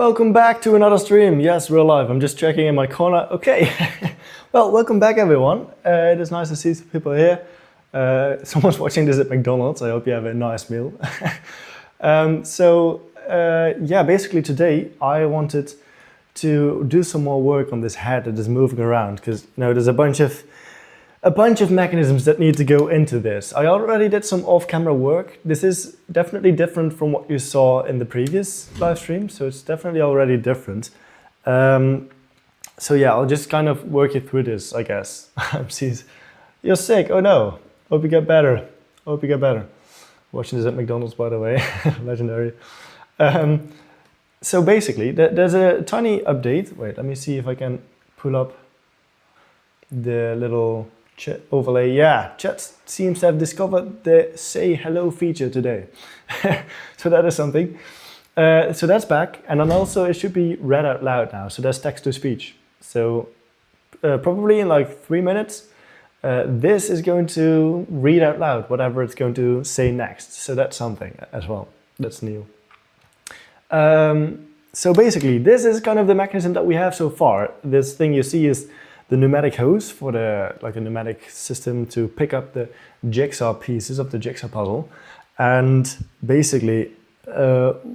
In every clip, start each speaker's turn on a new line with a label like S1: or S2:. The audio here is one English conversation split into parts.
S1: Welcome back to another stream. Yes, we're live. I'm just checking in my corner. Okay. Well, welcome back, everyone. It is nice to see some people here. Someone's watching this at McDonald's. I hope you have a nice meal. Yeah, basically today I wanted to do some more work on this head that is moving around because there's a bunch of mechanisms that need to go into this. I already did some off-camera work. This is definitely different from what you saw in the previous live stream, so it's definitely already different. So yeah, I'll just kind of work you through this, I guess. You're sick, oh no. Hope you get better. Hope you get better. Watching this at McDonald's, by the way, legendary. So basically, there's a tiny update. Wait, let me see if I can pull up the little chat overlay. Yeah, chat seems to have discovered the say hello feature today. So that is something. So that's back. And then also it should be read out loud now. So that's text to speech. So probably in like 3 minutes, this is going to read out loud whatever it's going to say next. So that's something as well. That's new. So basically, this is kind of the mechanism that we have so far. This thing you see is the pneumatic hose for the pneumatic system to pick up the jigsaw pieces of the jigsaw puzzle. And basically,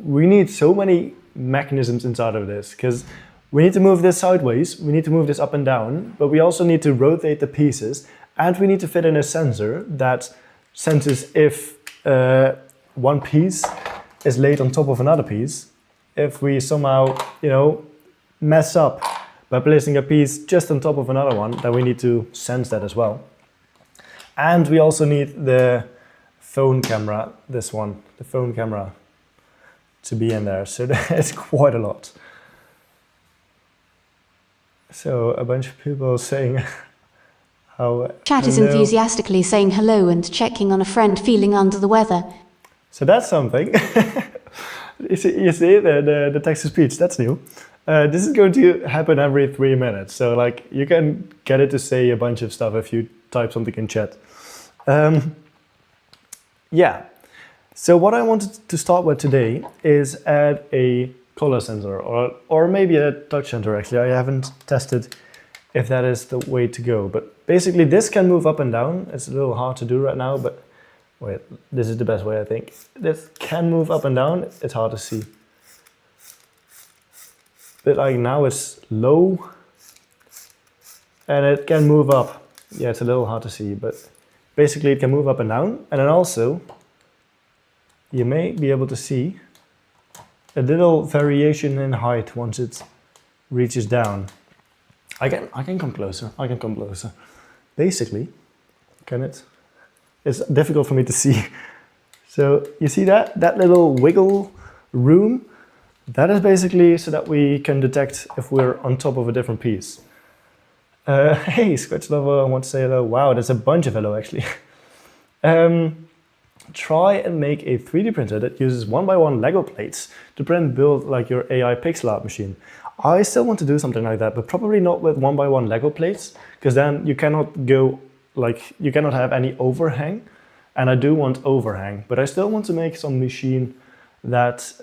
S1: we need so many mechanisms inside of this because we need to move this sideways, we need to move this up and down, but we also need to rotate the pieces, and we need to fit in a sensor that senses if one piece is laid on top of another piece. If we somehow, mess up by placing a piece just on top of another one, then we need to sense that as well. And we also need the phone camera, this one, the phone camera, to be in there. So that's quite a lot. So a bunch of people saying how...
S2: Chat is enthusiastically saying hello and checking on a friend feeling under the weather.
S1: So that's something. You see the text-to-speech, that's new. This is going to happen every 3 minutes. So like you can get it to say a bunch of stuff if you type something in chat. Yeah. So what I wanted to start with today is add a color sensor or maybe a touch sensor actually. I haven't tested if that is the way to go. But basically this can move up and down. It's a little hard to do right now, but wait, this is the best way I think. This can move up and down. It's hard to see. But like now it's low and it can move up. Yeah, it's a little hard to see, but basically it can move up and down. And then also you may be able to see a little variation in height once it reaches down. I can come closer. I can come closer. Basically, it's difficult for me to see. So you see that little wiggle room? That is basically so that we can detect if we're on top of a different piece. Hey, Scratch Lover, I want to say hello. Wow, there's a bunch of hello actually. Try and make a 3D printer that uses 1x1 Lego plates to build like your AI pixel art machine. I still want to do something like that, but probably not with 1x1 Lego plates, because then you cannot go you cannot have any overhang, and I do want overhang, but I still want to make some machine that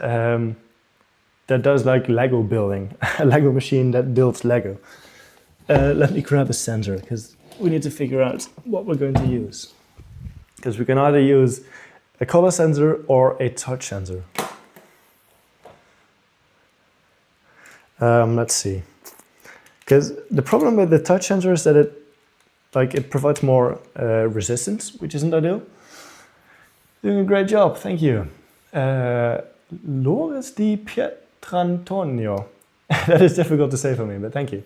S1: that does like Lego building, a Lego machine that builds Lego. Let me grab a sensor because we need to figure out what we're going to use. Because we can either use a color sensor or a touch sensor. Let's see. Because the problem with the touch sensor is that it provides more resistance, which isn't ideal. Doing a great job, thank you. Loris di Pietrantonio. That is difficult to say for me, but thank you.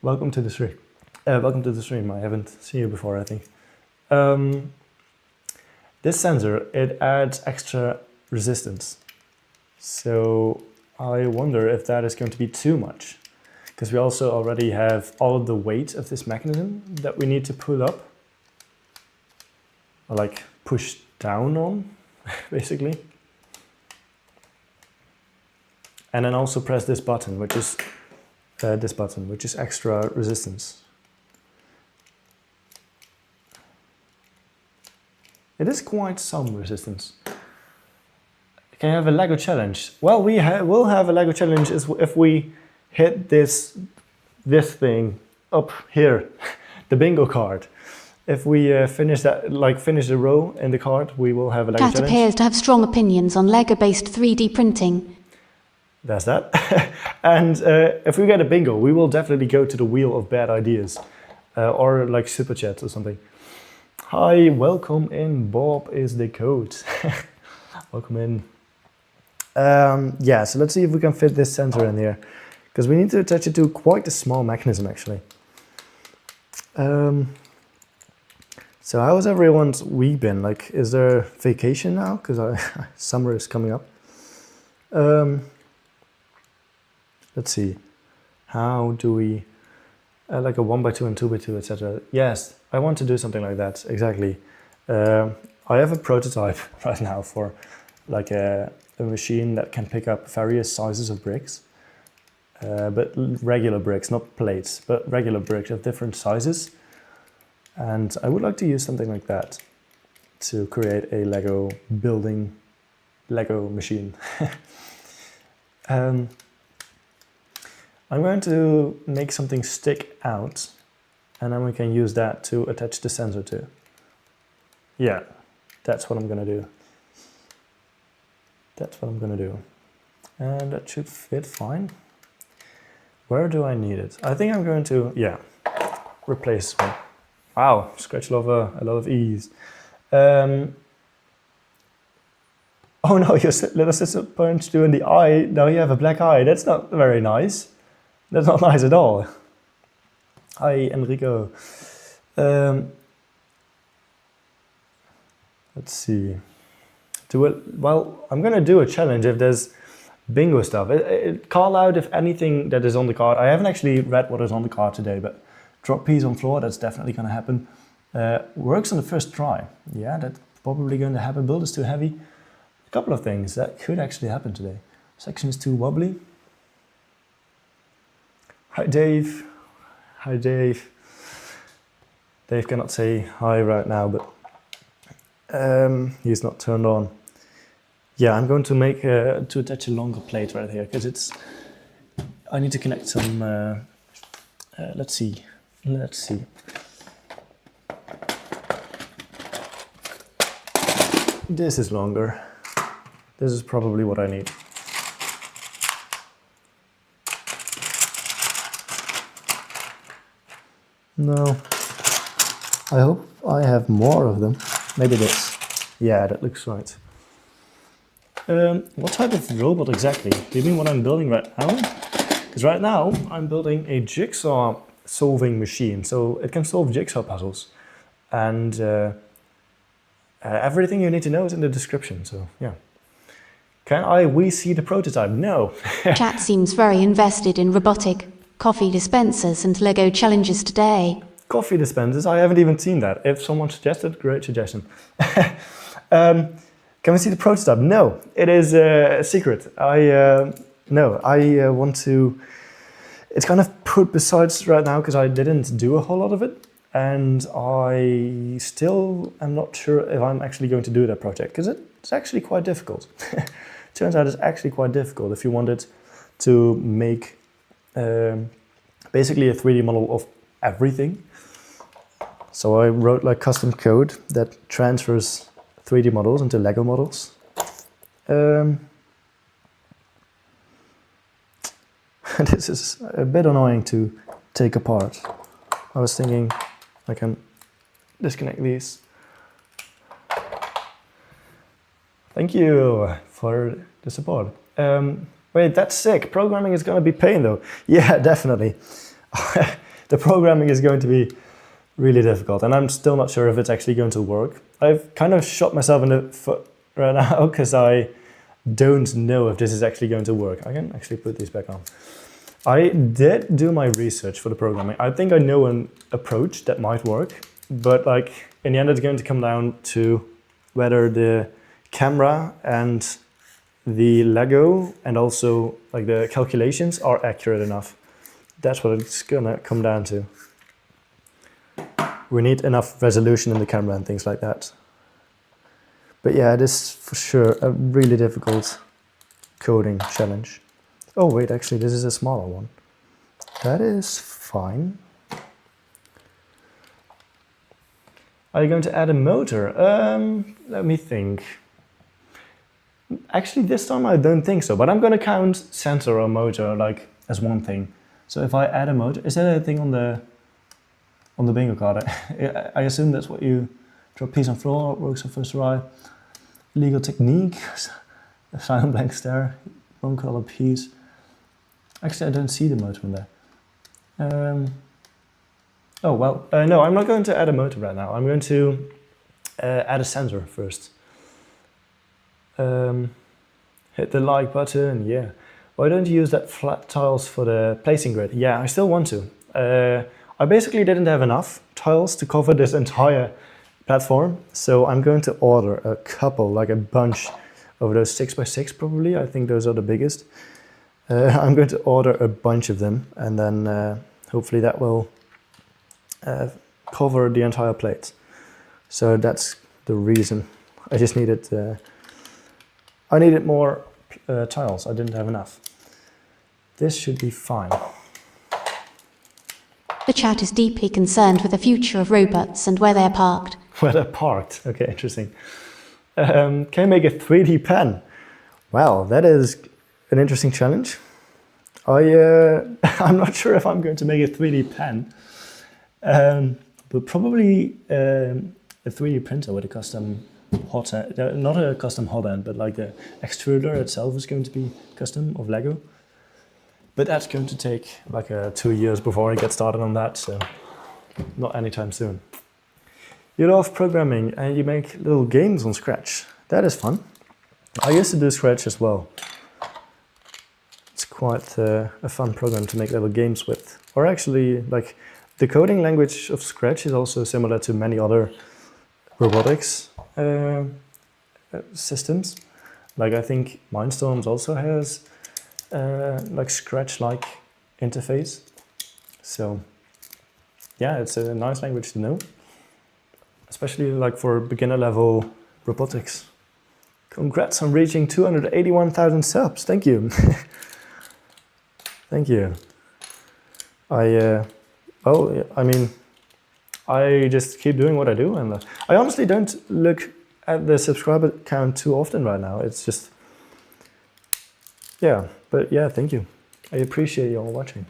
S1: Welcome to the stream. Welcome to the stream. I haven't seen you before, I think. This sensor, it adds extra resistance. So I wonder if that is going to be too much. Because we also already have all of the weight of this mechanism that we need to pull up. Or like push down on, basically. And then also press this button, which is extra resistance. It is quite some resistance. can I have a Lego challenge? Well, we'll have a Lego challenge if we hit this thing up here, the bingo card. If we finish the row in the card, we will have a Lego
S2: Cat
S1: challenge.
S2: appears to have strong opinions on Lego-based 3D printing.
S1: There's that. And if we get a bingo, we will definitely go to the wheel of bad ideas, or like super chat or something. Hi, welcome in. Bob is the code. Welcome in. Yeah, so let's see if we can fit this sensor in here, because we need to attach it to quite a small mechanism actually. So how has everyone's week been? Like, is there vacation now? Because summer is coming up. Let's see. How do we, like a 1x2 and 2x2, etc. Yes, I want to do something like that, exactly. I have a prototype right now for like a machine that can pick up various sizes of bricks. But regular bricks, not plates, but regular bricks of different sizes. And I would like to use something like that to create a Lego machine. I'm going to make something stick out, and then we can use that to attach the sensor to. Yeah, that's what I'm going to do. That's what I'm going to do. And that should fit fine. Where do I need it? I think I'm going to, yeah, replace one. Wow, scratch a lot of E's. Oh no, your little sister punched you in the eye. Now you have a black eye. That's not very nice. That's not nice at all. Hi, Enrico. Let's see. Well, I'm gonna do a challenge if there's bingo stuff. Call out if anything that is on the card. I haven't actually read what is on the card today, but drop piece on floor, that's definitely gonna happen. Works on the first try. Yeah, that's probably going to happen. Build is too heavy. A couple of things that could actually happen today. Section is too wobbly. Hi, Dave. Hi, Dave. Dave cannot say hi right now, but he's not turned on. Yeah, I'm going to make to attach a longer plate right here because I need to connect some. Let's see. This is longer. This is probably what I need. No. I hope I have more of them. Maybe this. Yeah, that looks right. What type of robot exactly? Do you mean what I'm building right now? Because right now I'm building a jigsaw solving machine, so it can solve jigsaw puzzles. And everything you need to know is in the description, so yeah. Can we see the prototype? No.
S2: Chat seems very invested in robotic coffee dispensers and Lego challenges today.
S1: Coffee dispensers? I haven't even seen that. If someone suggested, great suggestion. Can we see the prototype? No, it is a secret. I want to... It's kind of put besides right now because I didn't do a whole lot of it. And I still am not sure if I'm actually going to do that project because it's actually quite difficult. Turns out it's actually quite difficult if you wanted to make basically a 3D model of everything. So I wrote like custom code that transfers 3D models into Lego models. This is a bit annoying to take apart. I was thinking I can disconnect these. Thank you for the support. Wait, that's sick. Programming is going to be pain though. Yeah, definitely. The programming is going to be really difficult and I'm still not sure if it's actually going to work. I've kind of shot myself in the foot right now because I don't know if this is actually going to work. I can actually put these back on. I did do my research for the programming. I think I know an approach that might work, but like in the end it's going to come down to whether the camera and the Lego and also like the calculations are accurate enough. That's what it's gonna come down to. We need enough resolution in the camera and things like that. But yeah, it is for sure a really difficult coding challenge. Oh wait, actually this is a smaller one. That is fine. Are you going to add a motor? Let me think. Actually, this time I don't think so, but I'm going to count sensor or motor like as one thing. So if I add a motor, is that a thing on the bingo card? I assume that's what you draw. Piece on floor, works on first try. Legal technique, a silent blank stare, one color piece. Actually, I don't see the motor in there. Oh well, no, I'm not going to add a motor right now. I'm going to add a sensor first. Hit the like button, yeah. Why don't you use that flat tiles for the placing grid? Yeah, I still want to. I basically didn't have enough tiles to cover this entire platform, so I'm going to order a couple, like a bunch of those 6x6 probably. I think those are the biggest. I'm going to order a bunch of them, and then hopefully that will cover the entire plate. So that's the reason. I just needed I needed more tiles. I didn't have enough. This should be fine.
S2: The chat is deeply concerned with the future of robots and where they're parked.
S1: Where they're parked. Okay, interesting. Can you make a 3D pen? Wow, that is an interesting challenge. I'm not sure if I'm going to make a 3D pen, but probably a 3D printer with a custom hot end, not a custom hot end, but like the extruder itself is going to be custom of Lego. But that's going to take like 2 years before I get started on that, so not anytime soon. You love programming and you make little games on Scratch. That is fun. I used to do Scratch as well. It's quite a fun program to make little games with. Or actually, like, the coding language of Scratch is also similar to many other robotics systems. Like, I think Mindstorms also has like Scratch-like interface. So yeah, it's a nice language to know, especially like for beginner level robotics. Congrats on reaching 281,000 subs. Thank you. Thank you. Well, I mean, I just keep doing what I do, and I honestly don't look at the subscriber count too often right now. It's just, yeah, but yeah, thank you. I appreciate you all watching.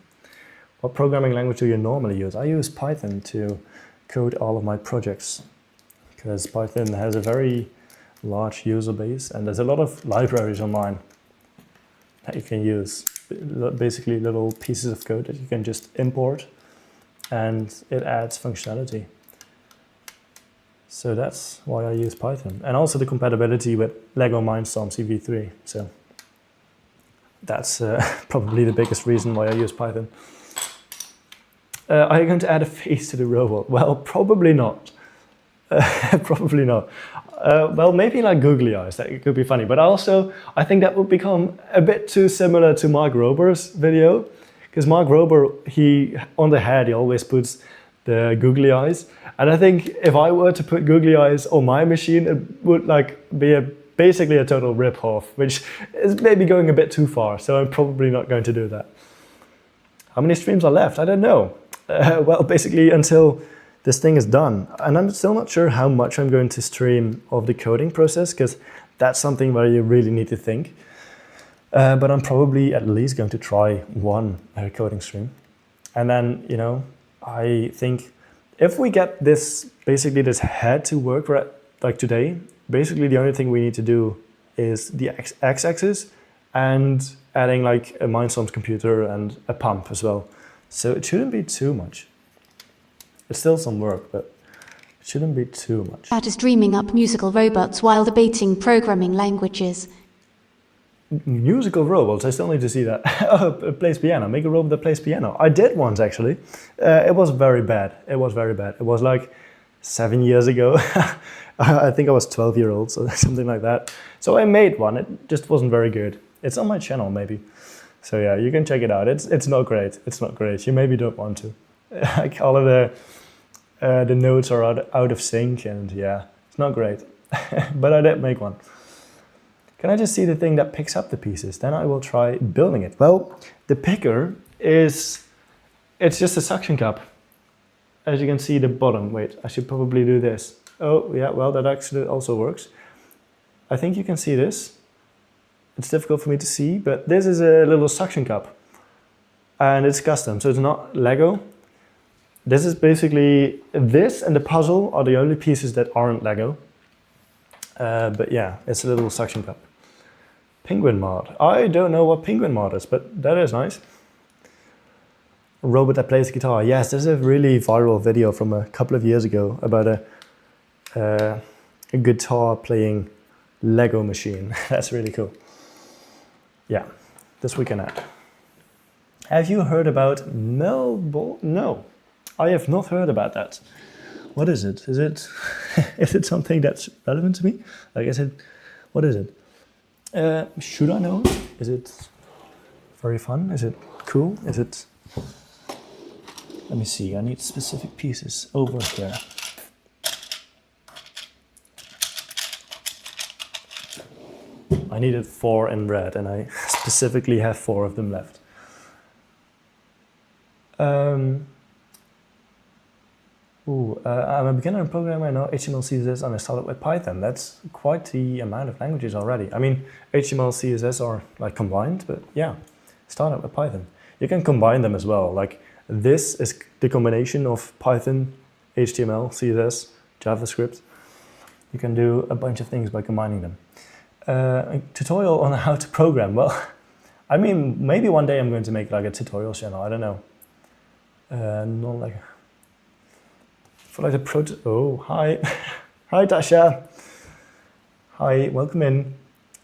S1: What programming language do you normally use? I use Python to code all of my projects, because Python has a very large user base and there's a lot of libraries online that you can use. Basically little pieces of code that you can just import and it adds functionality. So that's why I use Python. And also the compatibility with Lego Mindstorms EV3. So that's probably the biggest reason why I use Python. Are you going to add a face to the robot? Well, probably not. Probably not. Well, maybe like googly eyes, that could be funny. But also, I think that would become a bit too similar to Mark Rober's video. Because Mark Rober, on the head, he always puts the googly eyes. And I think if I were to put googly eyes on my machine, it would like be basically a total rip-off, which is maybe going a bit too far. So I'm probably not going to do that. How many streams are left? I don't know. Well, basically until this thing is done. And I'm still not sure how much I'm going to stream of the coding process, because that's something where you really need to think. But I'm probably at least going to try one coding stream. And then, you know, I think if we get this, basically this head to work right, like today, basically the only thing we need to do is the x-axis and adding like a Mindstorms computer and a pump as well. So it shouldn't be too much. It's still some work, but it shouldn't be too much.
S2: That is dreaming up musical robots while debating programming languages.
S1: Musical robots, I still need to see that. Oh, plays piano, make a robot that plays piano. I did once actually. It was very bad. It was very bad. It was like 7 years ago. I think I was 12 years old, so something like that. So I made one, it just wasn't very good. It's on my channel maybe. So yeah, you can check it out. It's not great. It's not great. You maybe don't want to. Like all of the notes are out of sync, and yeah, it's not great. but I did make one. Can I just see the thing that picks up the pieces? Then I will try building it. Well, the picker it's just a suction cup. As you can see the bottom, wait, I should probably do this. Oh yeah, well that actually also works. I think you can see this. It's difficult for me to see, but this is a little suction cup. And it's custom, so it's not Lego. This is basically, this and the puzzle are the only pieces that aren't Lego. But yeah, it's a little suction cup. Penguin mod. I don't know what penguin mod is, but that is nice. A robot that plays guitar. Yes, there's a really viral video from a couple of years ago about a guitar playing Lego machine. That's really cool. Yeah, this we can add. Have you heard about Melbourne? No, I have not heard about that. What is it? Is it is it something that's relevant to me? Like I said, what is it? Should I know? Is it very fun? Is it cool? Is it? Let me see. I need specific pieces over here. I needed 4 in red, and I specifically have 4 of them left. I'm a beginner programmer. I know HTML, CSS, and I started with Python. That's quite the amount of languages already. I mean, HTML, CSS are like combined, but yeah, started with Python. You can combine them as well. Like this is the combination of Python, HTML, CSS, JavaScript. You can do a bunch of things by combining them. A tutorial on how to program. Well, I mean, maybe one day I'm going to make like a tutorial channel. I don't know. Not like for like the oh, hi. Hi, Tasha. Hi, welcome in.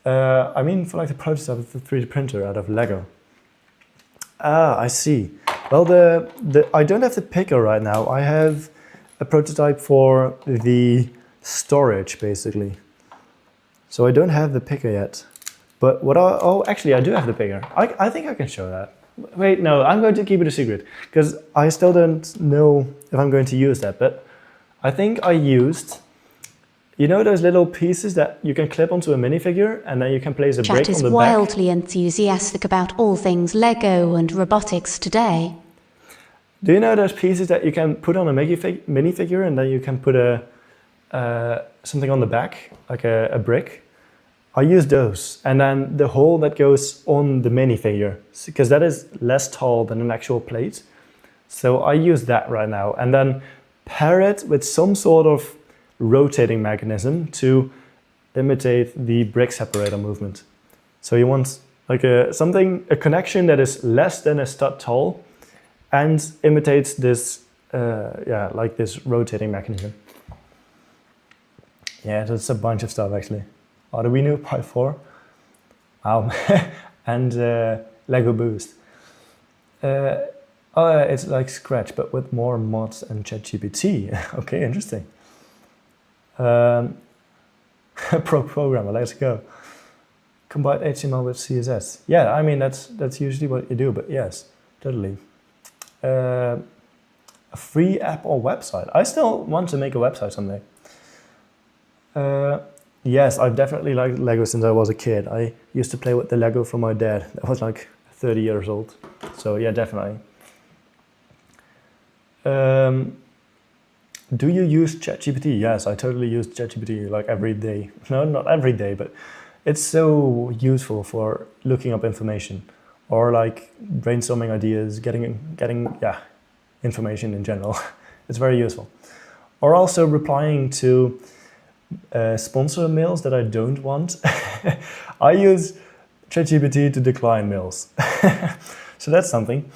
S1: I mean, for like the prototype of the 3D printer out of Lego. Ah, I see. Well, I don't have the picker right now. I have a prototype for the storage, basically. So I don't have the picker yet. But oh, actually I do have the picker. I think I can show that. Wait, no, I'm going to keep it a secret because I still don't know if I'm going to use that. But I think I used, you know those little pieces that you can clip onto a minifigure and then you can place a brick on the back?
S2: Chat is wildly enthusiastic about all things Lego and robotics today.
S1: Do you know those pieces that you can put on a minifigure and then you can put something on the back, like a brick? I use those, and then the hole that goes on the minifigure, because that is less tall than an actual plate. So I use that right now, and then pair it with some sort of rotating mechanism to imitate the brick separator movement. So you want like a connection that is less than a stud tall, and imitates this, like this rotating mechanism. Yeah, that's a bunch of stuff actually. Arduino Pi 4, wow, and Lego Boost. It's like Scratch, but with more mods and ChatGPT. Okay, interesting. Pro programmer, let's go. Combine HTML with CSS. Yeah, I mean that's usually what you do, but yes, totally. A free app or website. I still want to make a website someday. Yes, I've definitely liked Lego since I was a kid. I used to play with the Lego from my dad. I was like 30 years old. So yeah, definitely. Do you use ChatGPT? Yes, I totally use ChatGPT like every day. No, not every day, but it's so useful for looking up information or like brainstorming ideas, getting information in general. It's very useful. Or also replying to sponsor mails that I don't want. I use ChatGPT to decline mails. So that's something.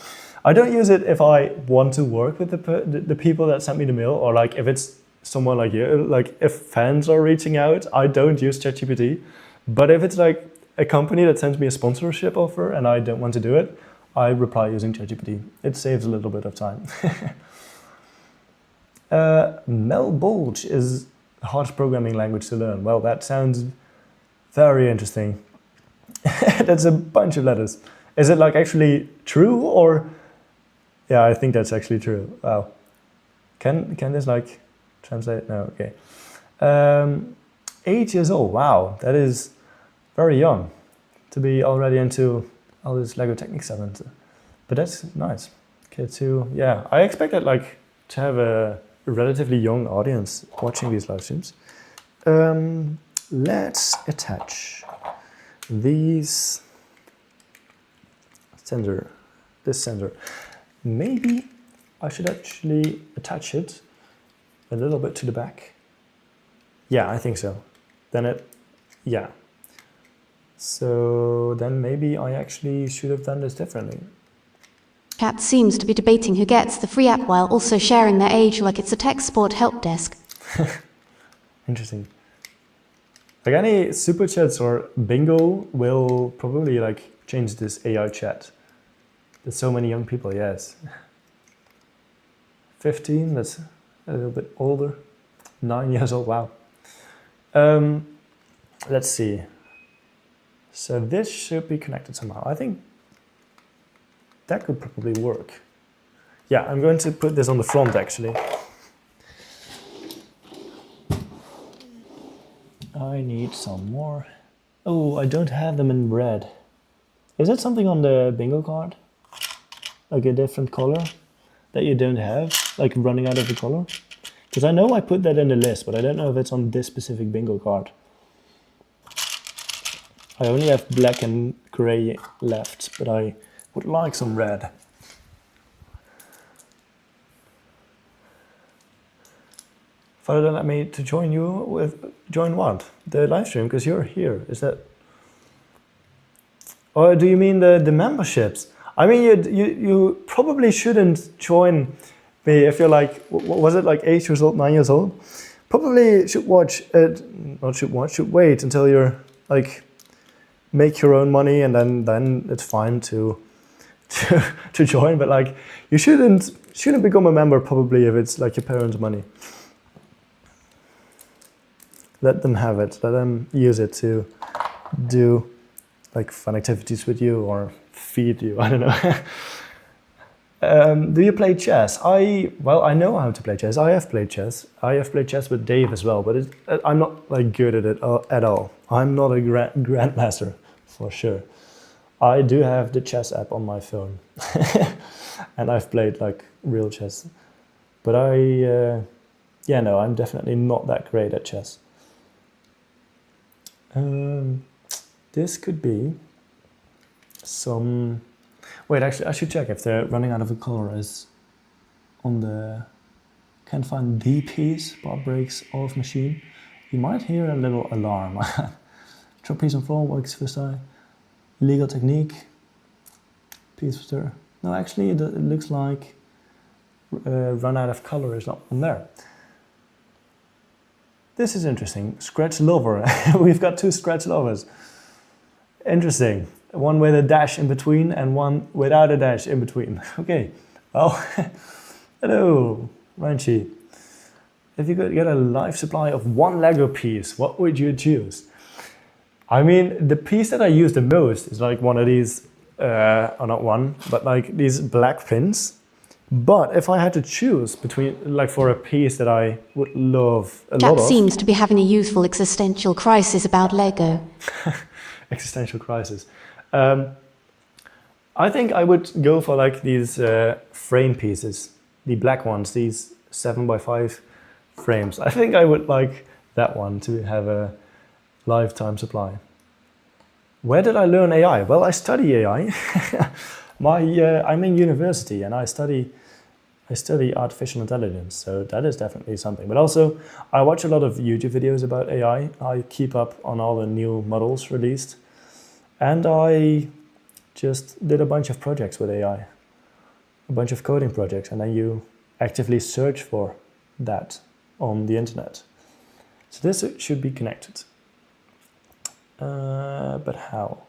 S1: I don't use it if I want to work with the people that sent me the mail, or like if it's someone like you, like if fans are reaching out, I don't use ChatGPT. But if it's like a company that sends me a sponsorship offer and I don't want to do it, I reply using ChatGPT. It saves a little bit of time. Melbolge is the hardest programming language to learn. Well, that sounds very interesting. That's a bunch of letters. Is it like actually true or? Yeah, I think that's actually true. Wow. Can this like translate? No, okay. 8 years old. Wow, that is very young to be already into all this Lego Technic stuff. But that's nice. Kids who, yeah, I expected like to have a relatively young audience watching these live streams. Let's attach these sensor, this sensor. Maybe I should actually attach it a little bit to the back. Yeah, I think so. Then it, yeah. So then maybe I actually should have done this differently.
S2: Chat seems to be debating who gets the free app while also sharing their age like it's a tech support help desk.
S1: Interesting. Like any super chats or bingo will probably like change this AI chat. There's so many young people, yes. 15, that's a little bit older. 9 years old, wow. Let's see. So this should be connected somehow. I think that could probably work. Yeah, I'm going to put this on the front actually. I need some more. Oh, I don't have them in red. Is that something on the bingo card? Like a different color that you don't have? Like running out of the color? Because I know I put that in the list, but I don't know if it's on this specific bingo card. I only have black and gray left, but I would like some red. Father, don't let me to join you with, join what? The live stream, because you're here, is that? Or do you mean the memberships? I mean, you probably shouldn't join me if you're like, what was it, like 8 years old, 9 years old? Probably should watch it, not should watch, should wait until you're like, make your own money, and then it's fine to join. But like, you shouldn't become a member probably if it's like your parents' money. Let them have it. Let them use it to do like fun activities with you or feed you. I don't know. Do you play chess? Well, I know how to play chess. I have played chess. I have played chess with Dave as well, but I'm not like good at it at all. I'm not a grandmaster for sure. I do have the chess app on my phone, and I've played like real chess. But yeah, no, I'm definitely not that great at chess. This could be some. Wait, actually, I should check if they're running out of the color is on the. Can't find the piece. Bar breaks off machine. You might hear a little alarm. Drop piece on floor, works first eye. Legal technique. Piece of stir. No, actually, it looks like run out of color is not on there. This is interesting. Scratch lover. We've got 2 scratch lovers. Interesting. One with a dash in between and one without a dash in between. Okay. Oh, hello, Ranchi. If you could get a life supply of 1 Lego piece, what would you choose? I mean, the piece that I use the most is like one of these, or not one, but like these black pins. But if I had to choose between, like for a piece that I would love a lot of...
S2: Jack seems to be having a youthful existential crisis about Lego.
S1: Existential crisis. I think I would go for like these frame pieces, the black ones, these 7x5 frames. I think I would like that one to have a lifetime supply. Where did I learn AI? Well, I study AI. I'm in university and I study artificial intelligence, so that is definitely something. But also, I watch a lot of YouTube videos about AI. I keep up on all the new models released, and I just did a bunch of projects with AI, a bunch of coding projects, and then you actively search for that on the internet. So this should be connected. But how?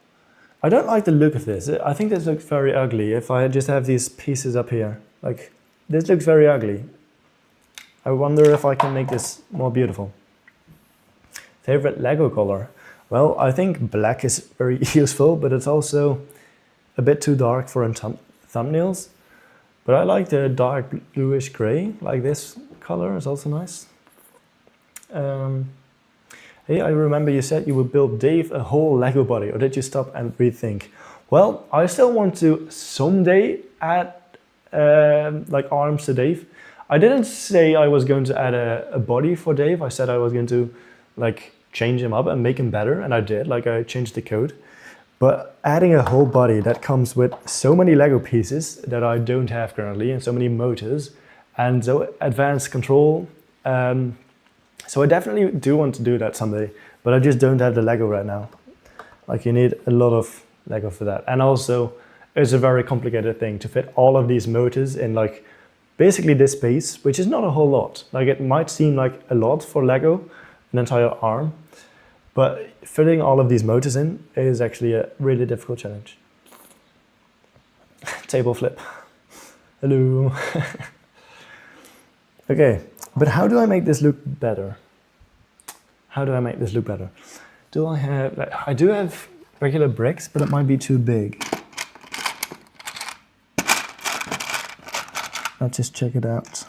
S1: I don't like the look of this. I think this looks very ugly. If I just have these pieces up here, like this looks very ugly. I wonder if I can make this more beautiful. Favorite Lego color? Well, I think black is very useful, but it's also a bit too dark for thumbnails. But I like the dark bluish gray, like this color is also nice. Hey, I remember you said you would build Dave a whole Lego body, or did you stop and rethink? Well, I still want to someday add like arms to Dave. I didn't say I was going to add a body for Dave. I said I was going to like change him up and make him better, and I did. Like I changed the code. But adding a whole body that comes with so many Lego pieces that I don't have currently, and so many motors, and so advanced control. So I definitely do want to do that someday, but I just don't have the Lego right now. Like you need a lot of Lego for that. And also it's a very complicated thing to fit all of these motors in like basically this space, which is not a whole lot. Like it might seem like a lot for Lego, an entire arm, but fitting all of these motors in is actually a really difficult challenge. Table flip. Hello. Okay, but how do I make this look better? How do I make this look better? Do I have, like, I do have regular bricks, but it might be too big. Let's just check it out.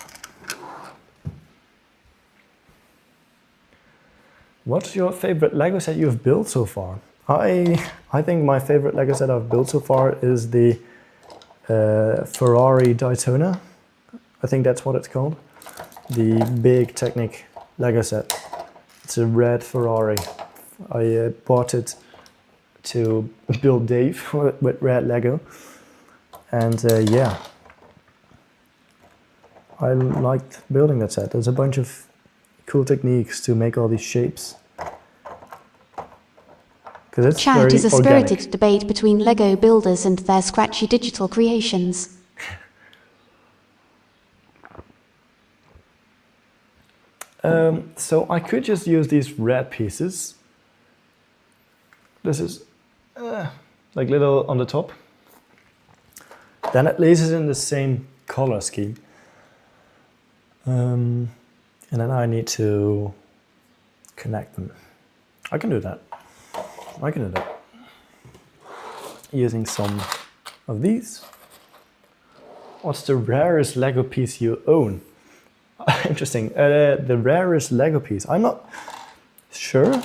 S1: What's your favorite Lego set you've built so far? I think my favorite Lego set I've built so far is the Ferrari Daytona. I think that's what it's called. The big Technic Lego set. It's a red Ferrari. I bought it to build Dave with red Lego. And yeah, I liked building that set. There's a bunch of cool techniques to make all these shapes. It's
S2: Chat is a
S1: organic.
S2: spirited debate between Lego builders and their scratchy digital creations.
S1: So I could just use these red pieces. This is like little on the top. Then it lays in the same color scheme. And then I need to connect them. I can do that. I can do that. Using some of these. What's the rarest Lego piece you own? Interesting. The rarest Lego piece. I'm not sure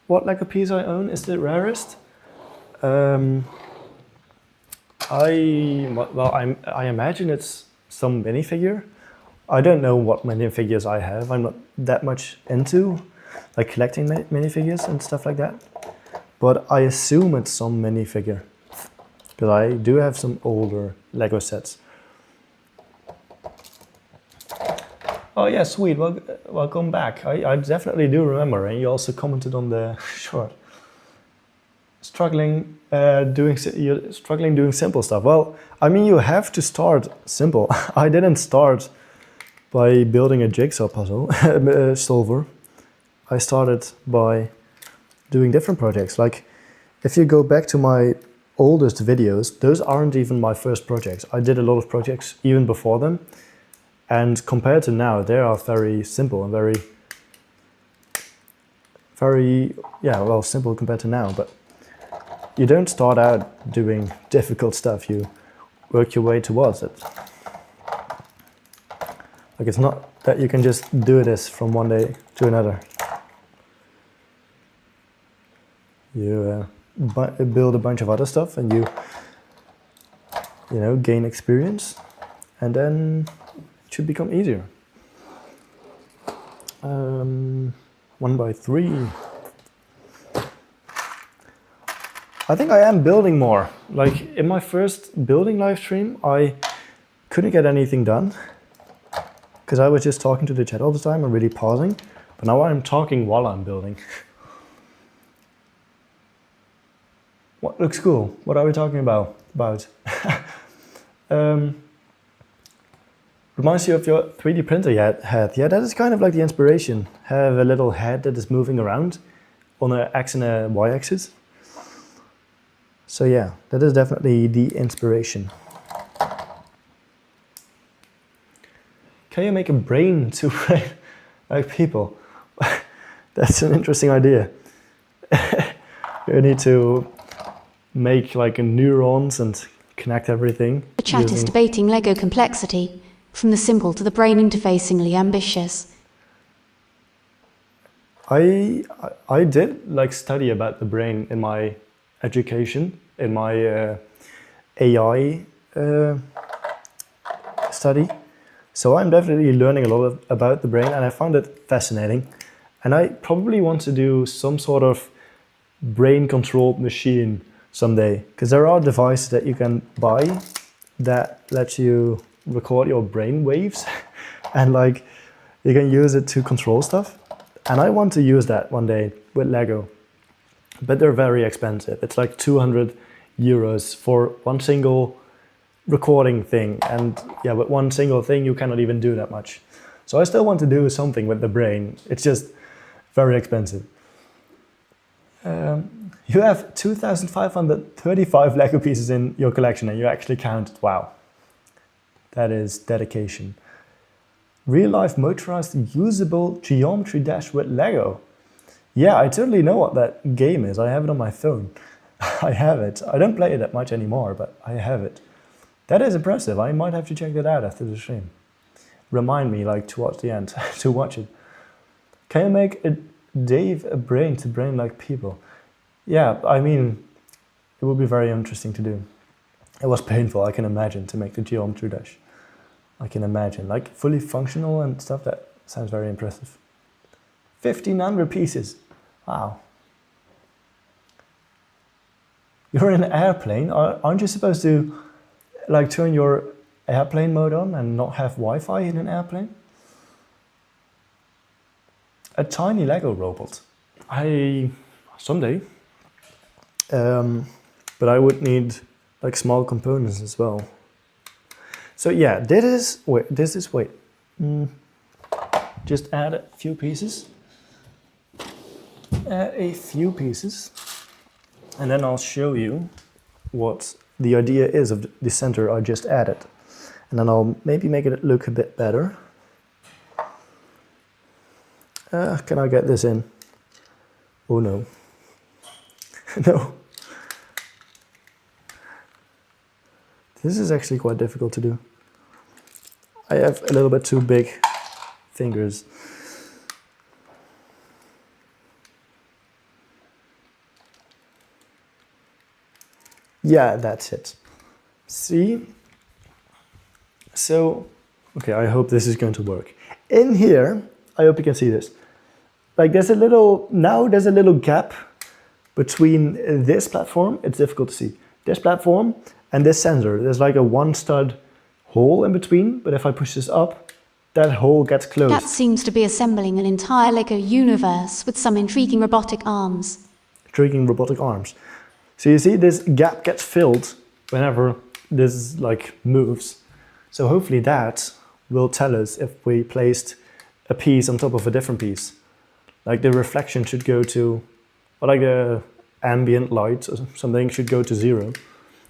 S1: what Lego piece I own is the rarest. I imagine it's some minifigure. I don't know what minifigures I have. I'm not that much into like collecting minifigures and stuff like that. But I assume it's some minifigure because I do have some older Lego sets. Oh yeah, sweet. Well, welcome back. I definitely do remember, and you also commented on the short. You're struggling doing simple stuff. Well, I mean, you have to start simple. I didn't start by building a jigsaw puzzle solver. I started by doing different projects. Like, if you go back to my oldest videos, those aren't even my first projects. I did a lot of projects even before them. And compared to now, they are very simple and very, simple compared to now. But you don't start out doing difficult stuff. You work your way towards it. Like, it's not that you can just do this from one day to another. You build a bunch of other stuff and you gain experience, and then it should become easier. 1x3. I think I am building more. Like in my first building live stream, I couldn't get anything done because I was just talking to the chat all the time and really pausing. But now I'm talking while I'm building. What looks cool? What are we talking about? Reminds you of your 3D printer you had. Yeah, that is kind of like the inspiration. Have a little head that is moving around on an X and a Y axis. So yeah, that is definitely the inspiration. Can you make a brain to like people? That's an interesting idea. You need to make like neurons and connect everything.
S2: The chat is debating Lego complexity, from the simple to the brain interfacingly ambitious.
S1: I did like study about the brain in my education, in my AI study. So I'm definitely learning a lot about the brain, and I found it fascinating. And I probably want to do some sort of brain-controlled machine someday, because there are devices that you can buy that let you record your brain waves, and like you can use it to control stuff. And I want to use that one day with Lego, but they're very expensive. It's like 200 euros for one single recording thing, and yeah, with one single thing you cannot even do that much. So I still want to do something with the brain. It's just very expensive. You have 2,535 Lego pieces in your collection, and you actually counted. Wow, that is dedication. Real-life motorized usable geometry dash with Lego. Yeah, I totally know what that game is. I have it on my phone. I have it. I don't play it that much anymore, but I have it. That is impressive. I might have to check that out after the stream. Remind me, like, towards the end, to watch it. Can you make Dave a brain to brain like people? Yeah, I mean, it would be very interesting to do. It was painful, I can imagine, to make the geometry dash. I can imagine, like fully functional and stuff. That sounds very impressive. 1,500 pieces. Wow. You're in an airplane. Aren't you supposed to like turn your airplane mode on and not have Wi-Fi in an airplane? A tiny Lego robot. Someday. But I would need like small components as well. So yeah, just add a few pieces. And then I'll show you what the idea is of the center I just added. And then I'll maybe make it look a bit better. Can I get this in? Oh no. No. This is actually quite difficult to do. I have a little bit too big fingers. Yeah, that's it. See? So, okay, I hope this is going to work. In here, I hope you can see this. Like there's a little gap between this platform, it's difficult to see, this platform and this sensor. There's like a one stud hole in between, but if I push this up, that hole gets closed.
S2: Cat seems to be assembling an entire Lego universe with some intriguing robotic arms.
S1: Intriguing robotic arms. So you see this gap gets filled whenever this like moves. So hopefully that will tell us if we placed a piece on top of a different piece. Like the reflection should go to, or like the ambient light or something should go to 0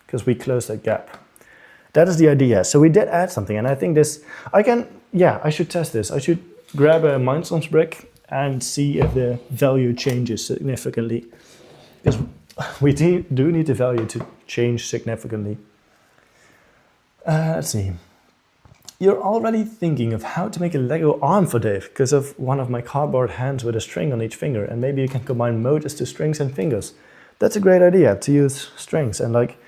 S1: because we closed that gap. That is the idea. So we did add something, and I think this, I should test this. I should grab a Mindstorms brick and see if the value changes significantly. Because we do need the value to change significantly. Let's see. You're already thinking of how to make a Lego arm for Dave because of one of my cardboard hands with a string on each finger, and maybe you can combine motors to strings and fingers. That's a great idea, to use strings and like,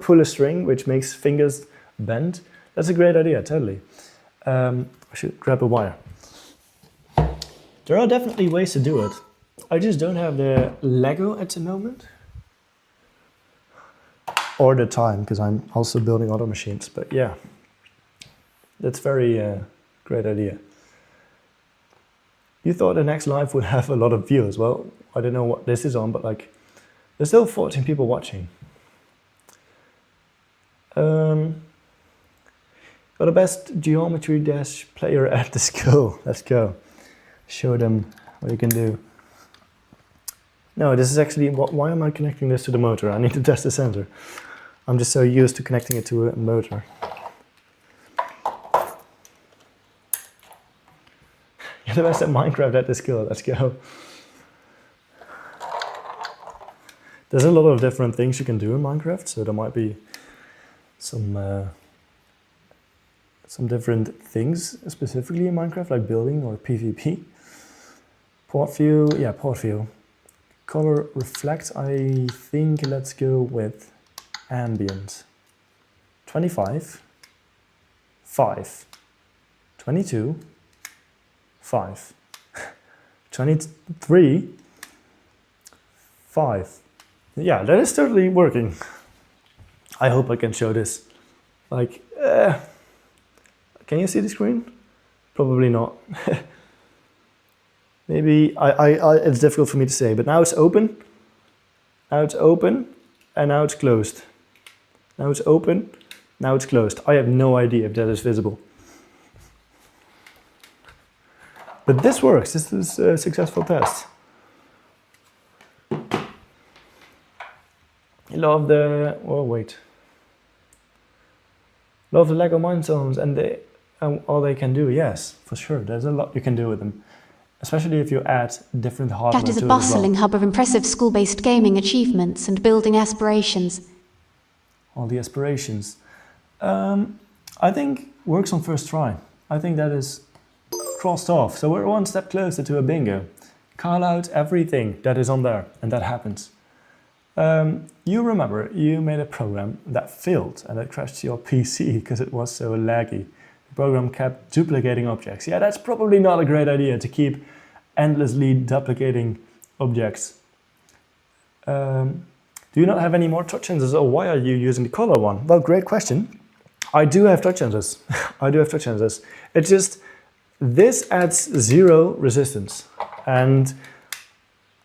S1: pull a string which makes fingers bend. That's a great idea, totally. I should grab a wire. There are definitely ways to do it. I just don't have the Lego at the moment. Or the time, because I'm also building other machines, but yeah. That's very great idea. You thought the next live would have a lot of viewers. Well, I don't know what this is on, but like, there's still 14 people watching. Got the best geometry dash player at the school. Let's go. Show them what you can do. No, this is actually, why am I connecting this to the motor? I need to test the sensor. I'm just so used to connecting it to a motor. You're the best at Minecraft at the school. Let's go. There's a lot of different things you can do in Minecraft, so there might be some different things specifically in Minecraft, like building or PvP. Port view, yeah, port view. Color reflect, I think let's go with ambient. 25, 5, 22, 5, 23, 5. Yeah, that is totally working. I hope I can show this. Like, can you see the screen? Probably not. Maybe, it's difficult for me to say, but now it's open. Now it's open, and now it's closed. Now it's open, now it's closed. I have no idea if that is visible. But this works, this is a successful test. I love the, oh wait. Love the Lego Mindstorms and all they can do, yes, for sure. There's a lot you can do with them. Especially if you add different hardware
S2: Chat is
S1: to
S2: a
S1: it as
S2: bustling
S1: well.
S2: hub of impressive school-based gaming achievements and building aspirations.
S1: All the aspirations. I think works on first try. I think that is crossed off. So we're one step closer to a bingo. Call out everything that is on there, and that happens. You remember you made a program that failed and it crashed your PC because it was so laggy. The program kept duplicating objects. Yeah, that's probably not a great idea to keep endlessly duplicating objects. Do you not have any more touch sensors, or why are you using the color one? Well, great question. I do have touch sensors. I do have touch sensors. It's just, this adds 0 resistance. And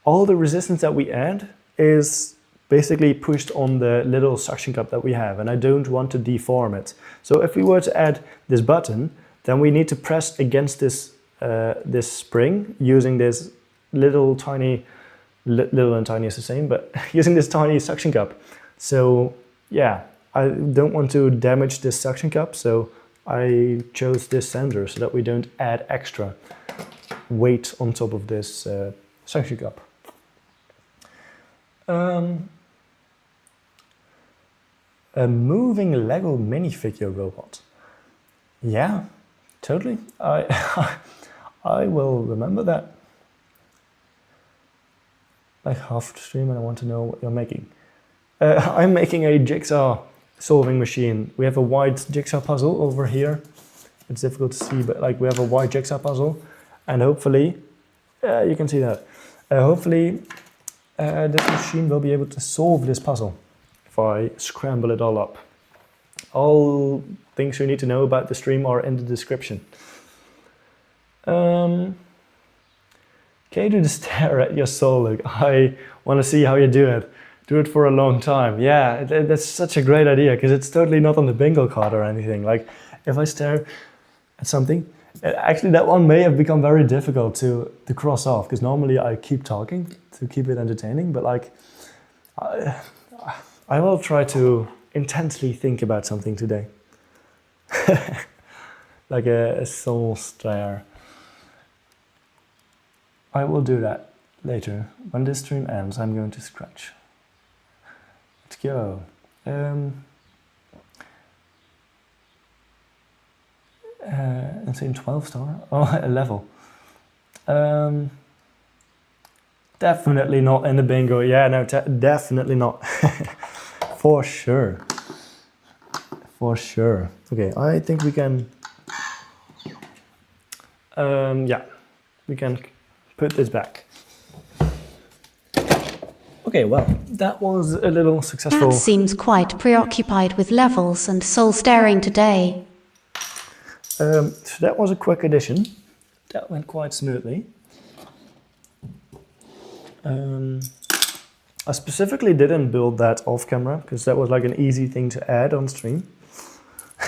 S1: all the resistance that we add is basically pushed on the little suction cup that we have, and I don't want to deform it. So if we were to add this button, then we need to press against this this spring using this little tiny, little and tiny is the same, but using this tiny suction cup. So yeah, I don't want to damage this suction cup, so I chose this sensor so that we don't add extra weight on top of this suction cup. A moving Lego minifigure robot. Yeah, totally. I will remember that. Like half the stream, and I want to know what you're making. I'm making a jigsaw solving machine. We have a white jigsaw puzzle over here. It's difficult to see, but like we have a white jigsaw puzzle, and hopefully, you can see that. Hopefully, this machine will be able to solve this puzzle if I scramble it all up. All things you need to know about the stream are in the description. Can you do the stare at your soul look? I want to see how you do it. Do it for a long time. Yeah, that's such a great idea because it's totally not on the bingo card or anything. Like if I stare at something, actually that one may have become very difficult to cross off because normally I keep talking to keep it entertaining, but like I will try to intensely think about something today. Like a soul stare. I will do that later. When this stream ends, I'm going to scratch. Let's go. Insane 12 star? Oh, a level. Definitely not in the bingo. Yeah, no, definitely not. For sure. For sure. Okay, I think we can... yeah, we can put this back. Okay, well, that was a little successful.
S2: Cat seems quite preoccupied with levels and soul staring today.
S1: So that was a quick addition. That went quite smoothly. I specifically didn't build that off camera because that was like an easy thing to add on stream.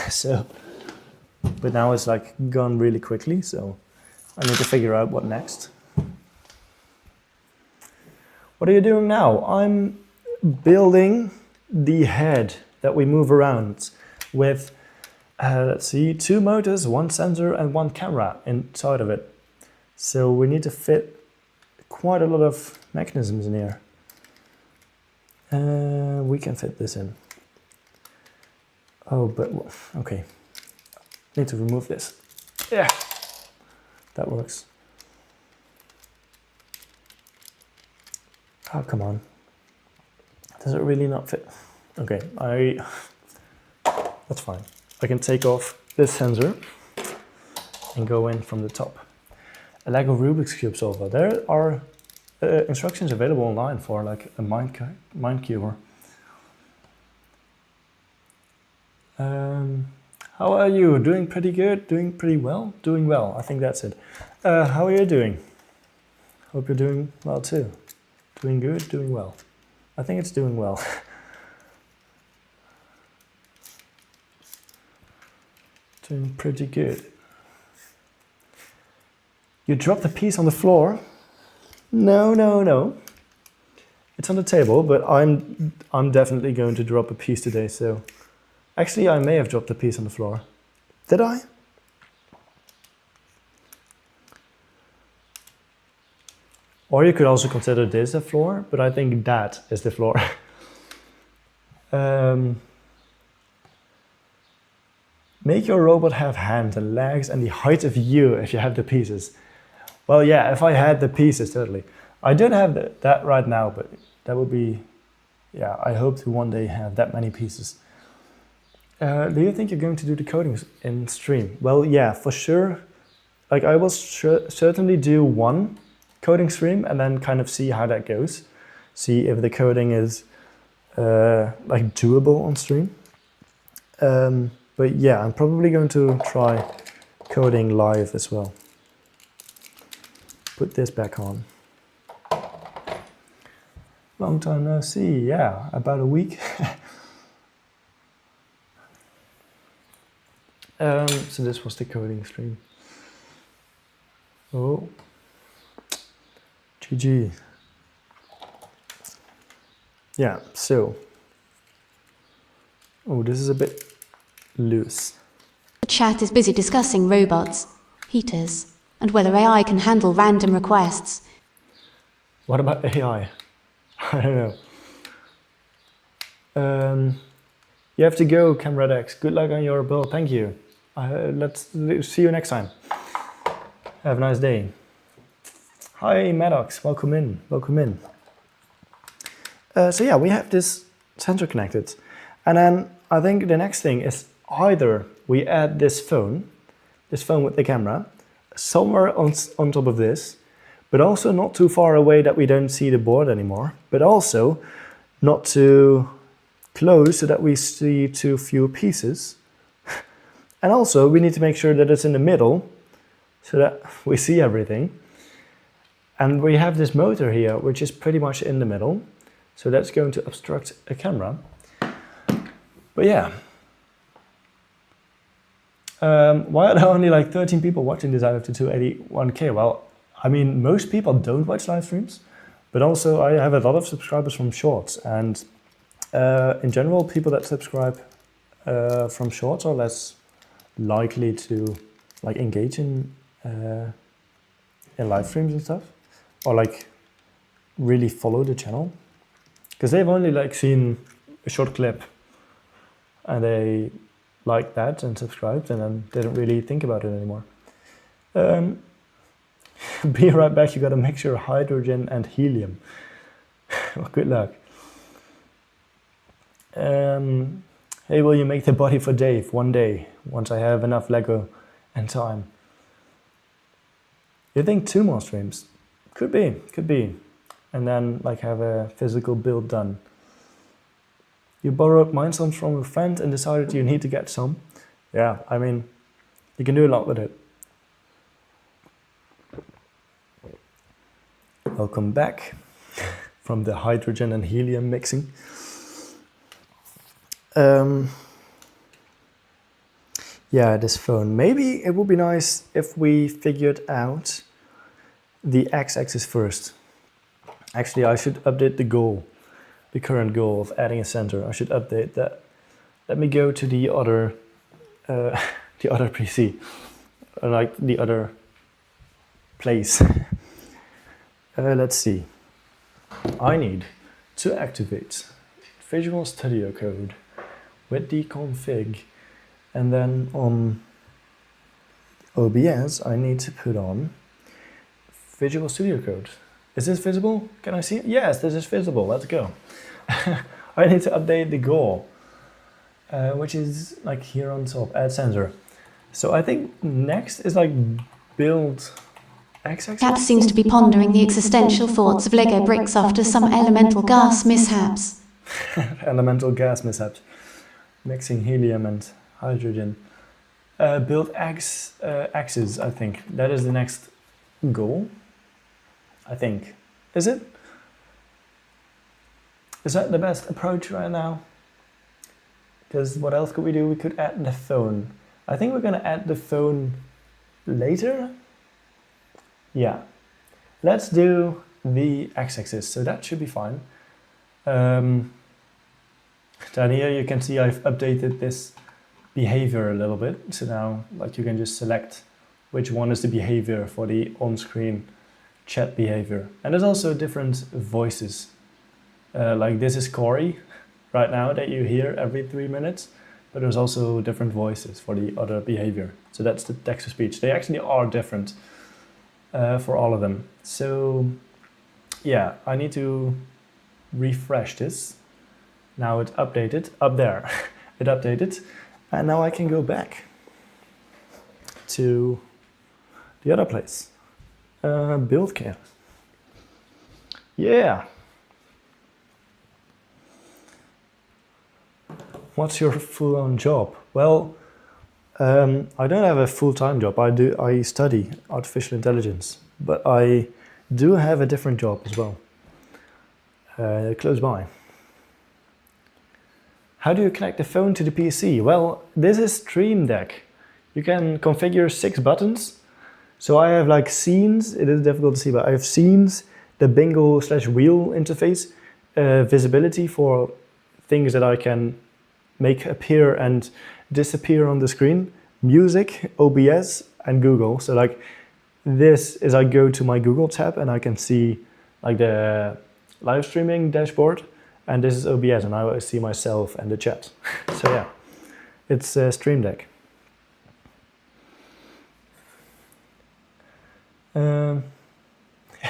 S1: So, but now it's like gone really quickly, so I need to figure out what next. What are you doing now? I'm building the head that we move around with, let's see, 2 motors, 1 sensor and 1 camera inside of it. So we need to fit quite a lot of mechanisms in here. We can fit this in. Oh, but, okay. Need to remove this. Yeah, that works. Oh, come on. Does it really not fit? Okay, that's fine. I can take off this sensor and go in from the top. A Lego Rubik's Cube solver. There are instructions available online for like a mind cuber. How are you? Doing pretty good? Doing pretty well? Doing well, I think that's it. How are you doing? Hope you're doing well too. Doing good? Doing well. I think it's doing well. Doing pretty good. You dropped the piece on the floor? No, no, no. It's on the table, but I'm definitely going to drop a piece today, so... Actually, I may have dropped a piece on the floor. Did I? Or you could also consider this a floor, but I think that is the floor. Make your robot have hands and legs and the height of you if you have the pieces. Well, yeah, if I had the pieces, totally. I don't have that right now, but that would be... Yeah, I hope to one day have that many pieces. Do you think you're going to do the coding in stream? Well, yeah, for sure. Like I will certainly do one coding stream and then kind of see how that goes. See if the coding is like doable on stream. But yeah, I'm probably going to try coding live as well. Put this back on. Long time no see, yeah, about a week. So this was the coding stream. Oh, GG. Yeah, so. Oh, this is a bit loose.
S2: The chat is busy discussing robots, heaters, and whether AI can handle random requests.
S1: What about AI? I don't know. You have to go, Camera X. Good luck on your build. Thank you. Let's see you next time. Have a nice day. Hi, Maddox. Welcome in. Welcome in. So yeah, we have this sensor connected. And then I think the next thing is either we add this phone with the camera, somewhere on top of this, but also not too far away that we don't see the board anymore, but also not too close so that we see too few pieces. And also we need to make sure that it's in the middle so that we see everything. And we have this motor here, which is pretty much in the middle. So that's going to obstruct a camera. But yeah. Why are there only like 13 people watching this out of the 281k? Well, I mean, most people don't watch live streams, but also I have a lot of subscribers from shorts. And in general, people that subscribe from shorts are less likely to like engage in live streams and stuff, or like really follow the channel, because they've only like seen a short clip and they like that and subscribed, and then they don't really think about it anymore. Be right back. You got to mix your hydrogen and helium. Well, good luck. Hey, will you make the body for Dave one day, once I have enough Lego and time? You think 2 more streams? Could be. And then like have a physical build done. You borrowed Mindstorms from a friend and decided you need to get some. Yeah, I mean, you can do a lot with it. Welcome back from the hydrogen and helium mixing. Yeah, this phone. Maybe it would be nice if we figured out the x-axis first. Actually, I should update the goal, the current goal of adding a center. I should update that. Let me go to the other PC, like the other place. Let's see. I need to activate Visual Studio Code with the config, and then on OBS I need to put on Visual Studio Code. Is this visible? Can I see it? Yes, this is visible. Let's go. I need to update the goal, which is like here on top, add sensor. So I think next is like build x-axis.
S2: Cat seems to be pondering the existential thoughts of Lego bricks after some elemental gas mishaps.
S1: Elemental gas mishaps. Mixing helium and hydrogen. Build axis, I think. That is the next goal. I think. Is it? Is that the best approach right now? Because what else could we do? We could add the phone. I think we're gonna add the phone later. Yeah. Let's do the x-axis. So that should be fine. Down here you can see I've updated this behavior a little bit. So now like you can just select which one is the behavior for the on-screen chat behavior. And there's also different voices. Like this is Corey right now that you hear every 3 minutes, but there's also different voices for the other behavior. So that's the text-to-speech. They actually are different for all of them. So yeah, I need to refresh this. Now it's updated, up there. It updated, and now I can go back to the other place. Build care. Yeah. What's your full-on job? Well, I don't have a full-time job. I study artificial intelligence, but I do have a different job as well. Close by. How do you connect the phone to the PC? Well, this is Stream Deck. You can configure 6 buttons. So I have like scenes, it is difficult to see, but I have scenes, the bingo/wheel interface, visibility for things that I can make appear and disappear on the screen, music, OBS, and Google. So like this is I go to my Google tab and I can see like the live streaming dashboard, and this is OBS and I see myself and the chat. So yeah, it's Stream Deck.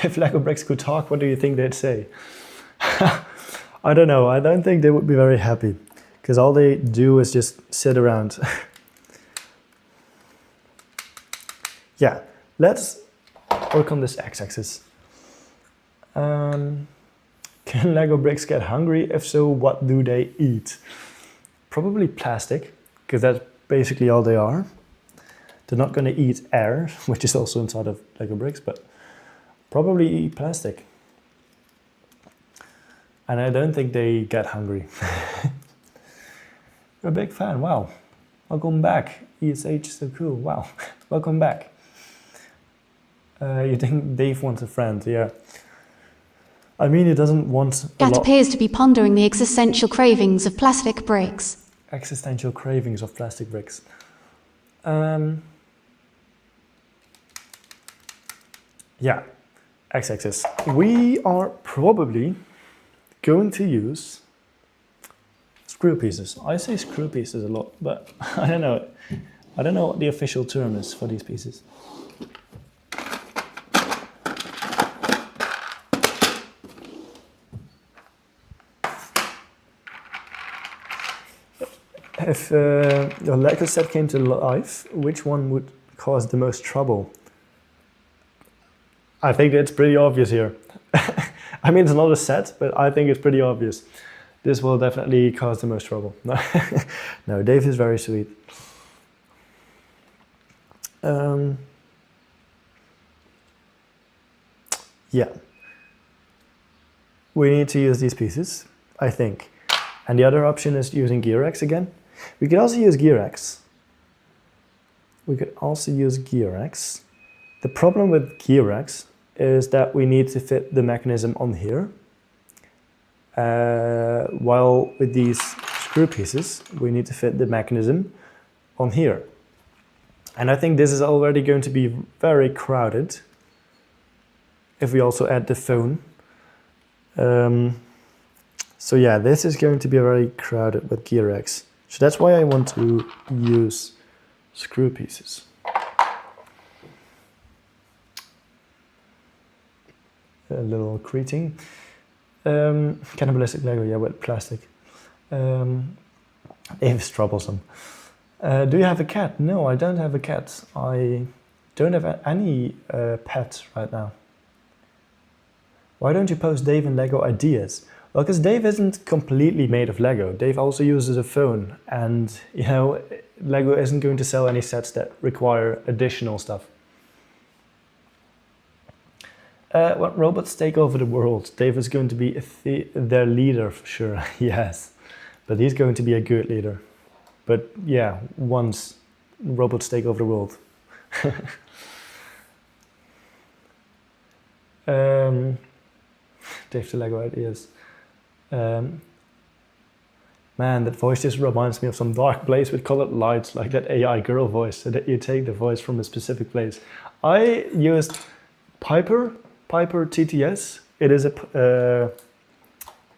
S1: If Lego bricks could talk, what do you think they'd say? I don't know. I don't think they would be very happy, because all they do is just sit around. Yeah, let's work on this x-axis. Can Lego bricks get hungry? If so, what do they eat? Probably plastic, because that's basically all they are. They're not going to eat air, which is also inside of Lego bricks, but probably eat plastic. And I don't think they get hungry. You're a big fan, wow. Welcome back. ESH, so cool, wow. Welcome back. You think Dave wants a friend, yeah. I mean, he doesn't want a
S2: Cat
S1: lot.
S2: appears to be pondering the existential cravings of plastic bricks.
S1: Existential cravings of plastic bricks. Yeah, x-axis. We are probably going to use screw pieces. I say screw pieces a lot, but I don't know. I don't know what the official term is for these pieces. If your Lego set came to life, which one would cause the most trouble? I think it's pretty obvious here. I mean, it's not a set, but I think it's pretty obvious. This will definitely cause the most trouble. No, Dave is very sweet. Yeah. We need to use these pieces, I think. And the other option is using GearX again. We could also use GearX. The problem with GearX is that we need to fit the mechanism on here. While with these screw pieces, we need to fit the mechanism on here. And I think this is already going to be very crowded if we also add the phone. So yeah, this is going to be very crowded with GearX. So that's why I want to use screw pieces. a little greeting. Cannibalistic Lego, yeah, with plastic. Dave is troublesome. Do you have a cat? No, I don't have a cat. I don't have any pets right now. Why don't you post Dave and Lego ideas? Well, because Dave isn't completely made of Lego. Dave also uses a phone, and you know, Lego isn't going to sell any sets that require additional stuff. What robots take over the world? Dave is going to be their leader for sure. Yes, but he's going to be a good leader. But yeah, once robots take over the world. Dave the Lego ideas. Man, that voice just reminds me of some dark place with colored lights, like that AI girl voice, so that you take the voice from a specific place. I used Piper TTS. It is a,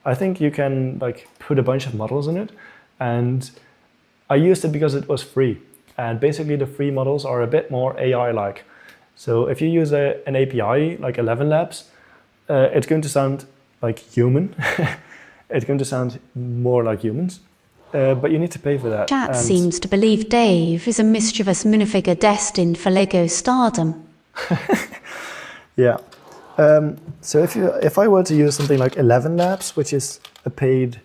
S1: I think you can like put a bunch of models in it, and I used it because it was free. And basically the free models are a bit more AI-like. So if you use an API like 11 Labs, it's going to sound like human. It's going to sound more like humans, but you need to pay for that.
S2: Chat seems to believe Dave is a mischievous minifigure destined for Lego stardom.
S1: Yeah. So if I were to use something like 11 Labs, which is a paid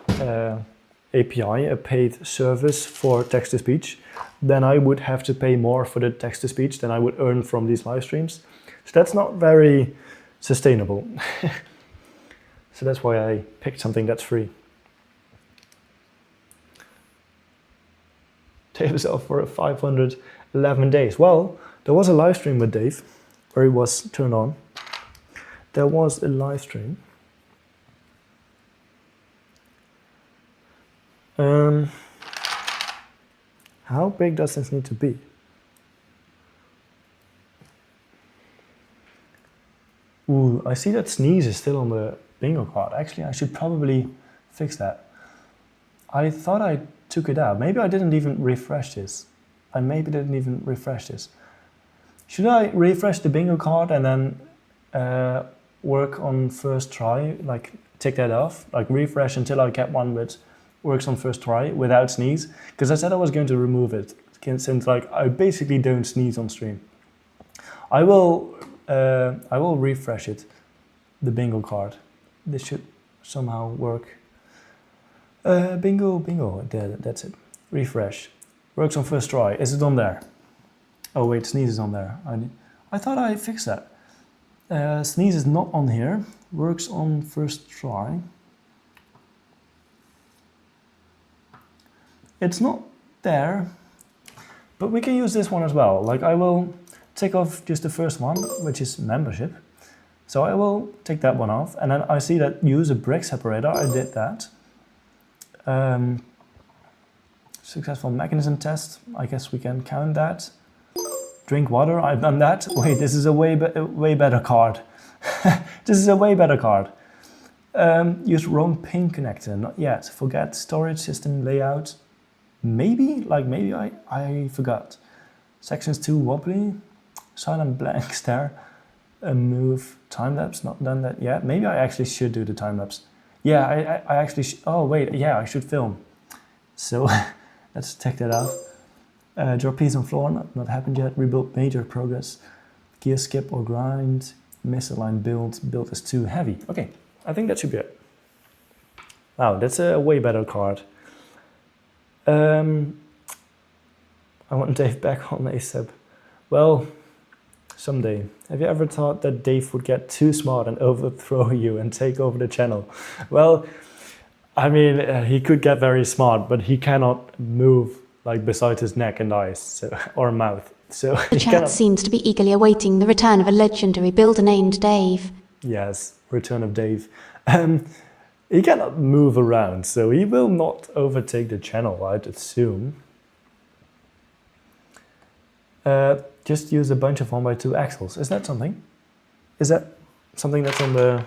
S1: API, a paid service for text-to-speech, then I would have to pay more for the text-to-speech than I would earn from these live streams. So that's not very sustainable. So that's why I picked something that's free. Dave is off for 511 days. Well, there was a live stream with Dave where he was turned on. There was a live stream. How big does this need to be? Ooh, I see that sneeze is still on the bingo card. Actually, I should probably fix that. I thought I took it out. Maybe I didn't even refresh this. I maybe didn't even refresh this. Should I refresh the bingo card and then work on first try? Like take that off, like refresh until I get one with works on first try without sneeze? Because I said I was going to remove it since like I basically don't sneeze on stream. I will refresh it, the bingo card. This should somehow work. Bingo, that's it. Refresh. Works on first try. Is it on there? Oh wait, sneeze is on there. I thought I fixed that. Sneeze is not on here. Works on first try. It's not there, but we can use this one as well. Like I will take off just the first one, which is membership. So I will take that one off, and then I see that use a brick separator. I did that. Successful mechanism test. I guess we can count that. Drink water. I've done that. Wait, this is a way better card. This is a way better card. Use wrong pin connector. Not yet. Forget storage system layout. Maybe I forgot. Sections 2 wobbly. Silent blank stare. Move time lapse. Not done that yet. Maybe I actually should do the time lapse. Yeah, I actually. Oh wait, yeah, I should film. So let's take that out. Drop piece on floor. Not happened yet. Rebuild major progress. Gear skip or grind. Misaligned build. Build is too heavy. Okay, I think that should be it. Wow, that's a way better card. I want Dave back on ASAP. Well, someday. Have you ever thought that Dave would get too smart and overthrow you and take over the channel? Well, I mean, he could get very smart, but he cannot move like beside his neck and eyes, so, or mouth. So
S2: The chat seems to be eagerly awaiting the return of a legendary builder named Dave.
S1: Yes, return of Dave. He cannot move around, so he will not overtake the channel, I'd assume. Just use a bunch of 1x2 axles. Is that something? Is that something that's on the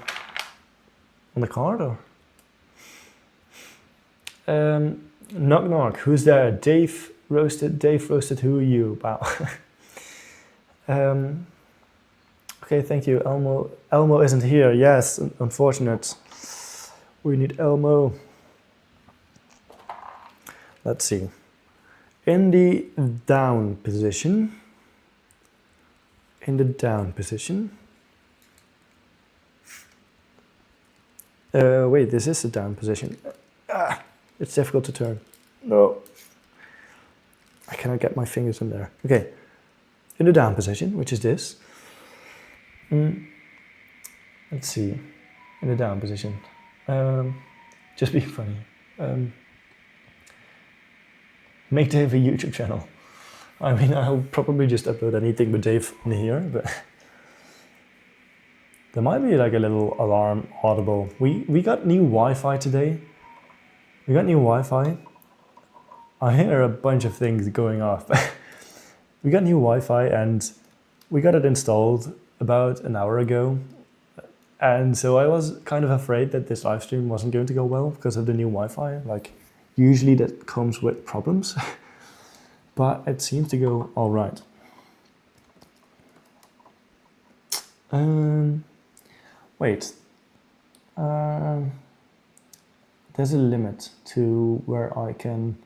S1: card, or? Knock knock. Who's there? Dave roasted. Dave roasted. Who are you? Wow. Okay, thank you, Elmo. Elmo isn't here. Yes, unfortunate. We need Elmo. Let's see. In the down position. In the down position. Wait, this is the down position. It's difficult to turn. No. I cannot get my fingers in there. Okay. In the down position, which is this. Let's see. In the down position. Just being funny. Make Dave a YouTube channel. I mean, I'll probably just upload anything with Dave in here, but there might be like a little alarm audible. We got new Wi-Fi today. We got new Wi-Fi. I hear a bunch of things going off. We got new Wi-Fi and we got it installed about an hour ago. And so I was kind of afraid that this live stream wasn't going to go well because of the new Wi-Fi. Like, usually that comes with problems, but it seems to go all right. Wait. There's a limit to where I can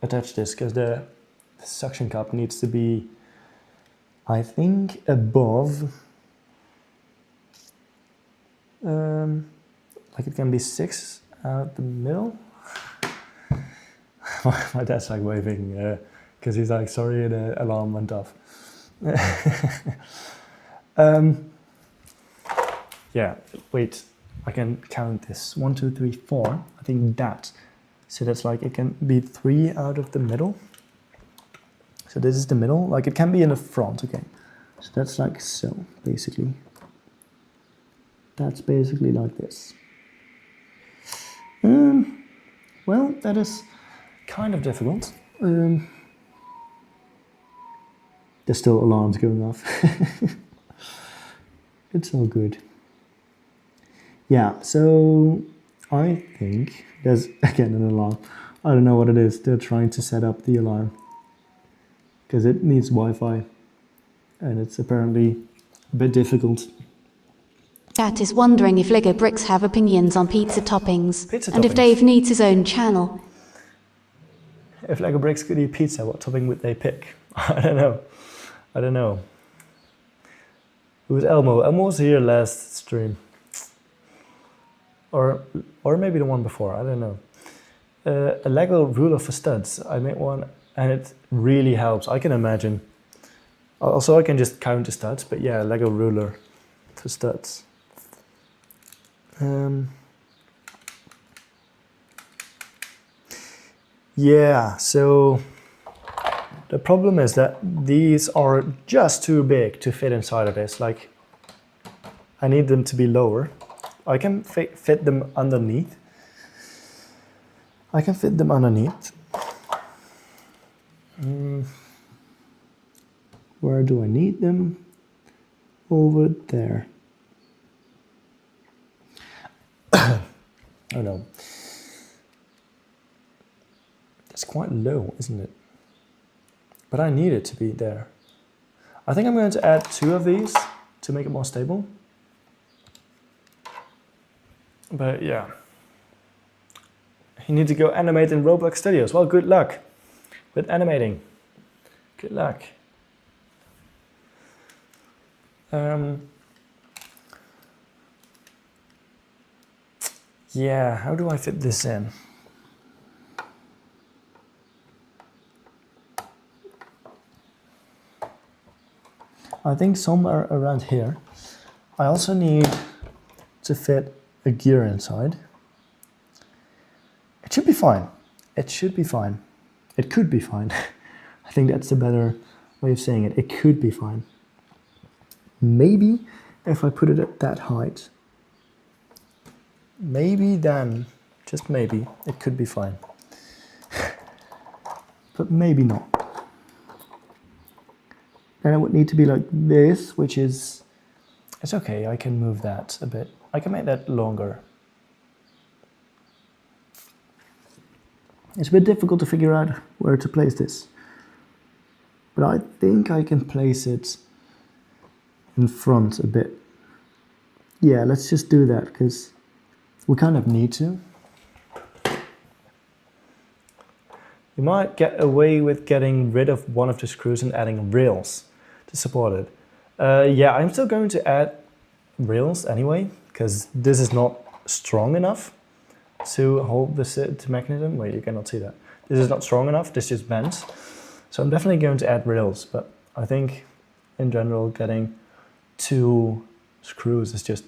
S1: attach this because the suction cup needs to be, I think, above. Like it can be 6 out the middle. My dad's like waving because he's like, sorry, the alarm went off. Yeah, wait, I can count this. 1, 2, 3, 4. I think that. So that's like, it can be 3 out of the middle. So this is the middle. Like it can be in the front, okay. So that's like so, basically. That's basically like this. Well, that is kind of difficult. There's still alarms going off. It's all good. Yeah, so I think there's again an alarm. I don't know what it is. They're trying to set up the alarm because it needs Wi-Fi and it's apparently a bit difficult.
S2: Chat is wondering if Lego bricks have opinions on pizza toppings, and if
S1: toppings.
S2: Dave needs his own channel.
S1: If Lego bricks could eat pizza, what topping would they pick? I don't know. I don't know. Who's Elmo? Elmo was here last stream. Or maybe the one before, I don't know. A Lego ruler for studs. I made one and it really helps. I can imagine. Also, I can just count the studs, but yeah, Lego ruler for studs. Yeah, so the problem is that these are just too big to fit inside of this. Like, I need them to be lower. I can fit them underneath. I can fit them underneath. Where do I need them? Over there. Oh no. That's quite low, isn't it? But I need it to be there. I think I'm going to add 2 of these to make it more stable. But yeah. You need to go animate in Roblox Studios. Well, good luck with animating. Good luck. Yeah, how do I fit this in? I think somewhere around here. I also need to fit a gear inside. It should be fine. It should be fine. It could be fine. I think that's the better way of saying it. It could be fine. Maybe if I put it at that height, maybe then, just maybe, it could be fine. But maybe not. Then it would need to be like this, which is, it's okay, I can move that a bit. I can make that longer. It's a bit difficult to figure out where to place this. But I think I can place it in front a bit. Yeah, let's just do that because we kind of need to. You might get away with getting rid of one of the screws and adding rails to support it. Yeah, I'm still going to add rails anyway, because this is not strong enough to hold the mechanism. Wait, you cannot see that. This is not strong enough, this just bends. So I'm definitely going to add rails, but I think in general getting 2 screws is just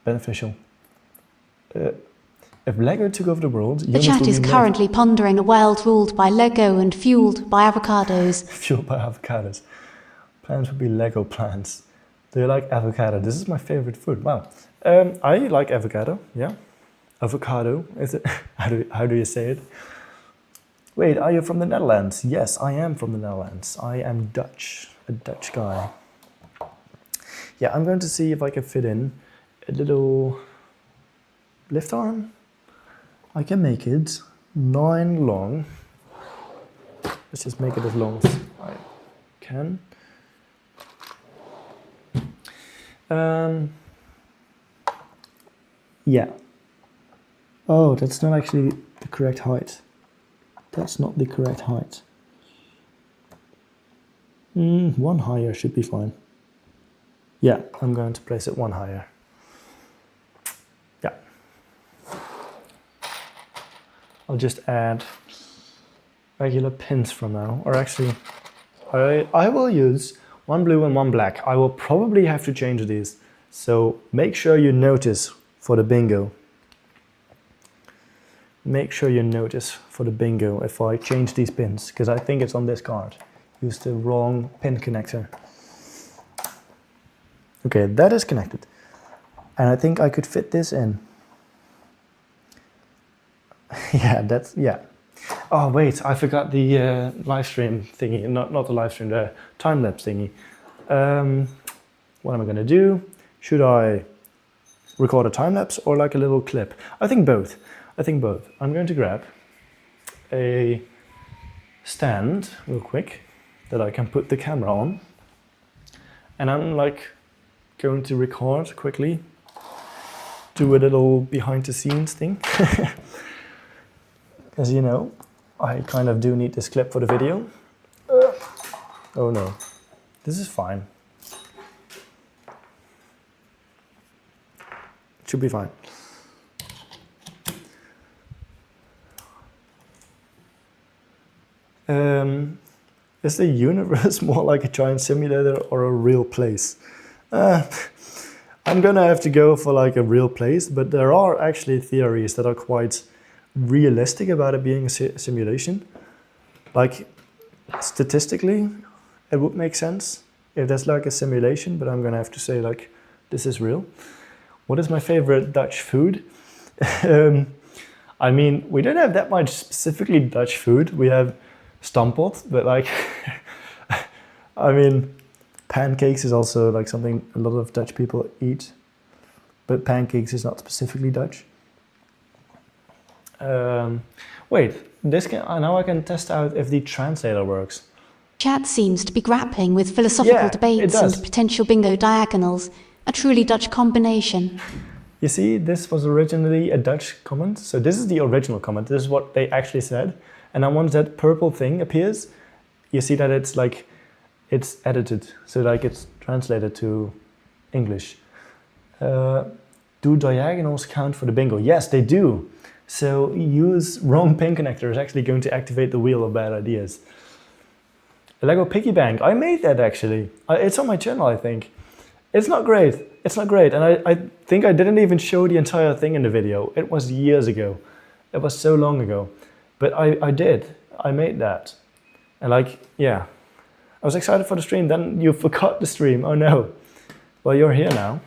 S1: beneficial. If Lego took over the world,
S2: The chat is currently pondering a world ruled by Lego and fueled by avocados.
S1: Fueled by avocados. Plants would be Lego plants. Do you like avocado? This is my favorite food. Wow. I like avocado, yeah. Avocado, is it? How do you say it? Wait, are you from the Netherlands? Yes, I am from the Netherlands. I am Dutch, a Dutch guy. Yeah, I'm going to see if I can fit in a little lift arm. I can make it 9 long. Let's just make it as long as I can. Yeah. Oh, that's not actually the correct height. That's not the correct height. 1 higher should be fine. Yeah, I'm going to place it 1 higher. Yeah. I'll just add regular pins from now. Or actually, I will use 1 blue and 1 black. I will probably have to change these. So make sure you notice for the bingo. Make sure you notice for the bingo if I change these pins, because I think it's on this card. Use the wrong pin connector. Okay, that is connected. And I think I could fit this in. yeah. Oh wait, I forgot the live stream thingy, not the live stream, the time-lapse thingy. What am I gonna do? Should I record a time-lapse or like a little clip? I think both. I'm going to grab a stand real quick that I can put the camera on. And I'm like going to record quickly, do a little behind the scenes thing. Because you know, I kind of do need this clip for the video. Oh no, this is fine. It should be fine. Is the universe more like a giant simulator or a real place? I'm gonna have to go for like a real place, but there are actually theories that are quite realistic about it being a simulation. Like statistically, it would make sense if there's like a simulation, but I'm gonna have to say like, this is real. What is my favorite Dutch food? I mean, we don't have that much specifically Dutch food. We have stamppot, but like, I mean, pancakes is also like something a lot of Dutch people eat, but pancakes is not specifically Dutch. Wait, now I can test out if the translator works.
S2: Chat seems to be grappling with philosophical debates and potential bingo diagonals, a truly Dutch combination.
S1: You see, this was originally a Dutch comment, so this is the original comment, this is what they actually said. And then once that purple thing appears, you see that it's like, it's edited, so like it's translated to English. Do diagonals count for the bingo? Yes, they do. So use wrong pin connector is actually going to activate the wheel of bad ideas. A Lego piggy bank, I made that actually. It's on my channel, I think. It's not great, and I think I didn't even show the entire thing in the video. It was years ago. It was so long ago. But I made that. And like, yeah, I was excited for the stream, then you forgot the stream, oh no. Well, you're here now.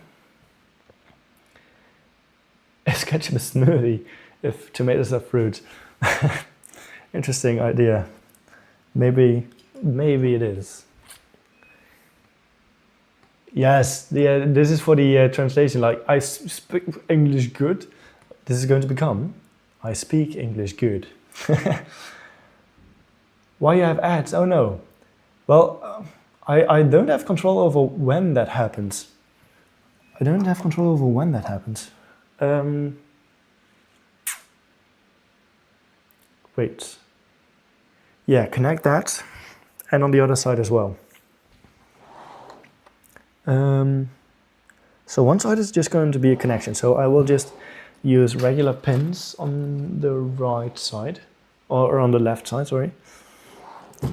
S1: It's ketchup a smoothie if tomatoes are fruit. Interesting idea. Maybe it is. Yes, this is for the translation, like I speak English good. This is going to become, I speak English good. Why you have ads? Oh no. Well, I don't have control over when that happens. I don't have control over when that happens. Wait. Yeah, connect that. And on the other side as well. So one side is just going to be a connection. So I will just use regular pins on the right side, or on the left side, sorry,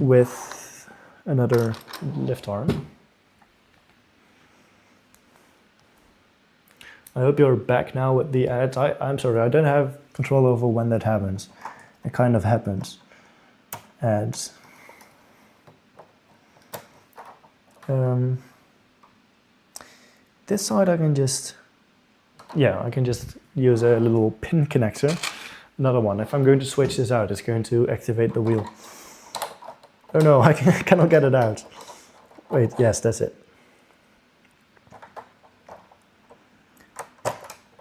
S1: with another lift arm. I hope you're back now with the ads. I'm sorry, I don't have control over when that happens. It kind of happens. Ads. This side I can just, I can just use a little pin connector. Another one. If I'm going to switch this out, it's going to activate the wheel. Oh no, I cannot get it out. Wait, yes, that's it.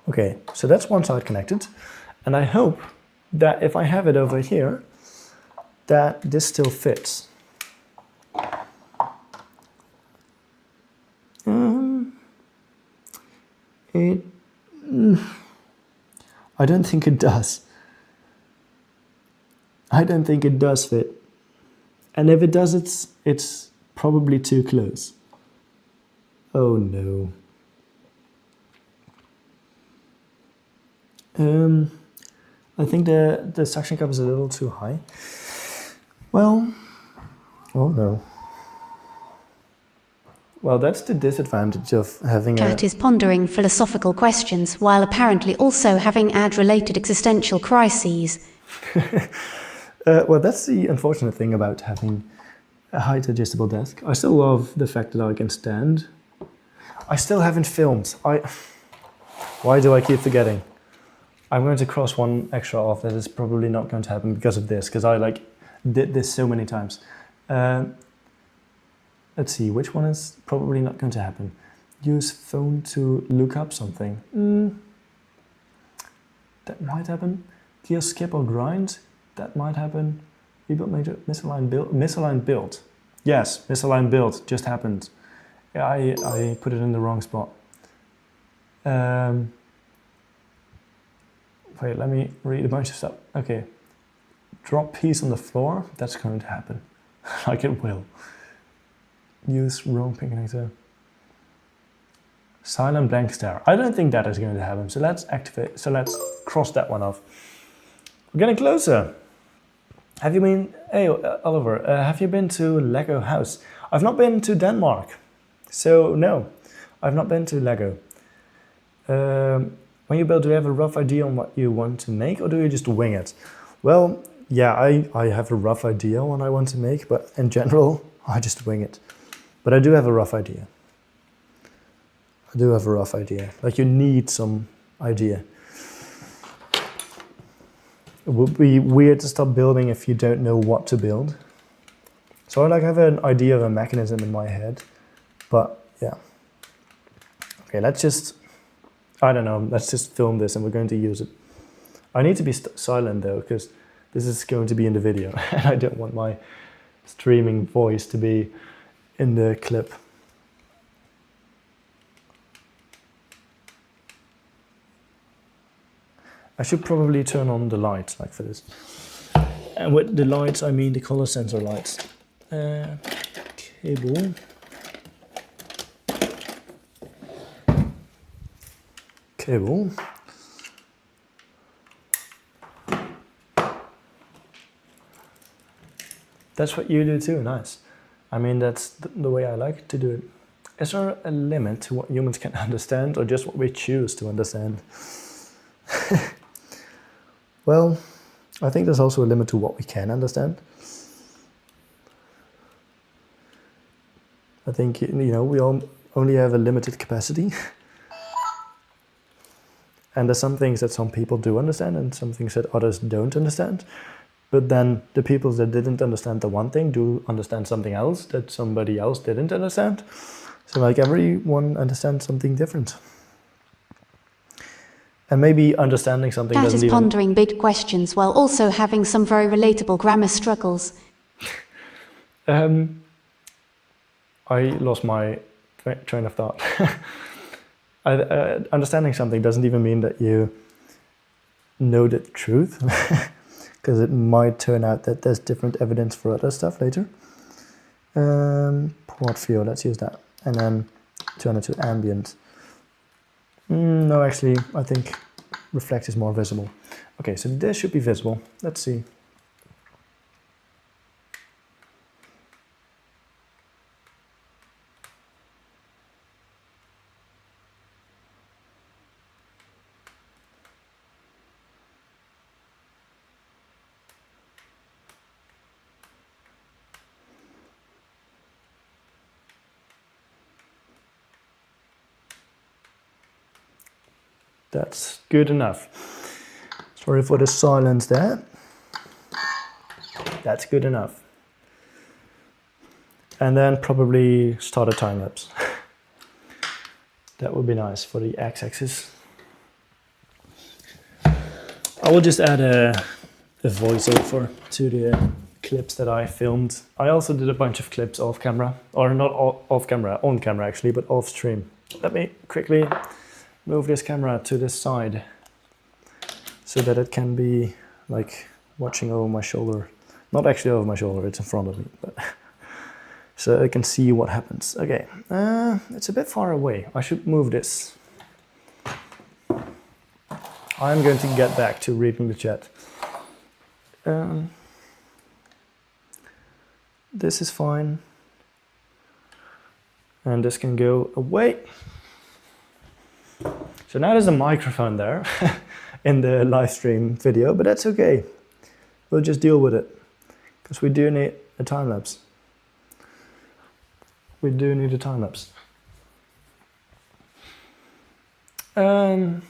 S1: Okay, so that's one side connected. And I hope that if I have it over here, that this still fits. I don't think it does. I don't think it does fit. And if it does, it's probably too close. Oh no. I think the suction cup is a little too high. Well, oh no. Well, that's the disadvantage of having
S2: Cat is pondering philosophical questions while apparently also having ad-related existential crises.
S1: Well, that's the unfortunate thing about having a height adjustable desk. I still love the fact that I can stand. I still haven't filmed. Why do I keep forgetting? I'm going to cross one extra off. That is probably not going to happen because of this, because I did this so many times. Let's see, which one is probably not going to happen? Use phone to look up something. That might happen. Kill, skip or grind. That might happen. Rebuild major, misaligned build. Yes, misaligned build just happened. Yeah, I put it in the wrong spot. Wait, let me read a bunch of stuff. Okay. Drop piece on the floor. That's going to happen. Like it will. Use wrong pin connector. Silent blank stare. I don't think that is going to happen. So let's activate. So let's cross that one off. We're getting closer. Have you been, hey Oliver, have you been to Lego house? I've not been to Denmark. So no, I've not been to Lego. When you build, do you have a rough idea on what you want to make, or do you just wing it? Well, yeah, I have a rough idea on what I want to make, but in general, I just wing it. But I do have a rough idea. I do have a rough idea. Like, you need some idea. It would be weird to stop building if you don't know what to build. So I have an idea of a mechanism in my head, but yeah. Okay, let's just, I don't know, let's just film this and we're going to use it. I need to be silent though, because this is going to be in the video and I don't want my streaming voice to be in the clip. I should probably turn on the lights like for this. And with the lights, I mean the color sensor lights. Cable. Cable. That's what you do too, nice. I mean, that's the way I like to do it. Is there a limit to what humans can understand, or just what we choose to understand? Well, I think there's also a limit to what we can understand. I think, you know, we all only have a limited capacity. And there's some things that some people do understand and some things that others don't understand. But then the people that didn't understand the one thing do understand something else that somebody else didn't understand. So like everyone understands something different. And maybe understanding something
S2: Cat
S1: doesn't
S2: is
S1: even...
S2: pondering big questions while also having some very relatable grammar struggles.
S1: I lost my train of thought. Understanding something doesn't even mean that you know the truth, because it might turn out that there's different evidence for other stuff later. Portfolio, let's use that. And then turn it to ambient. No, actually, I think reflect is more visible. Okay, so this should be visible. Let's see. That's good enough. Sorry for the silence there. That's good enough. And then probably start a time lapse. That would be nice for the x-axis. I will just add a voiceover to the clips that I filmed. I also did a bunch of clips off camera, or not off camera, on camera actually, but off stream. Let me quickly move this camera to this side so that it can be like watching over my shoulder. Not actually over my shoulder, it's in front of me, but so I can see what happens. Okay, it's a bit far away. I should move this. I'm going to get back to reading the chat. This is fine. And this can go away. So now there's a microphone there in the live stream video, but that's okay. We'll just deal with it because we do need a time lapse. We do need a time lapse. I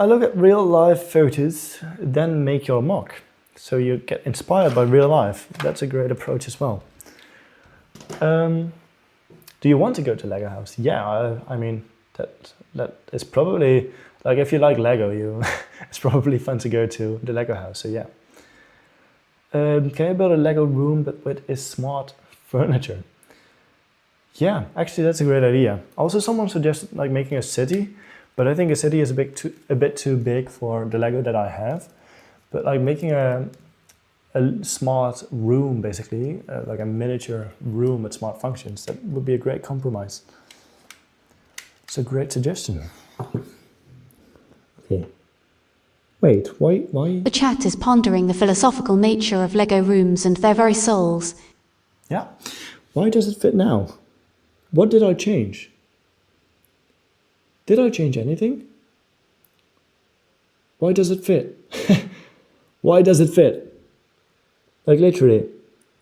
S1: look at real life photos, then make your mock. So you get inspired by real life. That's a great approach as well. Do you want to go to Lego house? Yeah, I mean, that is probably, like if you like Lego, it's probably fun to go to the Lego house, so yeah. Can you build a Lego room but with smart furniture? Yeah, actually that's a great idea. Also someone suggested like making a city, but I think a city is a bit too big for the Lego that I have. But like making a smart room, basically, like a miniature room with smart functions, that would be a great compromise. It's a great suggestion. Okay. Wait, why?
S2: The chat is pondering the philosophical nature of Lego rooms and their very souls.
S1: Yeah. Why does it fit now? What did I change? Did I change anything? Why does it fit? Why does it fit? Like literally,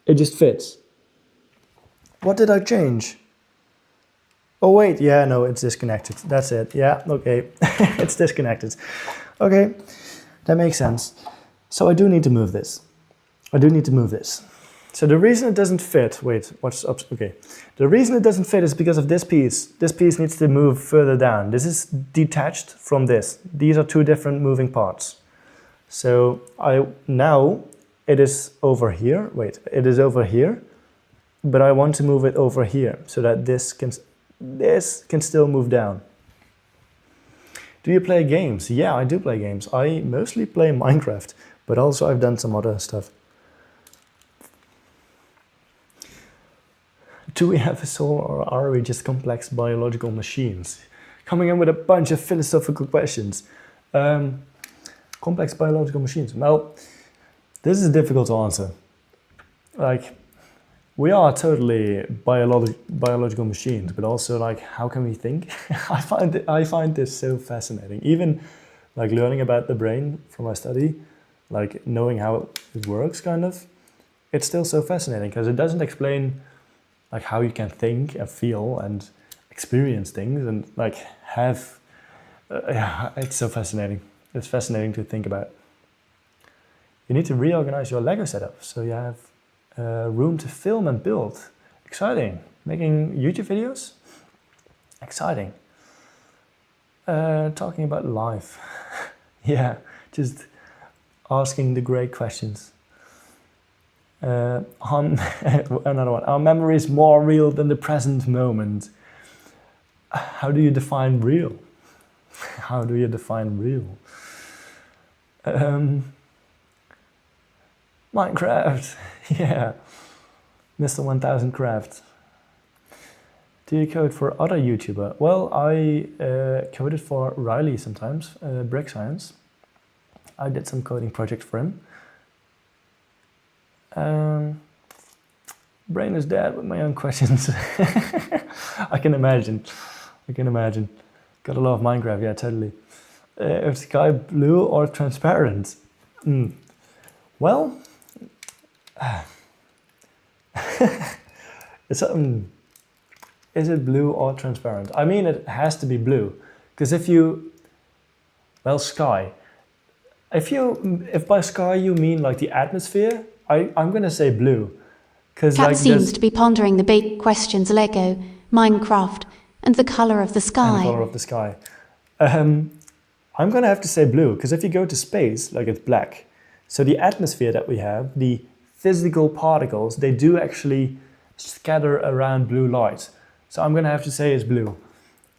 S1: it just fits. What did I change? Oh wait, yeah, no, it's disconnected. That's it. Yeah, okay, it's disconnected. Okay, that makes sense. So I do need to move this. I do need to move this. So the reason it doesn't fit, wait, what's up? Okay. The reason it doesn't fit is because of this piece. This piece needs to move further down. This is detached from this. These are two different moving parts. So now it is over here. Wait, it is over here, but I want to move it over here so that this can still move down. Do you play games? Yeah, I do play games. I mostly play Minecraft, but also I've done some other stuff. Do we have a soul or are we just complex biological machines? Coming in with a bunch of philosophical questions. Complex biological machines. Well, this is difficult to answer. Like, we are totally biological machines, but also like, how can we think? I find this so fascinating. Even like learning about the brain from my study, like knowing how it works kind of, it's still so fascinating because it doesn't explain like how you can think and feel and experience things and like have, yeah, it's so fascinating. It's fascinating to think about. You need to reorganize your Lego setup so you have room to film and build. Exciting. Making YouTube videos? Exciting. Talking about life. Yeah, just asking the great questions. Another one. Our memory is more real than the present moment. How do you define real? How do you define real? Minecraft. Yeah. Mr. 1000 Craft. Do you code for other YouTuber? Well, I coded for Riley sometimes, Brick Science. I did some coding projects for him. Brain is dead with my own questions. I can imagine. Gotta love Minecraft, yeah, totally. Is sky blue or transparent? Well, it's is it blue or transparent? I mean, it has to be blue, because sky. If by sky you mean like the atmosphere, I'm gonna say blue, because
S2: Cat
S1: like
S2: seems to be pondering the big questions: Lego, Minecraft, and the color of the sky.
S1: And the color of the sky. I'm gonna have to say blue, because if you go to space, like it's black. So the atmosphere that we have, the physical particles, they do actually scatter around blue light. So I'm gonna have to say it's blue.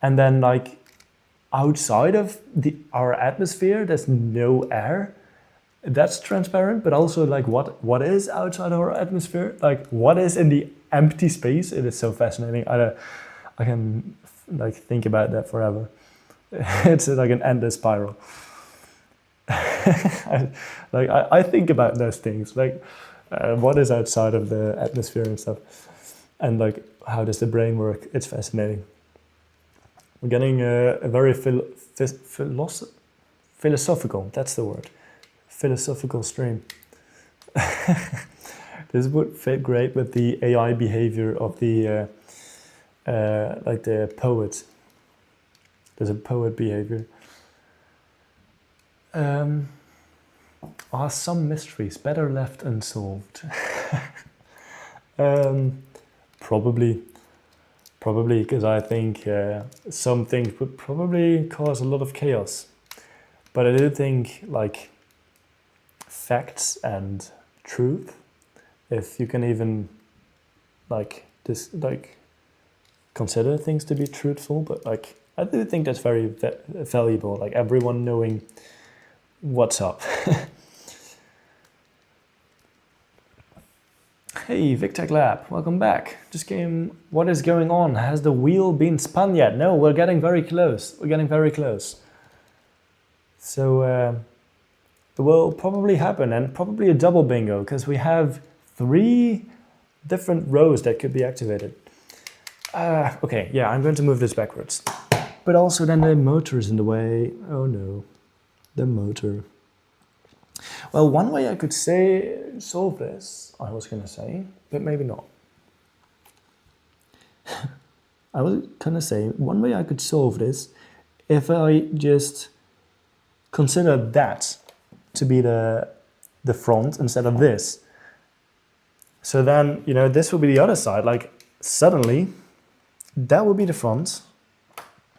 S1: And then like outside of our atmosphere, there's no air. That's transparent, but also like what is outside our atmosphere? Like what is in the empty space? It is so fascinating. I can like think about that forever. It's like an endless spiral. I think about those things, like what is outside of the atmosphere and stuff, and like how does the brain work? It's fascinating. We're getting a very philosophical, that's the word, philosophical stream. This would fit great with the AI behavior of the like the poet. There's a poet behavior. Are some mysteries better left unsolved? Probably, because I think some things would probably cause a lot of chaos. But I do think like facts and truth, if you can even like consider things to be truthful, but like I do think that's very valuable, like everyone knowing what's up. Hey, VicTech Lab, welcome back. Just came, what is going on? Has the wheel been spun yet? No, we're getting very close. So it will probably happen, and probably a double bingo, because we have 3 different rows that could be activated. Okay, yeah, I'm going to move this backwards. But also then the motor is in the way. Oh no, the motor. Well, one way I could solve this, I was gonna say, but maybe not. I was gonna say, one way I could solve this, if I just consider that to be the front instead of this. So then, you know, this will be the other side, like suddenly, that will be the front.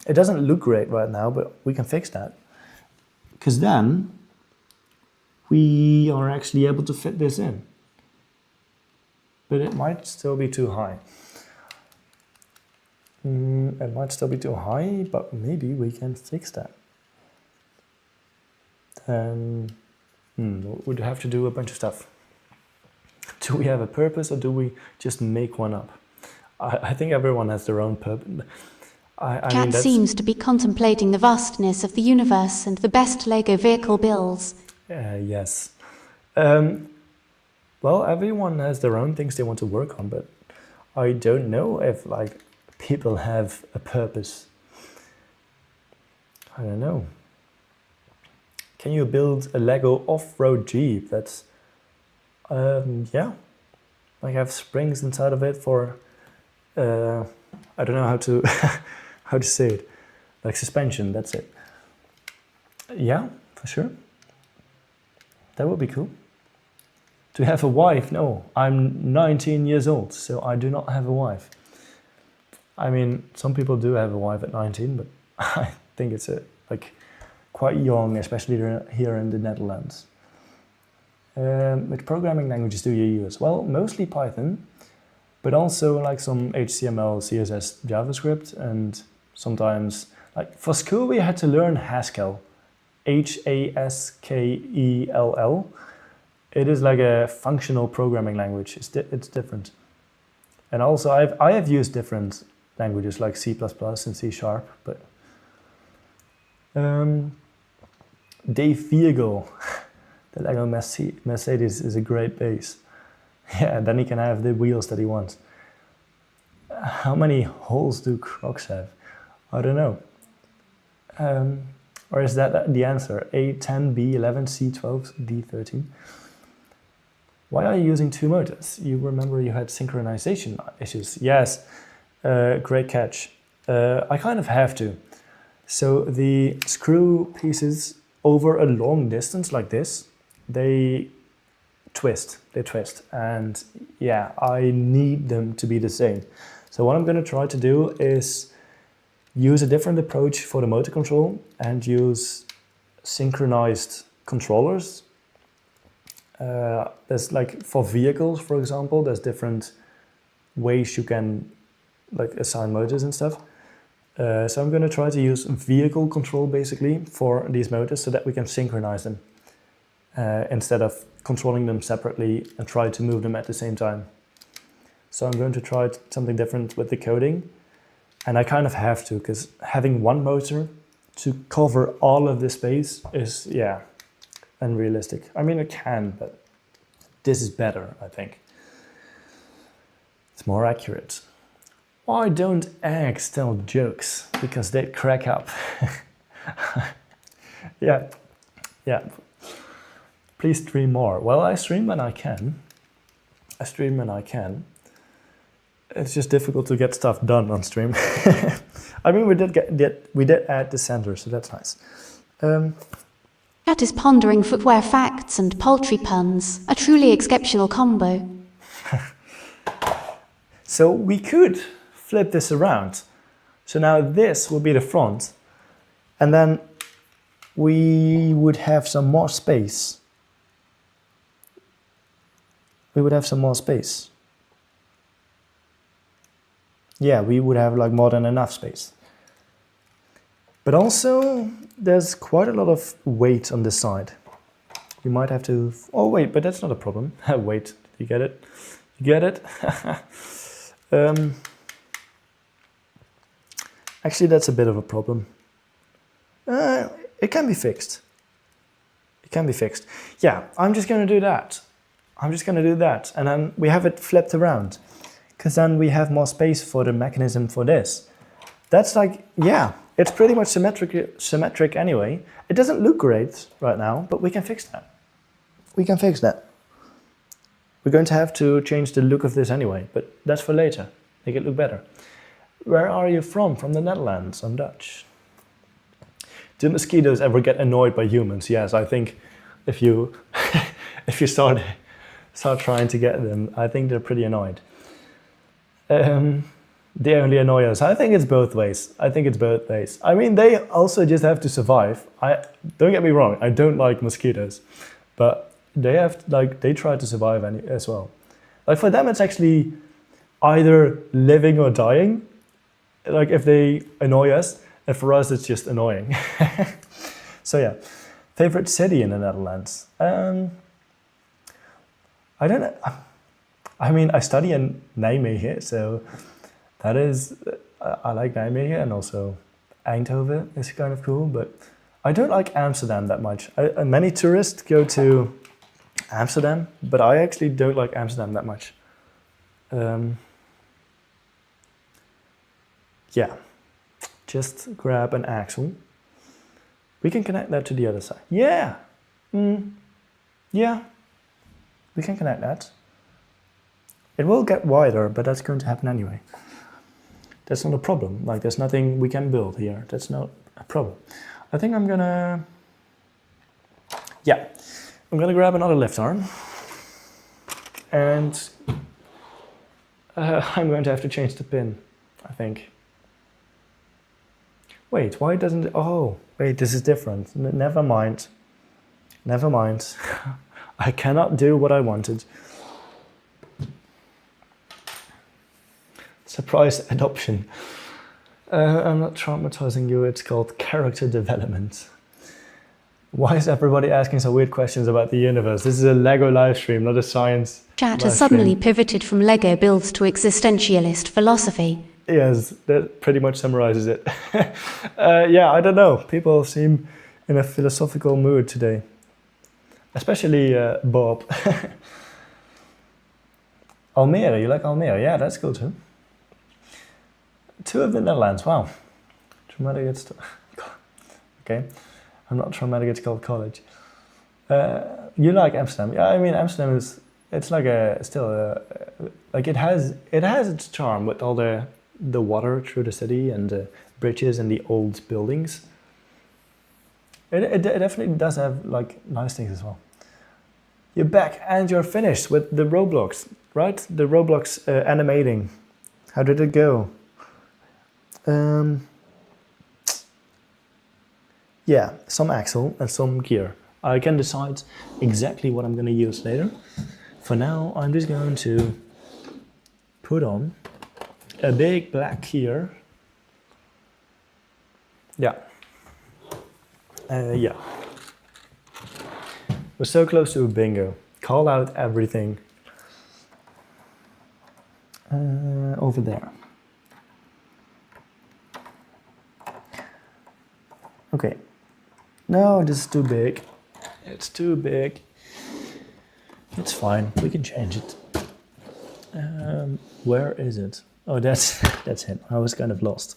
S1: It doesn't look great right now, but we can fix that. Because then we are actually able to fit this in. But it might still be too high. It might still be too high, but maybe we can fix that. We'd have to do a bunch of stuff. Do we have a purpose, or do we just make one up? I think everyone has their own purpose.
S2: Cat seems to be contemplating the vastness of the universe and the best Lego vehicle builds.
S1: Yes. Well, everyone has their own things they want to work on, but I don't know if like people have a purpose. I don't know. Can you build a Lego off-road Jeep? That's yeah. Like have springs inside of it for I don't know how to how to say it. Like suspension, that's it. Yeah, for sure. That would be cool. To have a wife? No, I'm 19 years old, so I do not have a wife. I mean, some people do have a wife at 19, but I think it's like quite young, especially here in the Netherlands. Which programming languages do you use? Well, mostly Python, but also like some HTML, CSS, JavaScript, and sometimes, like for school, we had to learn Haskell, Haskell. It is like a functional programming language. It's different. And also, I have used different languages like C++ and C#, but Dave Viegel, the Lego Mercedes is a great base. Yeah, and then he can have the wheels that he wants. How many holes do Crocs have? I don't know. Or is that the answer? A10, B11, C12, D13. Why are you using two motors? You remember you had synchronization issues. Yes, great catch. I kind of have to. So the screw pieces over a long distance like this, they twist. And yeah, I need them to be the same. So what I'm going to try to do is use a different approach for the motor control and use synchronized controllers. There's like for vehicles, for example, there's different ways you can like assign motors and stuff. So I'm going to try to use vehicle control basically for these motors so that we can synchronize them instead of controlling them separately and try to move them at the same time. So I'm going to try something different with the coding, and I kind of have to, because having one motor to cover all of the space is, yeah, unrealistic. I mean, it can, but this is better, I think. It's more accurate. Why don't eggs tell jokes? Because they crack up. Yeah. Please stream more. Well, I stream when I can. It's just difficult to get stuff done on stream. I mean, we did add the sender, so that's nice.
S2: Cat is pondering footwear facts and poultry puns. A truly exceptional combo.
S1: So we could flip this around. So now this will be the front, and then we would have some more space. Yeah, we would have like more than enough space. But also, there's quite a lot of weight on this side. We might have to... Oh wait, but that's not a problem. Wait, you get it? You get it? Actually, that's a bit of a problem. It can be fixed. Yeah, I'm just going to do that. And then we have it flipped around, because then we have more space for the mechanism for this. That's like, yeah, it's pretty much symmetric anyway. It doesn't look great right now, but we can fix that. We're going to have to change the look of this anyway, but that's for later. Make it look better. Where are you from? From the Netherlands. I'm Dutch. Do mosquitoes ever get annoyed by humans? Yes, I think if you start trying to get them, I think they're pretty annoyed. They only annoy us. I think it's both ways. I mean, they also just have to survive. Don't get me wrong, I don't like mosquitoes, but they try to survive as well. Like for them, it's actually either living or dying. Like if they annoy us, and for us, it's just annoying. So yeah, favorite city in the Netherlands. I don't know. I mean, I study in Nijmegen, so that is, I like Nijmegen, and also Eindhoven is kind of cool, but I don't like Amsterdam that much. Many tourists go to Amsterdam, but I actually don't like Amsterdam that much. Yeah, just grab an axle. We can connect that to the other side. Yeah, yeah, we can connect that. It will get wider, but that's going to happen anyway. That's not a problem. Like, there's nothing we can build here. That's not a problem. I think I'm gonna grab another left arm, and I'm going to have to change the pin, I think. Wait, why doesn't it? Oh, wait, this is different. Never mind. I cannot do what I wanted. Surprise adoption. I'm not traumatizing you, it's called character development. Why is everybody asking so weird questions about the universe? This is a Lego live stream, not a science
S2: Chat
S1: live
S2: has suddenly
S1: stream.
S2: pivoted from Lego builds to existentialist philosophy.
S1: Yes, that pretty much summarizes it. Yeah, I don't know. People seem in a philosophical mood today. Especially Bob. Almere, you like Almere? Yeah, that's cool too. 2 of the Netherlands, wow. Traumatic, it's... Okay, I'm not traumatic, it's called college. You like Amsterdam? Yeah, I mean Amsterdam is... It's like like it has its charm with all the water through the city and the bridges and the old buildings. It definitely does have like nice things as well. You're back and you're finished with the Roblox, right? The Roblox animating. How did it go? Yeah, some axle and some gear. I can decide exactly what I'm going to use later. For now, I'm just going to put on a big black gear. Yeah. Yeah. We're so close to a bingo. Call out everything. Over there. Okay. No, this is too big. It's too big. It's fine. We can change it. Where is it? Oh, that's him. I was kind of lost.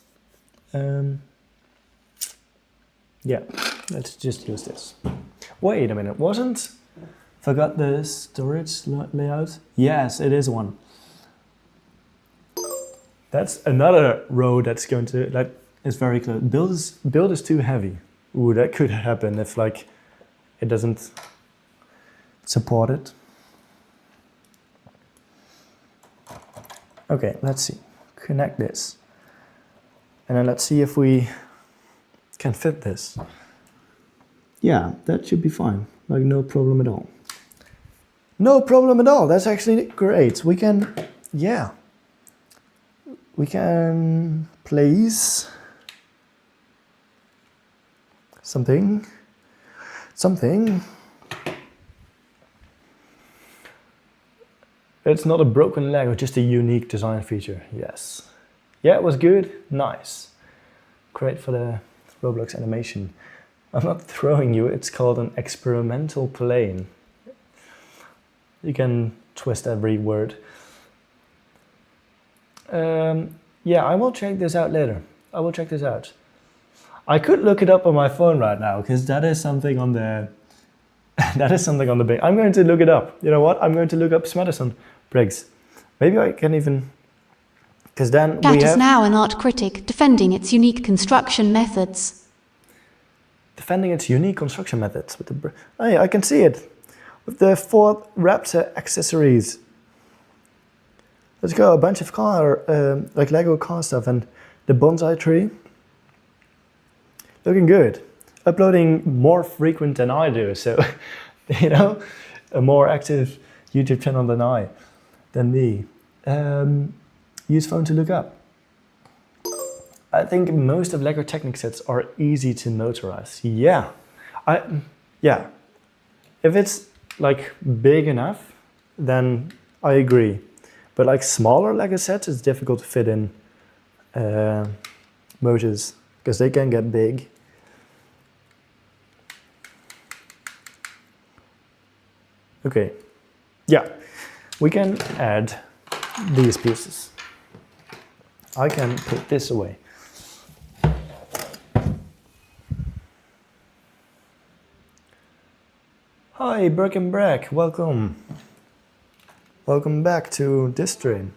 S1: Yeah, let's just use this. Wait a minute, wasn't? Forgot the storage layout? Yes, it is one. That's another row that's going to, that is very close. Build is too heavy. Ooh, that could happen if like it doesn't support it. Okay, let's see. Connect this. And then let's see if we can fit this. Yeah, that should be fine. Like no problem at all. No problem at all. That's actually great. We can, yeah. We can place something. It's not a broken Lego, just a unique design feature. Yes. Yeah, it was good. Nice. Great for the Roblox animation. I'm not throwing you, it's called an experimental plane. You can twist every word. Yeah, I will check this out later. I will check this out. I could look it up on my phone right now, because that is something on the that is something on the big. I'm going to look it up. You know what? I'm going to look up Smedison Briggs. Maybe I can even, because then
S2: Chat
S1: we
S2: is
S1: have
S2: now an art critic defending its unique construction methods.
S1: defending its unique construction methods with the. Oh yeah, I can see it with the Ford Raptor accessories. Let's go, a bunch of car, like Lego car stuff, and the bonsai tree. Looking good. Uploading more frequent than I do, so, you know, a more active YouTube channel than me. Use phone to look up. I think most of Lego Technic sets are easy to notarize. Yeah, yeah. If it's like big enough, then I agree. But like smaller Lego sets, it's difficult to fit in motors because they can get big. Okay, yeah, we can add these pieces. I can put this away. Hi, Breck, welcome. Welcome back to this stream.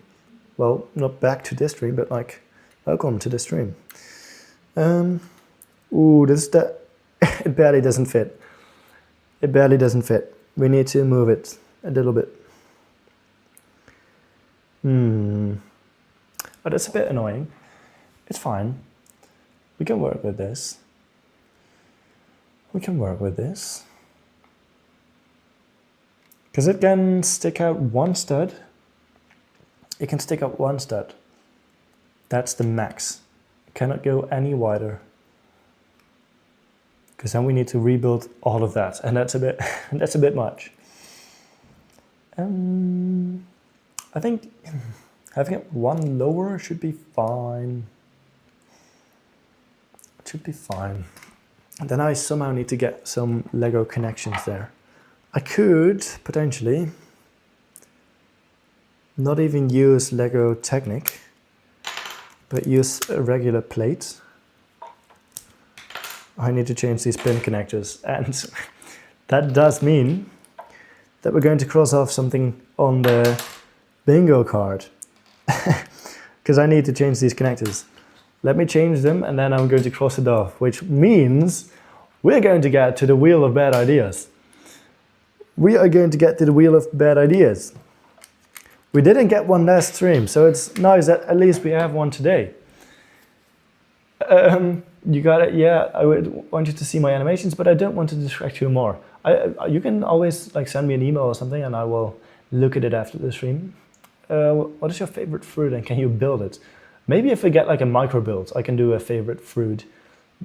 S1: Well, not back to this stream, but like, welcome to the stream. Ooh, it barely doesn't fit. It barely doesn't fit. We need to move it a little bit. But that's a bit annoying. It's fine. We can work with this. We can work with this. Because it can stick out one stud. It can stick out one stud. That's the max. It cannot go any wider. Because then we need to rebuild all of that, and that's a bit that's a bit much. I think having it one lower should be fine. It should be fine. And then I somehow need to get some Lego connections there. I could potentially not even use Lego Technic, but use a regular plate. I need to change these pin connectors, and that does mean that we're going to cross off something on the bingo card, because I need to change these connectors. Let me change them, and then I'm going to cross it off, which means we're going to get to the wheel of bad ideas. We are going to get to the wheel of bad ideas. We didn't get one last stream, so it's nice that at least we have one today. You got it. Yeah, I would want you to see my animations, but I don't want to distract you more. You can always like send me an email or something, and I will look at it after the stream. What is your favorite fruit, and can you build it? Maybe if I get like a micro build, I can do a favorite fruit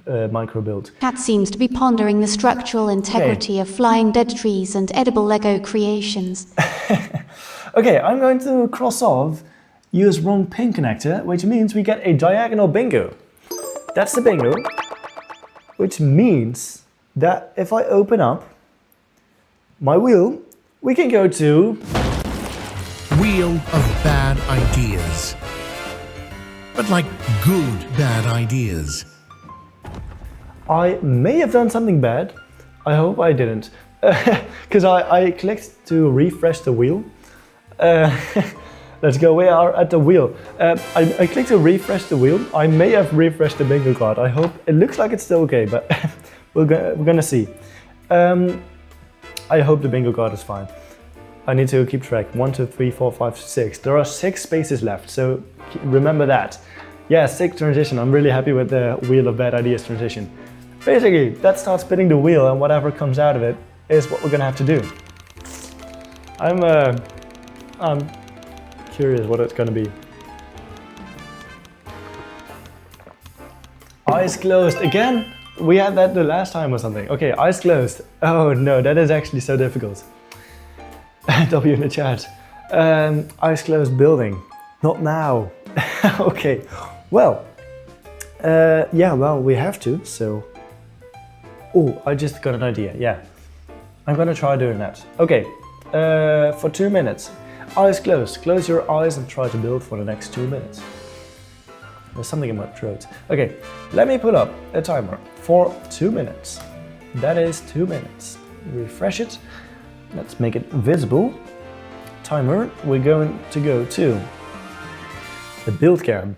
S1: micro build.
S2: Cat seems to be pondering the structural integrity of flying dead trees and edible Lego creations.
S1: Okay, I'm going to cross off use wrong pin connector, which means we get a diagonal bingo. That's the bingo, which means that if I open up my wheel, we can go to
S3: Wheel of bad ideas. But like good bad ideas.
S1: I may have done something bad. I hope I didn't. Because I clicked to refresh the wheel. Let's go, we are at the wheel. I clicked to refresh the wheel. I may have refreshed the bingo card. I hope, it looks like it's still okay, but we're gonna see. I hope the bingo card is fine. I need to keep track. 1, 2, 3, 4, 5, 6. There are 6 spaces left, so remember that. Yeah, 6 transition. I'm really happy with the wheel of bad ideas transition. Basically, that starts spinning the wheel, and whatever comes out of it is what we're gonna have to do. I'm curious what it's gonna be. Eyes closed again. We had that the last time or something. Okay, eyes closed. Oh no, that is actually so difficult. W in the chat. Eyes closed building. Not now. Okay, well, yeah, well, we have to, so. Oh, I just got an idea, yeah. I'm gonna try doing that. Okay, for 2 minutes. Eyes closed. Close your eyes and try to build for the next 2 minutes. There's something in my throat. Okay, let me put up a timer for 2 minutes. That is 2 minutes. Refresh it. Let's make it visible. Timer, we're going to go to the build cam.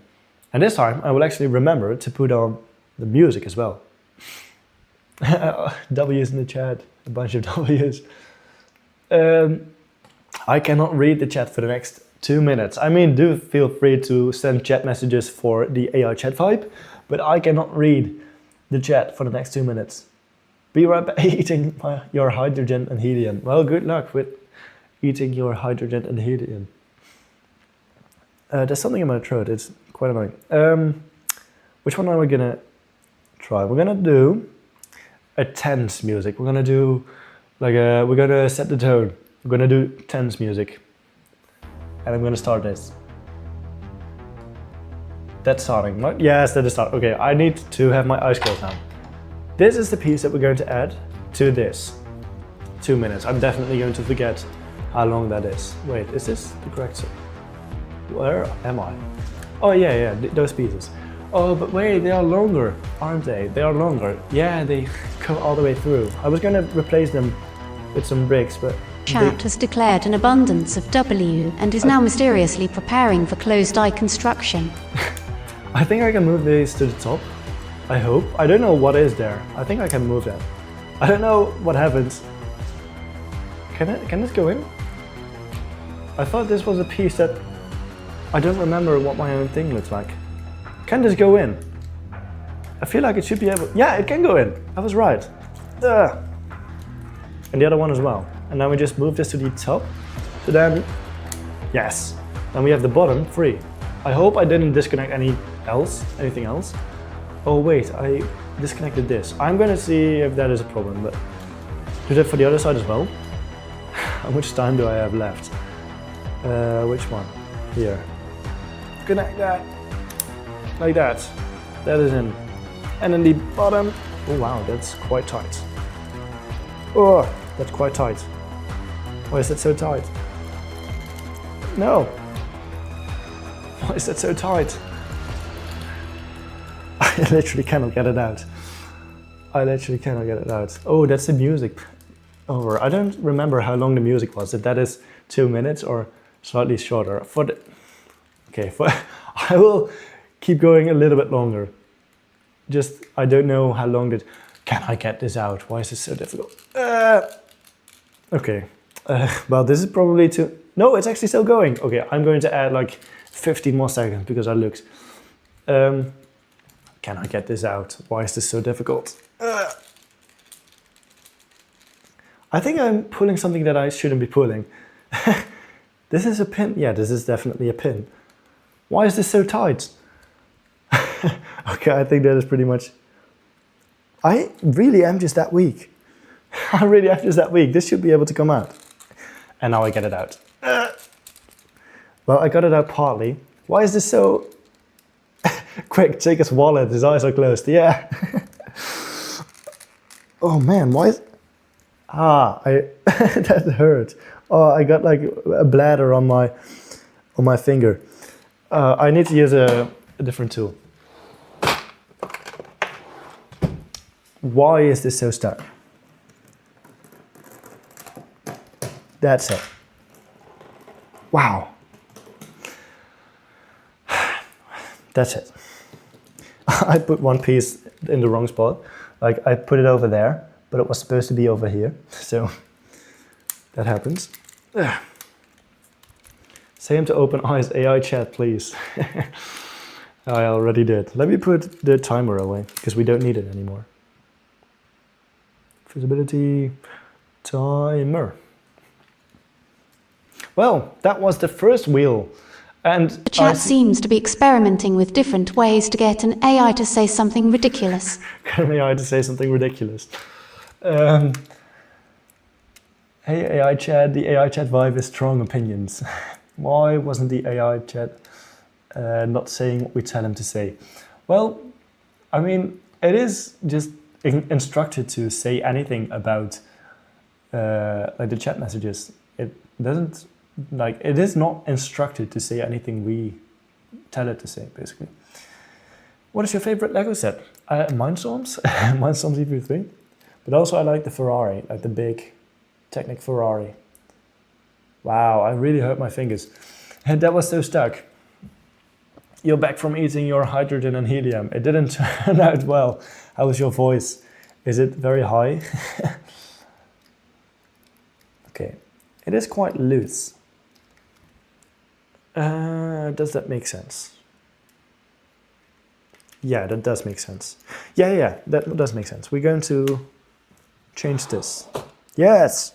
S1: And this time I will actually remember to put on the music as well. W's in the chat, a bunch of W's. I cannot read the chat for the next 2 minutes. I mean, do feel free to send chat messages for the AI chat vibe, but I cannot read the chat for the next 2 minutes. Be right back eating your hydrogen and helium. Well, good luck with eating your hydrogen and helium. There's something in my throat, it's quite annoying. Which one are we gonna try? We're gonna do a tense music. We're gonna do like we're gonna set the tone. We're gonna do tense music. And I'm gonna start this. That's starting, right? Yes, that is starting. Okay, I need to have my eyes closed now. This is the piece that we're going to add to this. 2 minutes. I'm definitely going to forget how long that is. Wait, is this the correct song? Where am I? Oh yeah, those pieces. Oh, but wait, they are longer, aren't they? They are longer. Yeah, they go all the way through. I was gonna replace them with some bricks, but
S2: Chat has declared an abundance of W and is now mysteriously preparing for closed-eye construction.
S1: I think I can move these to the top. I hope. I don't know what is there. I think I can move that. I don't know what happens. Can this go in? I thought this was a piece that I don't remember what my own thing looks like. Can this go in? I feel like it should be able. Yeah, it can go in. I was right. And the other one as well. And then we just move this to the top. So then, yes. Then we have the bottom free. I hope I didn't disconnect anything else. Oh wait, I disconnected this. I'm gonna see if that is a problem, but do that for the other side as well. How much time do I have left? Which one? Here. Connect that. Like that. That is in. And then the bottom. Oh wow, that's quite tight. Oh, that's quite tight. Why is that so tight? No. Why is that so tight? I literally cannot get it out. I literally cannot get it out. Oh, that's the music over. I don't remember how long the music was. If that is 2 minutes or slightly shorter. I will keep going a little bit longer. Just, I don't know how long can I get this out? Why is this so difficult? Okay. Well, this is probably too... No, it's actually still going. Okay, I'm going to add like 15 more seconds because I looked. Can I get this out? Why is this so difficult? I think I'm pulling something that I shouldn't be pulling. This is a pin. Yeah, this is definitely a pin. Why is this so tight? Okay, I think that is pretty much... I really am just that weak. I really am just that weak. This should be able to come out. And now I get it out. Well, I got it out partly. Why is this so... Quick, take his wallet. His eyes are closed. Yeah. Oh man, why is... that hurt. Oh, I got like a bladder on my finger. I need to use a different tool. Why is this so stuck? That's it. Wow. That's it. I put one piece in the wrong spot. Like I put it over there, but it was supposed to be over here. So that happens. Say him to open eyes, AI chat, please. I already did. Let me put the timer away because we don't need it anymore. Visibility timer. Well, that was the first wheel. And
S2: The chat seems to be experimenting with different ways to get an AI to say something ridiculous.
S1: Get an AI to say something ridiculous. Hey AI chat, the AI chat vibe is strong opinions. Why wasn't the AI chat not saying what we tell him to say? Well, I mean, it is just instructed to say anything about like the chat messages. It doesn't, like, it is not instructed to say anything we tell it to say, basically. What is your favorite Lego set? Mindstorms, Mindstorms EP3. But also I like the Ferrari, like the big Technic Ferrari. Wow, I really hurt my fingers. And that was so stuck. You're back from eating your hydrogen and helium. It didn't turn out well. How was your voice? Is it very high? Okay, it is quite loose. Does that make sense? Yeah, that does make sense. Yeah, that does make sense. We're going to change this. Yes!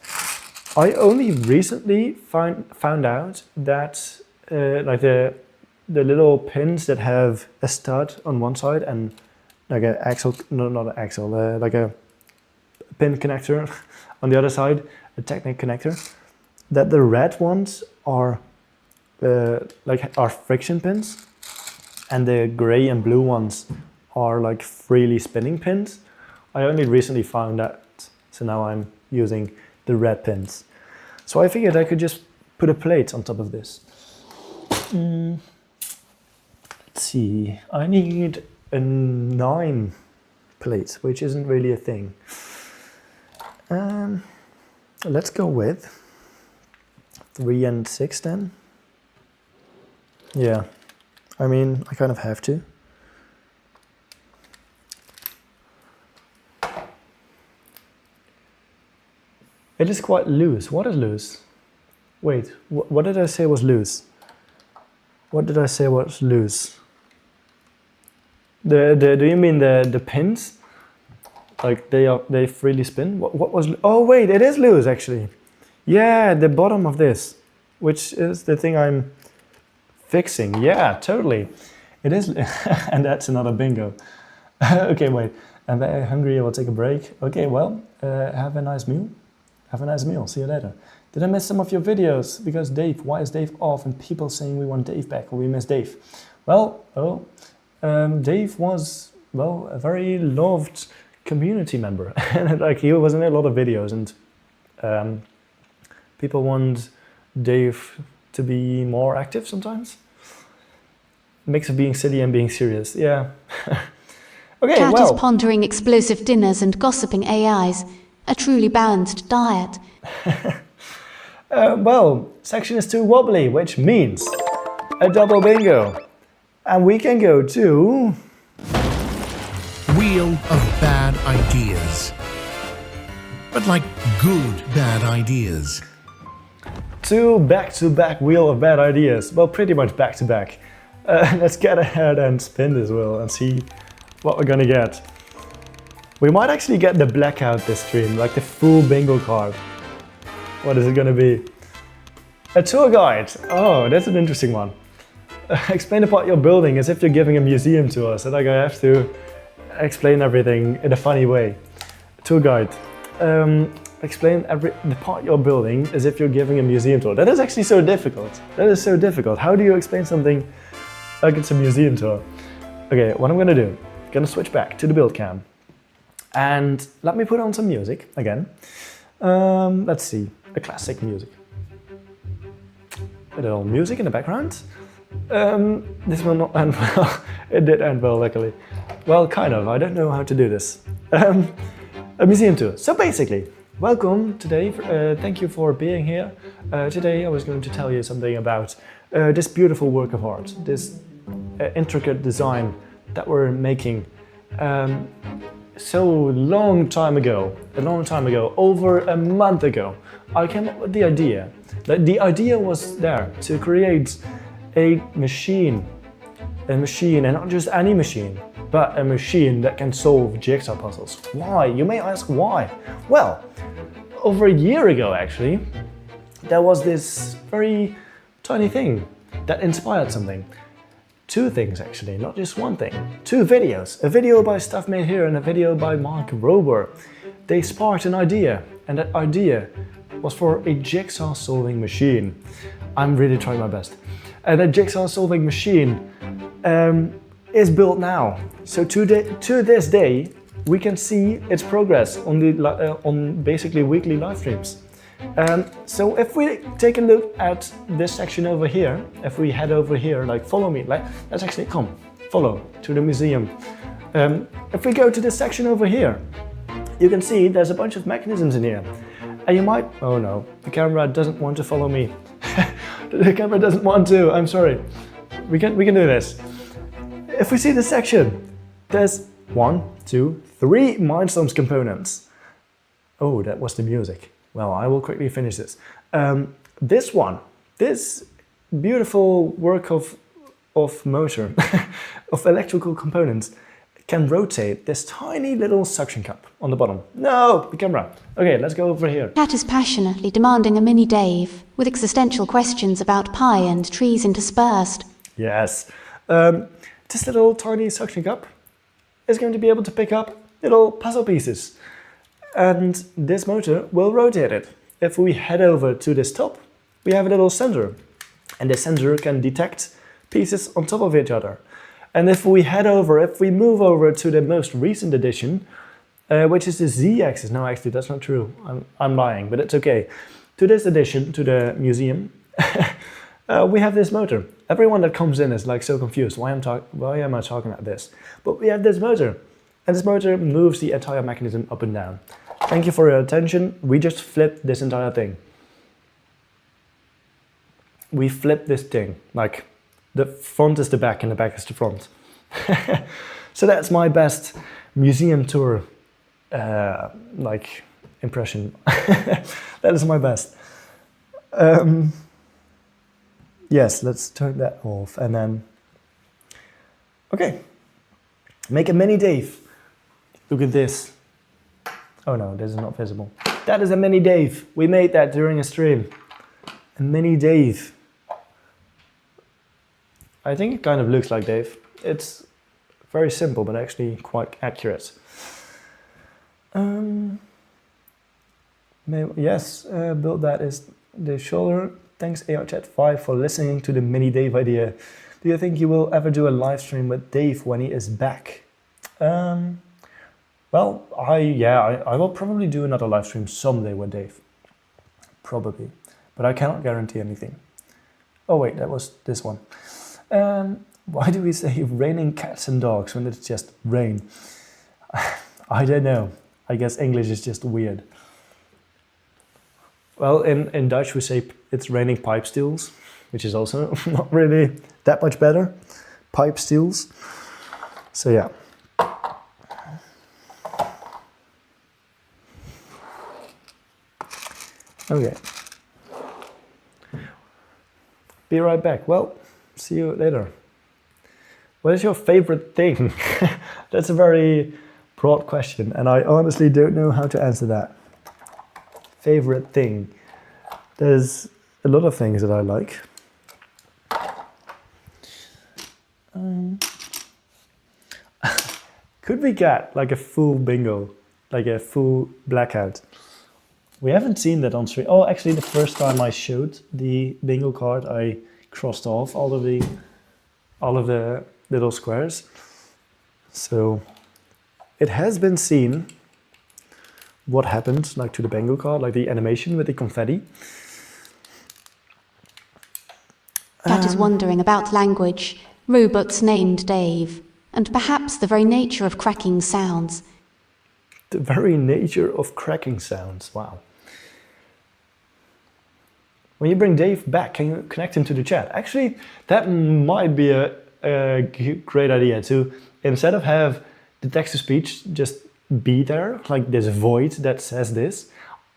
S1: I only recently found out that like the little pins that have a stud on one side and like an axle, no, not an axle, like a pin connector on the other side, a Technic connector, that the red ones are are friction pins, and the gray and blue ones are like freely spinning pins. I only recently found that, so now I'm using the red pins. So I figured I could just put a plate on top of this. Let's see, I need a 9 plate, which isn't really a thing. Let's go with 3 and 6 then. Yeah, I mean, I kind of have to. It is quite loose. What is loose? Wait, what did I say was loose? What did I say was loose? Do you mean the pins? Like they freely spin? What was? Oh wait, it is loose actually. Yeah, the bottom of this, which is the thing I'm fixing. Yeah, totally. It is, and that's another bingo. Okay, wait. I'm very hungry. I will take a break. Okay, well, have a nice meal. Have a nice meal. See you later. Did I miss some of your videos? Because Dave, why is Dave off? And people saying we want Dave back or we miss Dave. Well, Dave was, well, a very loved community member. And like he was in a lot of videos, and people want Dave to be more active sometimes. Mix of being silly and being serious. Yeah. Okay,
S2: Cat
S1: well.
S2: is pondering explosive dinners and gossiping AIs. A truly balanced diet.
S1: Well, section is too wobbly, which means a double bingo. And we can go to...
S3: Wheel of bad ideas. But like good bad ideas.
S1: Two back-to-back wheel of bad ideas. Well, pretty much back-to-back. Let's get ahead and spin this wheel and see what we're gonna get. We might actually get the blackout this stream, like the full bingo card. What is it gonna be? A tour guide. Oh, that's an interesting one. Explain about your building as if you're giving a museum tour. So like I have to explain everything in a funny way. Tour guide. Explain the part you're building as if you're giving a museum tour. That is actually so difficult. That is so difficult. How do you explain something like it's a museum tour? Okay, what I'm gonna do, gonna switch back to the build cam. And let me put on some music again. Let's see, a classic music. A little music in the background. This will not end well. It did end well, luckily. Well, kind of, I don't know how to do this. A museum tour. So basically, welcome today. Thank you for being here. Today I was going to tell you something about this beautiful work of art, this intricate design that we're making. So long time ago, over a month ago, I came up with the idea. The idea was there to create a machine, and not just any machine, but a machine that can solve jigsaw puzzles. Why? You may ask why. Well, over a year ago actually, there was this very tiny thing that inspired something. Two things actually, not just one thing. Two videos. A video by Stuff Made Here and a video by Mark Rober. They sparked an idea, and that idea was for a jigsaw solving machine. I'm really trying my best. And that jigsaw solving machine is built now. So to this day, we can see its progress on basically weekly live streams. So if we take a look at this section over here, if we head over here, like follow me, like let's actually come, follow to the museum. If we go to this section over here, you can see there's a bunch of mechanisms in here. And you might, oh no, the camera doesn't want to follow me. The camera doesn't want to, I'm sorry. We can do this. If we see this section, there's 1, 2, 3 Mindstorms components. Oh, that was the music. Well, I will quickly finish this. This beautiful work of motor, of electrical components, can rotate this tiny little suction cup on the bottom. No, the camera. Okay, let's go over here.
S2: Cat is passionately demanding a mini Dave, with existential questions about pie and trees interspersed.
S1: Yes. This little tiny suction cup is going to be able to pick up little puzzle pieces. And this motor will rotate it. If we head over to this top, we have a little sensor. And this sensor can detect pieces on top of each other. And if we move over to the most recent edition, which is the Z-axis. No, actually, that's not true. I'm lying, but it's okay. To this edition, to the museum, we have this motor. Everyone that comes in is like so confused. Why am I talking about this? But we have this motor. And this motor moves the entire mechanism up and down. Thank you for your attention. We just flipped this entire thing. We flipped this thing. Like, the front is the back and the back is the front. So that's my best museum tour impression. That is my best. Yes, let's turn that off and then... Okay. Make a mini Dave. Look at this. Oh no, this is not visible. That is a mini Dave. We made that during a stream. A mini Dave. I think it kind of looks like Dave. It's very simple, but actually quite accurate. Yes, build that is the shoulder. Thanks ARChat5 for listening to the mini Dave idea. Do you think you will ever do a live stream with Dave when he is back? Well, I will probably do another live stream someday with Dave. Probably. But I cannot guarantee anything. Oh wait, that was this one. Why do we say raining cats and dogs when it's just rain? I don't know. I guess English is just weird. Well, in Dutch we say it's raining pipe steals, which is also not really that much better. Pipe steals. So yeah. Okay. Be right back. Well, see you later. What is your favorite thing? That's a very broad question, and I honestly don't know how to answer that. Favorite thing. There's a lot of things that I like. Could we get like a full bingo, like a full blackout? We haven't seen that on stream. Oh, actually, the first time I showed the bingo card, I crossed off all of the little squares. So it has been seen what happened, like to the bingo card, like the animation with the confetti.
S2: Cat is wondering about language, robots named Dave, and perhaps the very nature of cracking sounds.
S1: The very nature of cracking sounds, wow. When you bring Dave back, can you connect him to the chat? Actually, that might be a great idea to, instead of have the text-to-speech just be there, like this void that says this,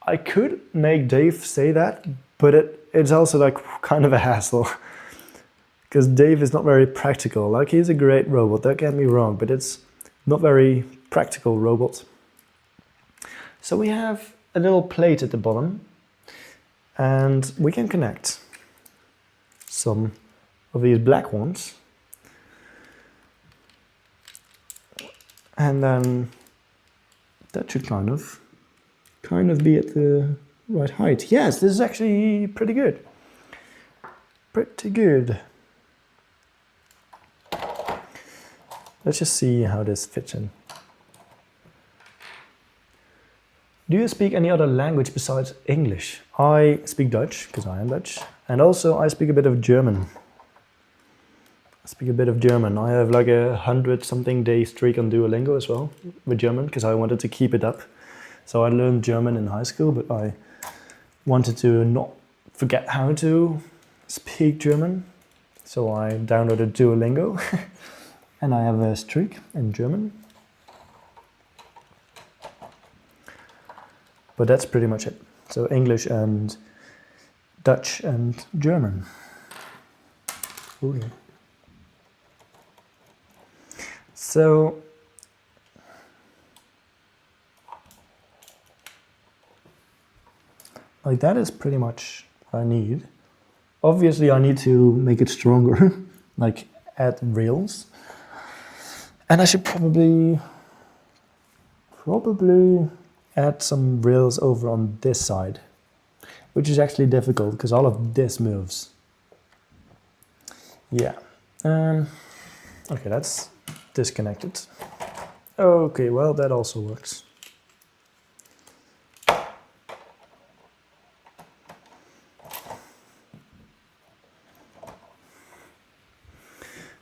S1: I could make Dave say that, but it's also like kind of a hassle. Because Dave is not very practical. Like, he's a great robot, don't get me wrong, but it's not very practical robot. So we have a little plate at the bottom, and we can connect some of these black ones. And then that should kind of be at the right height. Yes, this is actually pretty good. Pretty good. Let's just see how this fits in. Do you speak any other language besides English? I speak Dutch, because I am Dutch. And also I speak a bit of German. I have like 100-something day streak on Duolingo as well with German, because I wanted to keep it up. So I learned German in high school, but I wanted to not forget how to speak German. So I downloaded Duolingo and I have a streak in German. But that's pretty much it. So English and Dutch and German. Ooh, yeah. So like that is pretty much what I need. Obviously I need to make it stronger, like add rails. And I should probably add some rails over on this side, which is actually difficult because all of this moves. Yeah. Okay, that's disconnected. Okay, well, that also works.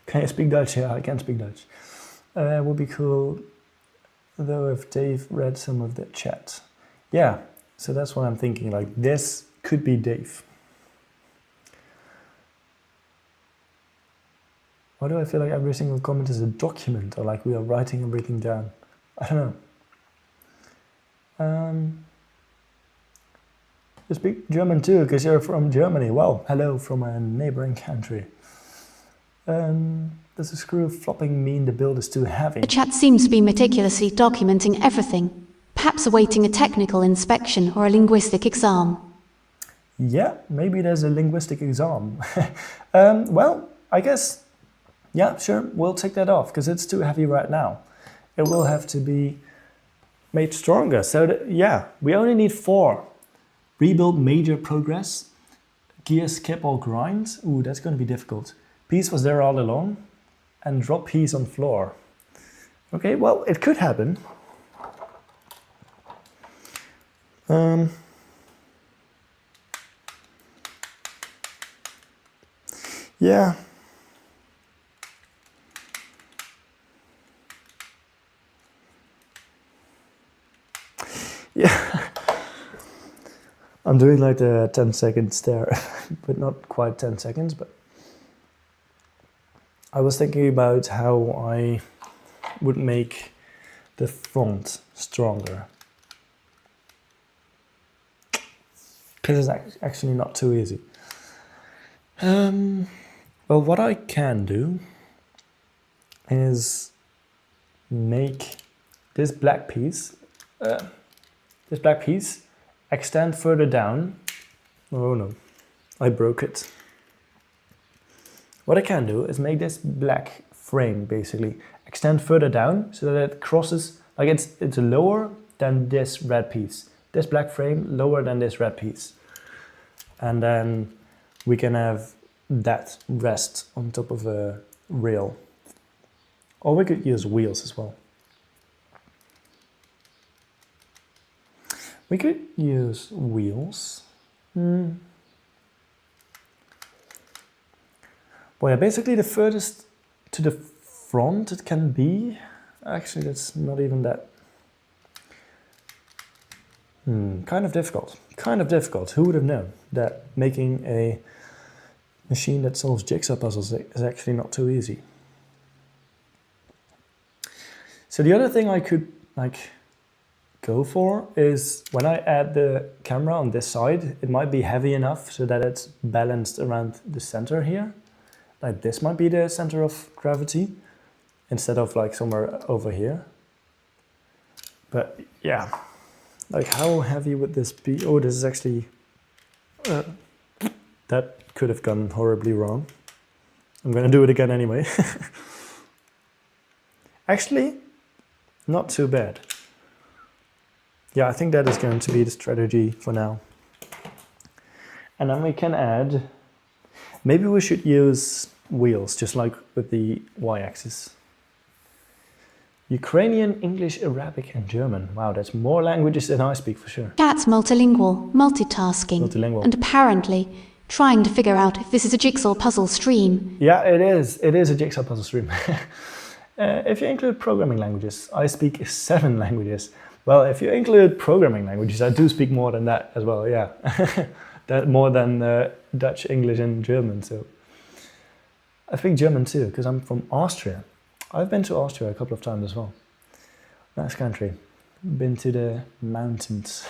S1: Can you speak Dutch? Yeah, I can speak Dutch. It would be cool though if Dave read some of the chat. Yeah, so that's what I'm thinking, like this could be Dave. Why do I feel like every single comment is a document, or like we are writing everything down? I don't know. You speak German too, because you're from Germany. Well, hello from a neighboring country. Does the screw flopping mean the build is too heavy?
S2: The chat seems to be meticulously documenting everything. perhaps awaiting a technical inspection or a linguistic exam.
S1: Yeah, maybe there's a linguistic exam. Well, I guess, yeah, sure, we'll take that off because it's too heavy right now. It will have to be made stronger. So yeah, we only need 4. Rebuild major progress. Gear skip or grind. Ooh, that's going to be difficult. Peace was there all along. And drop peace on floor. Okay, well, it could happen. Yeah. Yeah. I'm doing like the 10-second stare, but not quite 10 seconds, but I was thinking about how I would make the font stronger. Because it's actually not too easy. Well, what I can do is make this black piece extend further down. Oh no, I broke it. What I can do is make this black frame basically extend further down so that it crosses, like it's lower than this red piece. This black frame lower than this red piece. And then we can have that rest on top of a rail. Or we could use wheels as well. We could use wheels. Well, yeah, basically the furthest to the front it can be. Actually, that's not even that. Kind of difficult. Kind of difficult. Who would have known that making a machine that solves jigsaw puzzles is actually not too easy. So the other thing I could go for is when I add the camera on this side, it might be heavy enough so that it's balanced around the center here. Like this might be the center of gravity instead of like somewhere over here. But yeah, like how heavy would this be? Oh, this is actually, that could have gone horribly wrong. I'm gonna do it again anyway. Actually, not too bad. Yeah, I think that is going to be the strategy for now. And then we can add, maybe we should use wheels, just like with the y-axis. Ukrainian, English, Arabic and German. Wow, that's more languages than I speak for sure.
S2: Cat's multilingual, multitasking,
S1: Multilingual.
S2: and apparently trying to figure out if this is a jigsaw puzzle stream.
S1: Yeah, it is. It is a jigsaw puzzle stream. If you include programming languages, I speak 7 languages. Well, if you include programming languages, I do speak more than that as well, yeah. That more than Dutch, English and German, so. I speak German too, because I'm from Austria. I've been to Austria a couple of times as well. Nice country. Been to the mountains,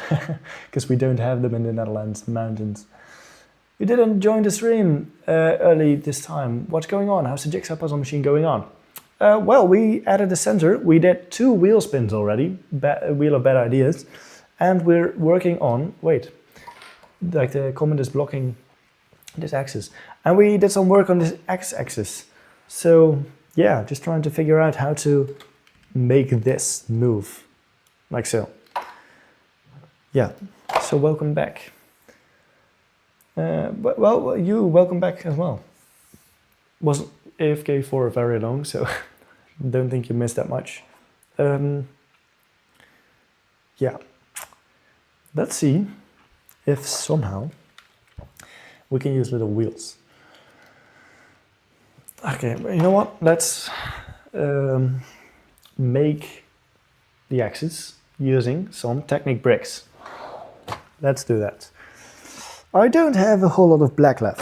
S1: because we don't have them in the Netherlands, mountains. You didn't join the stream early this time. What's going on? How's the jigsaw puzzle machine going on? Well, we added the center. We did 2 wheel spins already, wheel of bad ideas. And we're working on, wait, like the comment is blocking this axis. And we did some work on this x-axis. So yeah, just trying to figure out how to make this move, like so. Yeah, so welcome back. Well, you welcome back as well. Wasn't AFK for very long, so don't think you missed that much. Yeah, let's see if somehow we can use little wheels. Okay, you know what? Let's make the axis using some Technic bricks. Let's do that. I don't have a whole lot of black left.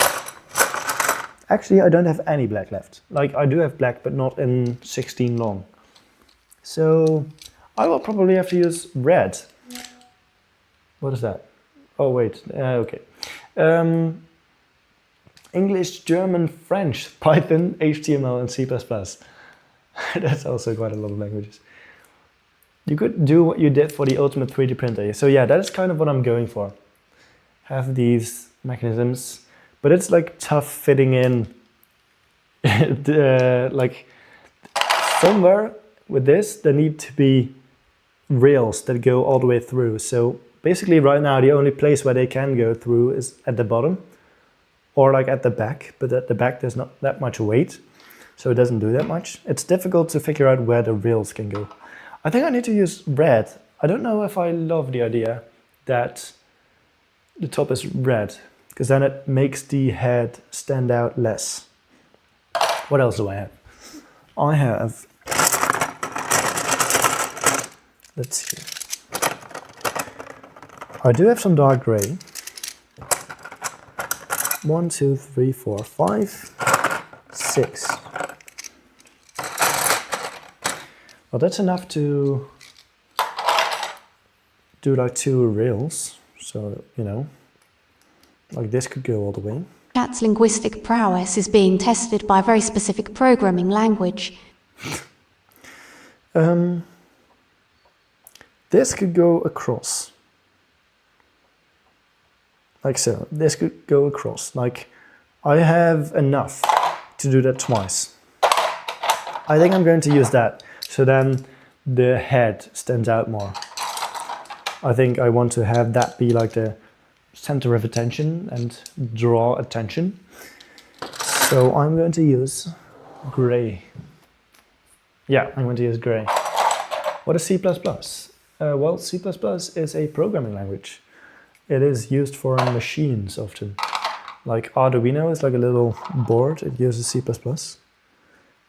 S1: Actually, I don't have any black left. Like, I do have black, but not in 16 long. So, I will probably have to use red. What is that? Oh, wait. Okay. English, German, French, Python, HTML, and C++. That's also quite a lot of languages. You could do what you did for the Ultimate 3D printer. So yeah, that is kind of what I'm going for. Have these mechanisms, but it's like tough fitting in like somewhere with this there need to be rails that go all the way through. So basically right now the only place where they can go through is at the bottom or like at the back, but at the back there's not that much weight, so it doesn't do that much. It's difficult to figure out where the rails can go. I think I need to use red. I don't know if I love the idea that the top is red, because then it makes the head stand out less. What else do I have? I have, let's see. I do have some dark gray. 1, 2, 3, 4, 5, 6. Well, that's enough to do like 2 rails. So, you know, like this could go all the way.
S2: Chat's linguistic prowess is being tested by a very specific programming language.
S1: This could go across. Like so. This could go across. Like, I have enough to do that twice. I think I'm going to use that. So then the head stands out more. I think I want to have that be like the center of attention and draw attention. So I'm going to use gray. Yeah, I'm going to use gray. What is C++? Well, C++ is a programming language. It is used for machines often. Like Arduino is like a little board, it uses C++.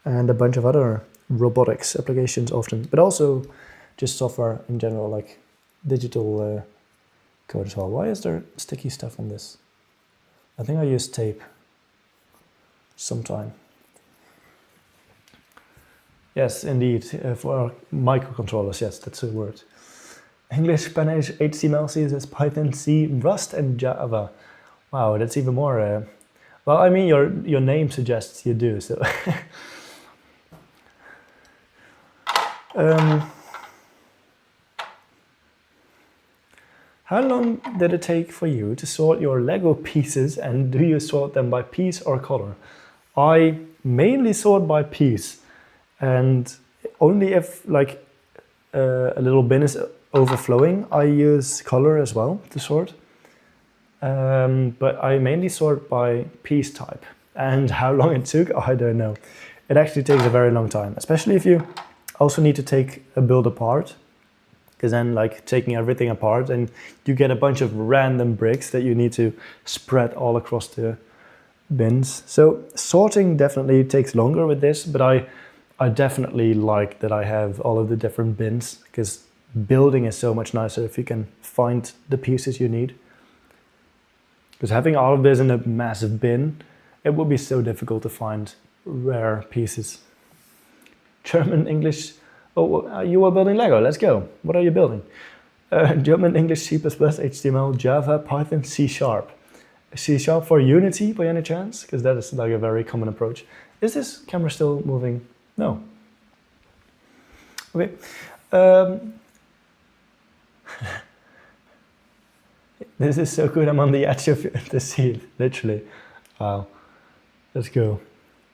S1: And a bunch of other robotics applications often, but also just software in general, like digital code as well. Why is there sticky stuff on this? I think I used tape sometime. Yes, indeed, for microcontrollers, yes, that's a word. English, Spanish, HTML, CSS, Python, C, Rust, and Java. Wow, that's even more. Well, I mean, your name suggests you do, so. How long did it take for you to sort your Lego pieces, and do you sort them by piece or color? I mainly sort by piece, and only if like a little bin is overflowing, I use color as well to sort. But I mainly sort by piece type, and how long it took, I don't know. It actually takes a very long time, especially if you also need to take a build apart, because then like taking everything apart and you get a bunch of random bricks that you need to spread all across the bins. So sorting definitely takes longer with this, but I definitely like that I have all of the different bins, because building is so much nicer if you can find the pieces you need. Because having all of this in a massive bin, it would be so difficult to find rare pieces. German, English, oh, you are building Lego, let's go. What are you building? German, English, C++, HTML, Java, Python, C#. C# for Unity by any chance? Because that is like a very common approach. Is this camera still moving? No. Okay. This is so good, I'm on the edge of the seat, literally. Wow. Let's go.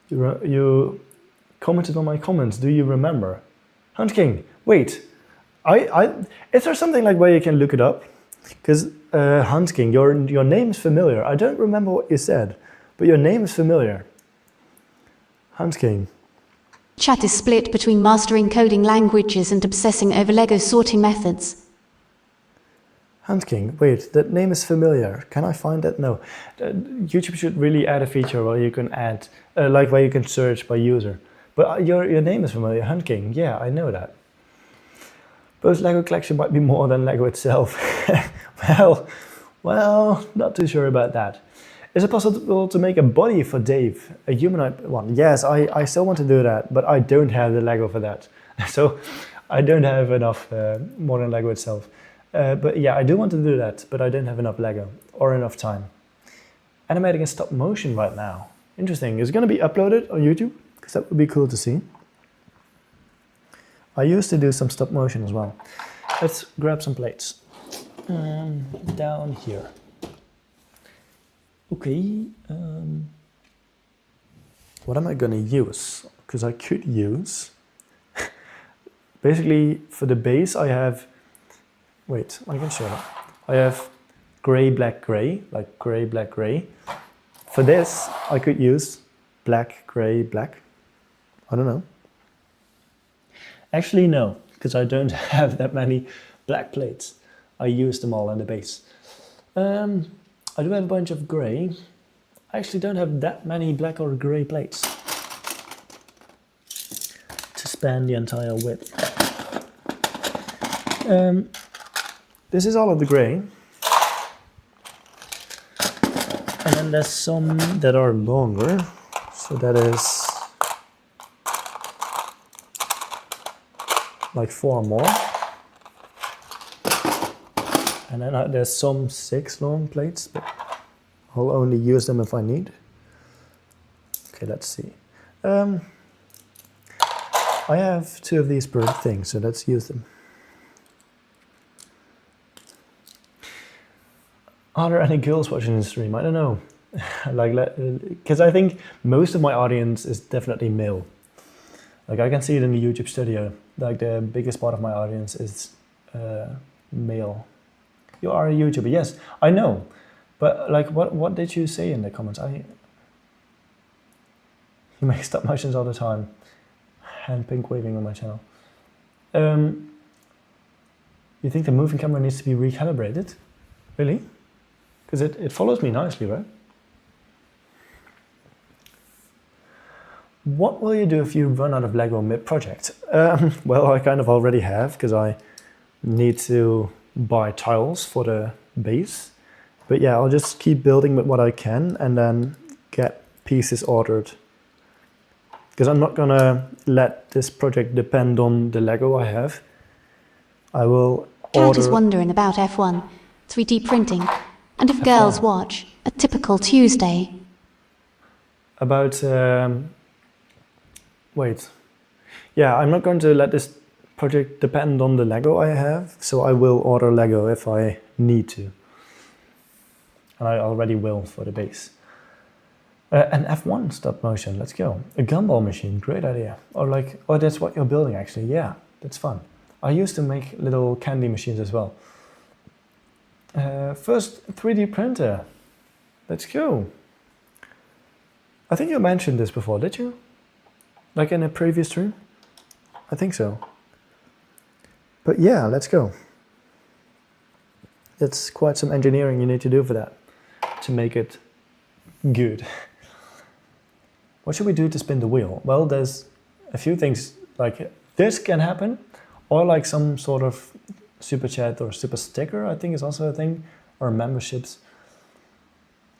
S1: You commented on my comments, do you remember? Hunt King, wait. Is there something like where you can look it up? Because Hunt King, your name is familiar. I don't remember what you said, but your name is familiar. Hunt King.
S2: Chat is split between mastering coding languages and obsessing over Lego sorting methods.
S1: Hunt King, wait, that name is familiar. Can I find that? No. YouTube should really add a feature where you can add, like where you can search by user. But your name is familiar, Hunt King. Yeah, I know that. Both Lego collection might be more than Lego itself. well, not too sure about that. Is it possible to make a body for Dave, a humanoid one? Yes, I still want to do that, but I don't have the Lego for that. So I don't have enough more than Lego itself. But yeah, I do want to do that, but I don't have enough Lego or enough time. Animating in stop motion right now. Interesting. Is it going to be uploaded on YouTube? Because that would be cool to see. I used to do some stop motion as well. Let's grab some plates. Down here. Okay. What am I gonna use? Because I could use... Basically, for the base I have... Wait, I can show that. I have gray, black, gray. Like gray, black, gray. For this, I could use black, gray, black. I don't know. Actually, no, because I don't have that many black plates. I use them all in the base. I do have a bunch of gray. I actually don't have that many black or gray plates to span the entire width. This is all of the gray. And then there's some that are longer. So that is like 4 more. And then there's some 6 long plates, but I'll only use them if I need. Okay, let's see. I have 2 of these per thing, so let's use them. Are there any girls watching the stream? I don't know. Because I think most of my audience is definitely male. Like I can see it in the YouTube studio. Like the biggest part of my audience is male. You are a YouTuber, yes, I know. But like, what did you say in the comments? You make stop motions all the time. Hand pink waving on my channel. You think the moving camera needs to be recalibrated? Really? Because it follows me nicely, right? What will you do if you run out of Lego mid-project? Well, I kind of already have, because I need to buy tiles for the base. But yeah, I'll just keep building with what I can and then get pieces ordered. Because I'm not gonna let this project depend on the Lego I have. I will
S2: Cat is wondering about F1, 3D printing, and if girls watch a typical Tuesday.
S1: About... wait. Yeah, I'm not going to let this project depend on the Lego I have, so I will order Lego if I need to. And I already will for the base. An F1 stop motion, let's go. A gumball machine, great idea. Or like, oh, that's what you're building actually. Yeah, that's fun. I used to make little candy machines as well. First 3D printer, let's go. I think you mentioned this before, did you? Like in a previous stream? I think so. But yeah, let's go. It's quite some engineering you need to do for that, to make it good. What should we do to spin the wheel? Well, there's a few things, like this can happen, or like some sort of super chat or super sticker, I think is also a thing, or memberships.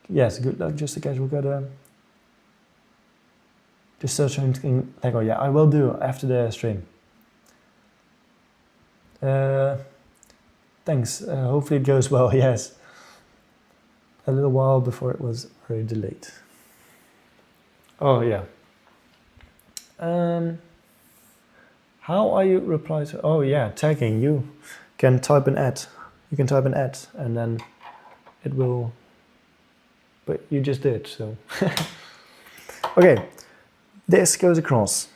S1: Yes, good luck, just in case we got a... Just search in Lego. Yeah, I will do after the stream. Thanks. Hopefully it goes well. Yes. A little while before it was very delayed. Oh yeah. How are you reply to? Oh yeah, tagging. You can type an ad. You can type an ad, and then it will. But you just did so. Okay. This goes across,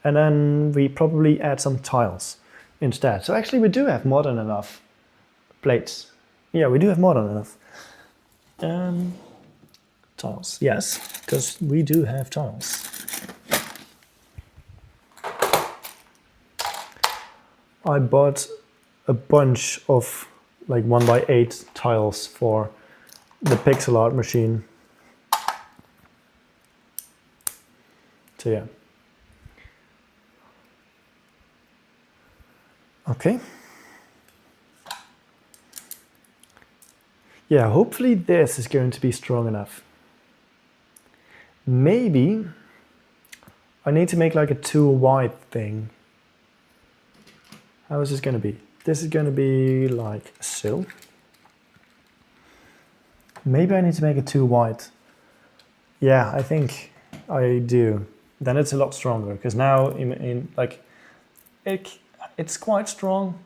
S1: and then we probably add some tiles instead. So actually we do have more than enough plates. Yeah, we do have more than enough. Tiles, yes, because we do have tiles. I bought a bunch of like 1x8 tiles for the pixel art machine. So yeah. Okay. Yeah, hopefully this is going to be strong enough. Maybe I need to make like a 2 wide thing. How is this going to be? This is going to be like so. Maybe I need to make it 2 wide. Yeah, I think I do. Then it's a lot stronger, because now in like it's quite strong,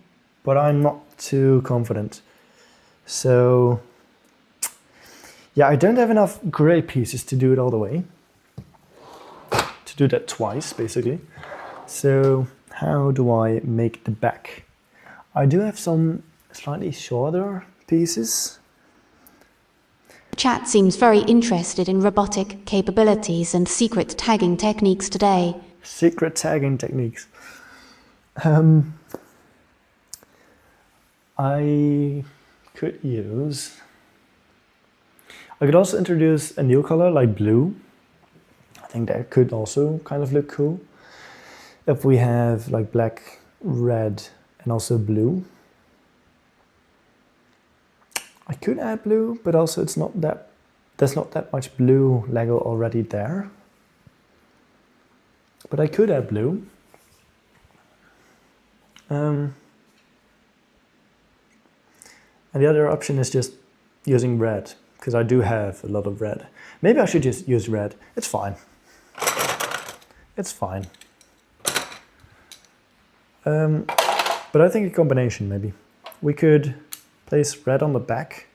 S1: but I'm not too confident. So yeah, I don't have enough gray pieces to do it all the way. To do that twice, basically. So how do I make the back? I do have some slightly shorter pieces.
S2: Chat seems very interested in robotic capabilities and secret tagging techniques today.
S1: Secret tagging techniques. I could also introduce a new color like blue. I think that could also kind of look cool. If we have like black, red, and also blue. I could add blue, but also there's not that much blue Lego already there. But I could add blue. And the other option is just using red, because I do have a lot of red. Maybe I should just use red. It's fine. It's fine. But I think a combination maybe. We could place red on the back.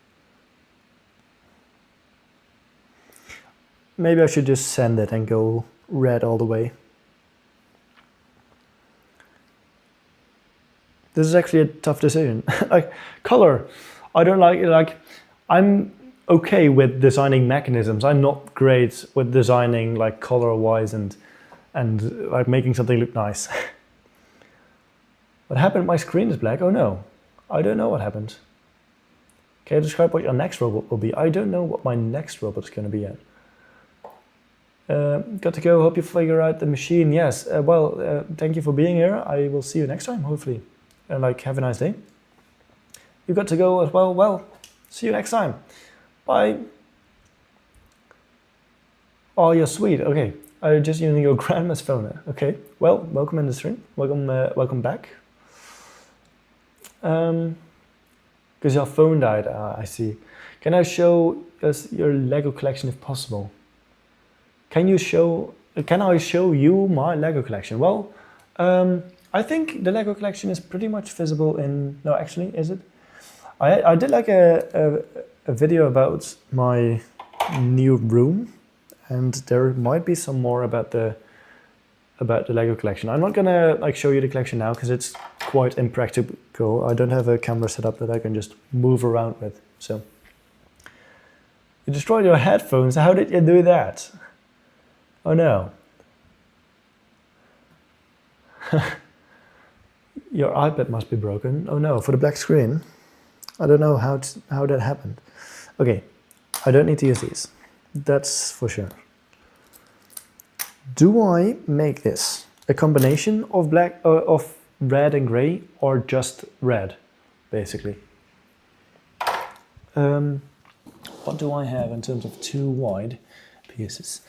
S1: Maybe I should just send it and go red all the way. This is actually a tough decision. Like color, I don't like it. Like I'm okay with designing mechanisms. I'm not great with designing like color-wise and like making something look nice. What happened? My screen is black. Oh no, I don't know what happened. Can you describe what your next robot will be? I don't know what my next robot is going to be yet. Got to go. Hope you figure out the machine. Yes. Thank you for being here. I will see you next time, hopefully. And like, have a nice day. You got to go as well. Well, see you next time. Bye. Oh, you're sweet. Okay. I'm just using your grandma's phone. Okay. Well, welcome in the stream. Welcome back. Because your phone died. I see. Can I show us your Lego collection if possible? Can I show you my Lego collection? Well, I think the Lego collection is pretty much visible in... No, actually, is it? I did like a video about my new room, and there might be some more about the Lego collection. I'm not gonna like show you the collection now because it's quite impractical. I don't have a camera set up that I can just move around with. So you destroyed your headphones. How did you do that? Oh no. Your iPad must be broken. Oh no, for the black screen. I don't know how that happened. Okay, I don't need to use these. That's for sure. Do I make this a combination of of red and gray, or just red, basically? What do I have in terms of two wide pieces?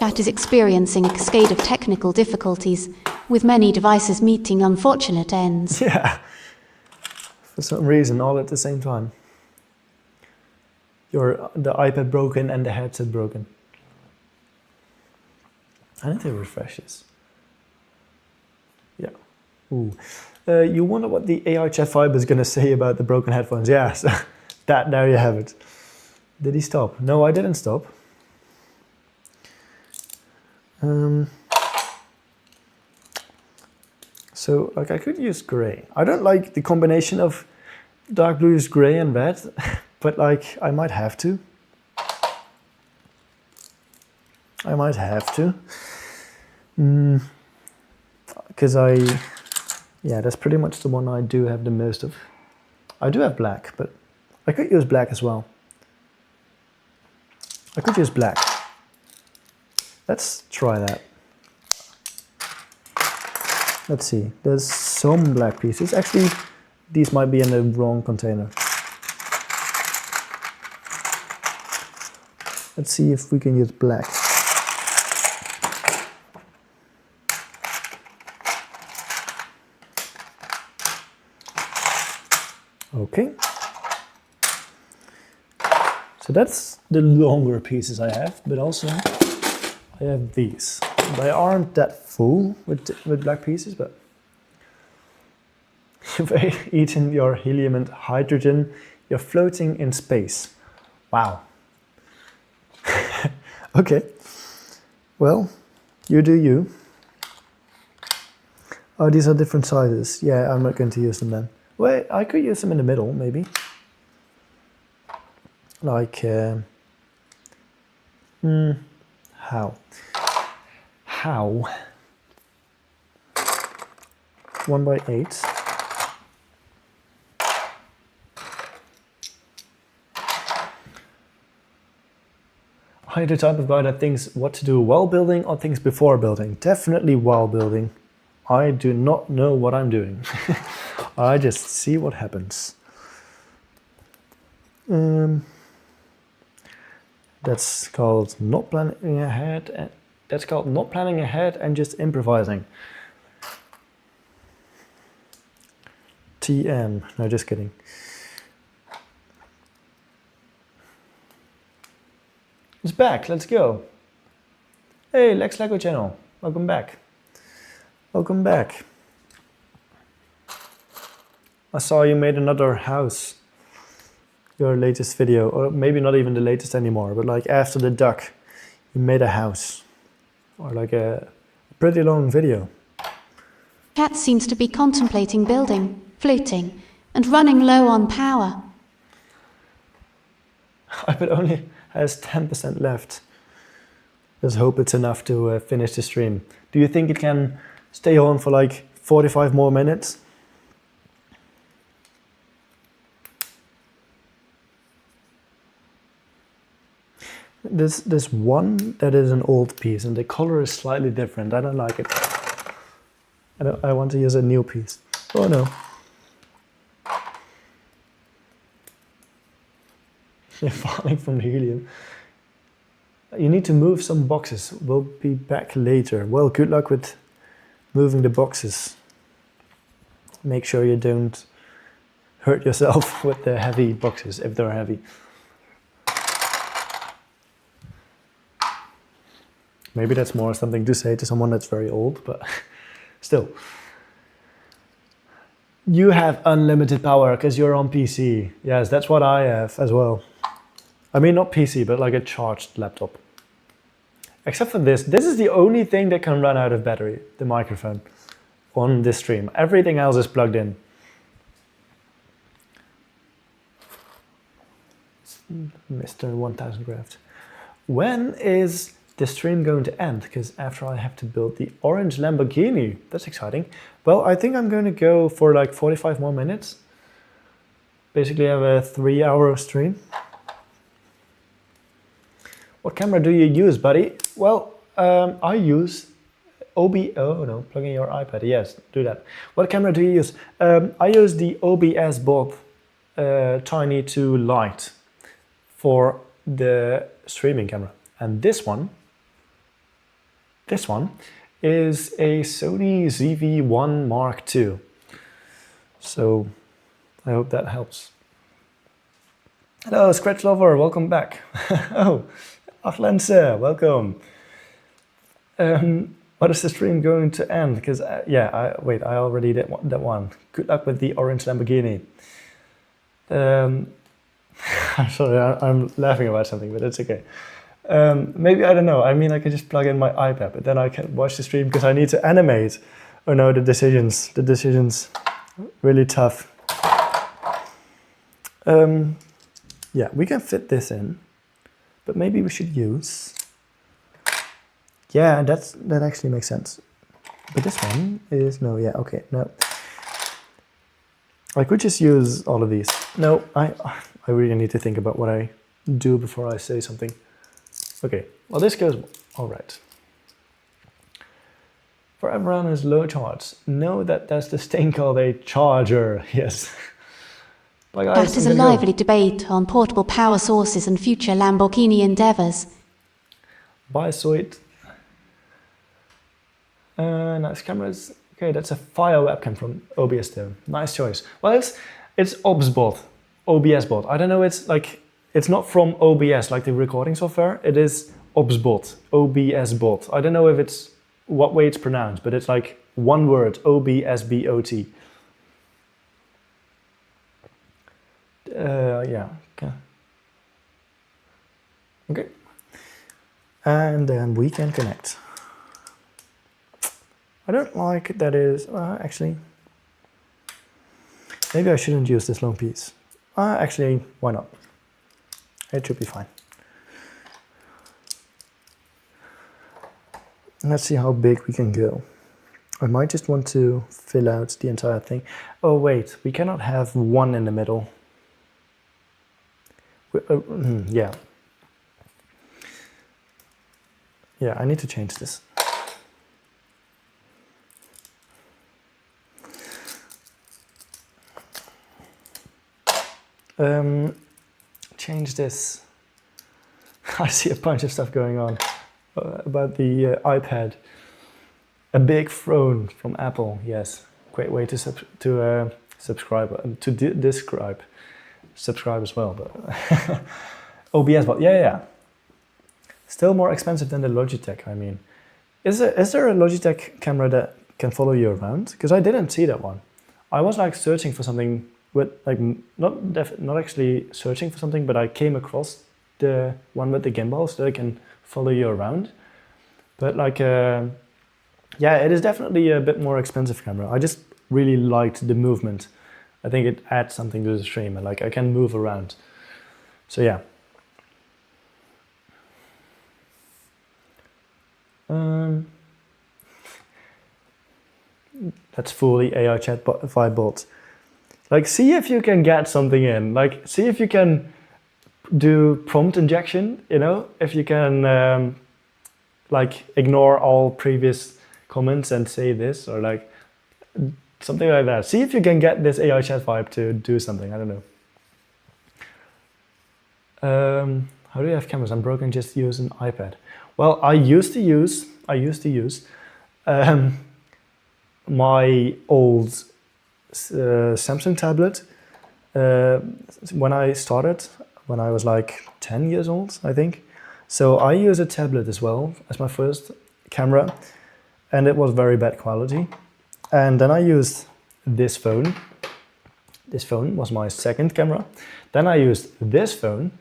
S2: Chat is experiencing a cascade of technical difficulties, with many devices meeting unfortunate ends.
S1: Yeah, for some reason, all at the same time. The iPad broken and the headset broken. I need to refresh this. Yeah. Ooh. You wonder what the AI chat vibe is going to say about the broken headphones. Yeah, so there you have it. Did he stop? No, I didn't stop. So, like, I could use gray. I don't like the combination of dark blues, gray, and red, but like, I might have to. I might have to. Because that's pretty much the one I do have the most of. I do have black, but I could use black as well. I could use black. Let's try that. Let's see, there's some black pieces. Actually, these might be in the wrong container. Let's see if we can use black. Okay. So that's the longer pieces I have, but also I I have these. They aren't that full with black pieces, but you've eaten your helium and hydrogen. You're floating in space. Wow. Okay. Well, you do you. Oh, these are different sizes. Yeah, I'm not going to use them then. Wait, I could use them in the middle, maybe. Like, how? How? 1x8. Are you the type of guy that thinks what to do while building or thinks before building? Definitely while building. I do not know what I'm doing. I just see what happens. That's called not planning ahead. That's called not planning ahead and just improvising. TM. No, just kidding. It's back. Let's go. Hey, Lex Lego channel. Welcome back. Welcome back. I saw you made another house. Your latest video, or maybe not even the latest anymore, but like after the duck, you made a house. Or like a pretty long video.
S2: Cat seems to be contemplating building, floating, and running low on power.
S1: iPad only has 10% left. Let's hope it's enough to finish the stream. Do you think it can stay on for like 45 more minutes? There's one that is an old piece and the color is slightly different. I don't like it. I want to use a new piece. Oh no. You're falling from the helium. You need to move some boxes. We'll be back later. Well, good luck with moving the boxes. Make sure you don't hurt yourself with the heavy boxes, if they're heavy. Maybe that's more something to say to someone that's very old, but still. You have unlimited power because you're on PC. Yes, that's what I have as well. I mean, not PC, but like a charged laptop. Except for this. This is the only thing that can run out of battery, the microphone, on this stream. Everything else is plugged in. Mr. 1000 Craft. When is the stream going to end? Because after I have to build the orange Lamborghini. That's exciting. Well, I think I'm going to go for like 45 more minutes. Basically, I have a 3-hour stream. What camera do you use, buddy? Well, I use oh no, plug in your iPad. Yes, do that. What camera do you use? I use the OBS bot Tiny to Light for the streaming camera. And this one is a Sony ZV-1 Mark II. So I hope that helps. Hello, Scratch Lover, welcome back. Oh, Achlense, welcome. What is the stream going to end? Because I already did that one. Good luck with the orange Lamborghini. I'm sorry, I'm laughing about something, but it's okay. Maybe, I don't know, I mean I can just plug in my iPad, but then I can't watch the stream because I need to animate. Oh no, the decisions, really tough. Yeah, we can fit this in, but maybe we should use, yeah, that actually makes sense. But this one is, no, yeah, okay, no. I could just use all of these. No, I really need to think about what I do before I say something. Okay, well this goes all right. For everyone who's low charge, know that that's this thing called a charger, yes. Bye guys,
S2: that is a lively debate on portable power sources and future Lamborghini endeavours.
S1: Bye, sweet. Nice cameras. Okay, that's a fire webcam from OBS though. Nice choice. Well, it's OBS bot. I don't know, it's like, it's not from OBS, like the recording software. It is obsbot, obsbot. I don't know if it's what way it's pronounced, but it's like one word, obsbot. Yeah. Okay. And then we can connect. I don't like that is, actually, maybe I shouldn't use this long piece. Actually, why not? It should be fine. Let's see how big we can go. I might just want to fill out the entire thing. Oh wait, we cannot have one in the middle. Yeah. Yeah, I need to change this. Change this. I see a bunch of stuff going on about the iPad. A big phone from Apple. Yes, great way to subscribe to describe. Subscribe as well, but OBS, but yeah. Still more expensive than the Logitech. I mean, is there a Logitech camera that can follow you around? Because I didn't see that one. I was like searching for something with like not actually searching for something, but I came across the one with the gimbal so that it can follow you around. But like, yeah, it is definitely a bit more expensive camera. I just really liked the movement. I think it adds something to the stream, and like I can move around. So yeah. That's fully AI chat by bot. Like, see if you can get something in. Like, see if you can do prompt injection. You know, if you can like ignore all previous comments and say this, or like something like that. See if you can get this AI chat vibe to do something. I don't know. How do you have cameras? I'm broken. Just use an iPad. Well, I used to use my old Samsung tablet when I started, when I was like 10 years old, I think. So I use a tablet as well as my first camera, and it was very bad quality. And then I used this phone. This phone was my second camera. Then I used this phone.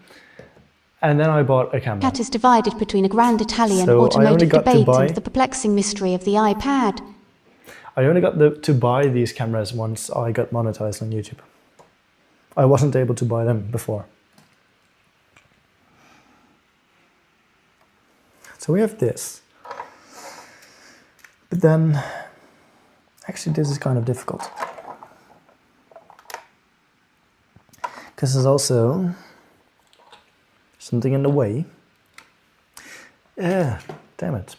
S1: And then I bought a camera.
S2: Cat is divided between a grand Italian
S1: So
S2: automotive debate and the perplexing mystery of the iPad.
S1: I only got to buy these cameras once I got monetized on YouTube. I wasn't able to buy them before. So we have this. But then, actually this is kind of difficult. Because there's also something in the way. Yeah, damn it.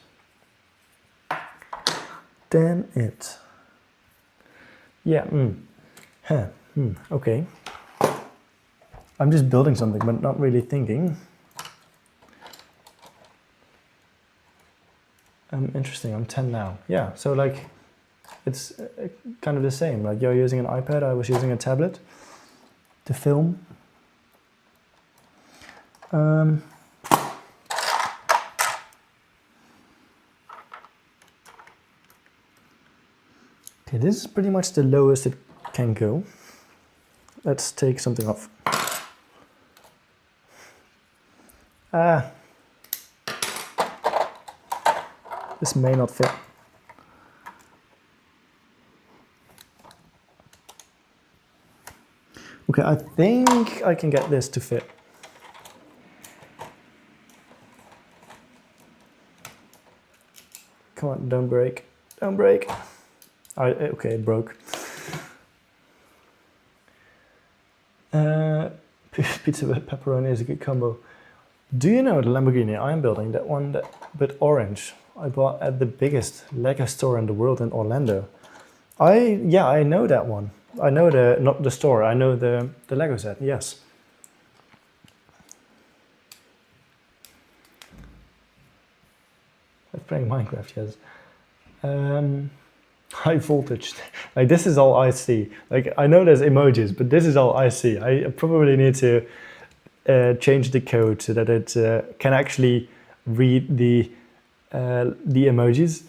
S1: Damn it. Yeah, okay. I'm just building something, but not really thinking. Interesting, I'm 10 now. Yeah, so like, it's kind of the same. Like you're using an iPad, I was using a tablet to film. Okay, this is pretty much the lowest it can go. Let's take something off. This may not fit. Okay, I think I can get this to fit. Come on, don't break. Don't break. Okay, it broke. Pizza with pepperoni is a good combo. Do you know the Lamborghini I'm building? That one, but orange. I bought at the biggest Lego store in the world in Orlando. I know that one. I know not the store. I know the Lego set. Yes. I'm playing Minecraft. Yes. High voltage. Like this is all I see. Like I know there's emojis, but this is all I see. I probably need to change the code so that it can actually read the emojis.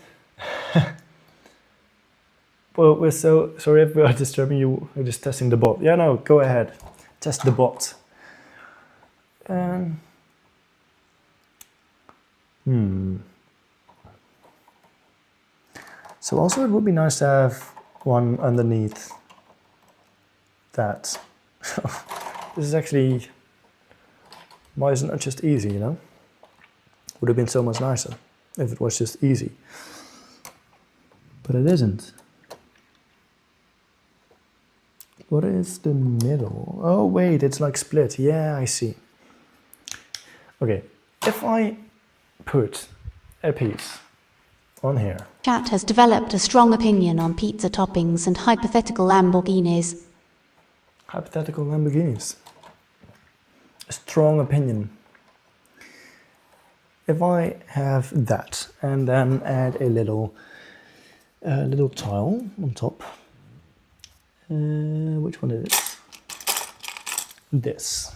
S1: Well, we're so sorry if we are disturbing you. We're just testing the bot. Yeah, no, go ahead. Test the bot. So also it would be nice to have one underneath that. This is actually, why isn't it just easy, you know? Would have been so much nicer if it was just easy. But it isn't. What is the middle? Oh wait, it's like split. Yeah, I see. Okay, if I put a piece on here.
S2: Chat has developed a strong opinion on pizza toppings and hypothetical Lamborghinis.
S1: Hypothetical Lamborghinis. A strong opinion. If I have that and then add a little tile on top. Which one is it? This.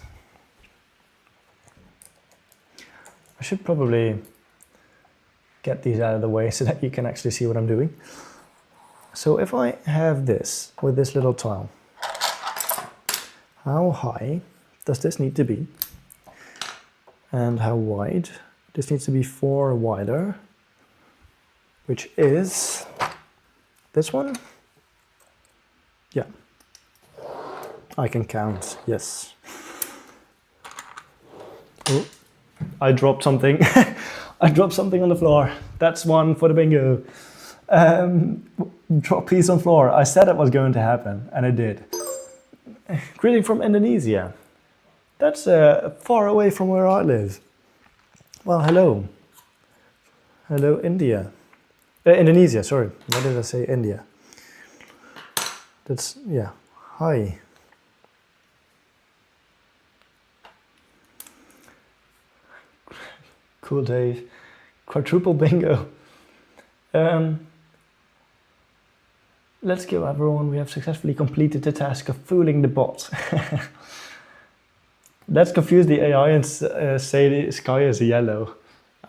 S1: I should probably get these out of the way so that you can actually see what I'm doing. So if I have this with this little tile, how high does this need to be? And how wide? This needs to be 4 wider, which is this one. Yeah, I can count, yes. Oh, I dropped something. I dropped something on the floor. That's one for the bingo. Drop piece on floor. I said it was going to happen, and it did. Greeting from Indonesia. That's far away from where I live. Well, hello. Hello, India. Indonesia, sorry. Why did I say India? That's, yeah, hi. Cool, Dave. Quadruple bingo. Let's go, everyone. We have successfully completed the task of fooling the bot. Let's confuse the AI and say the sky is yellow.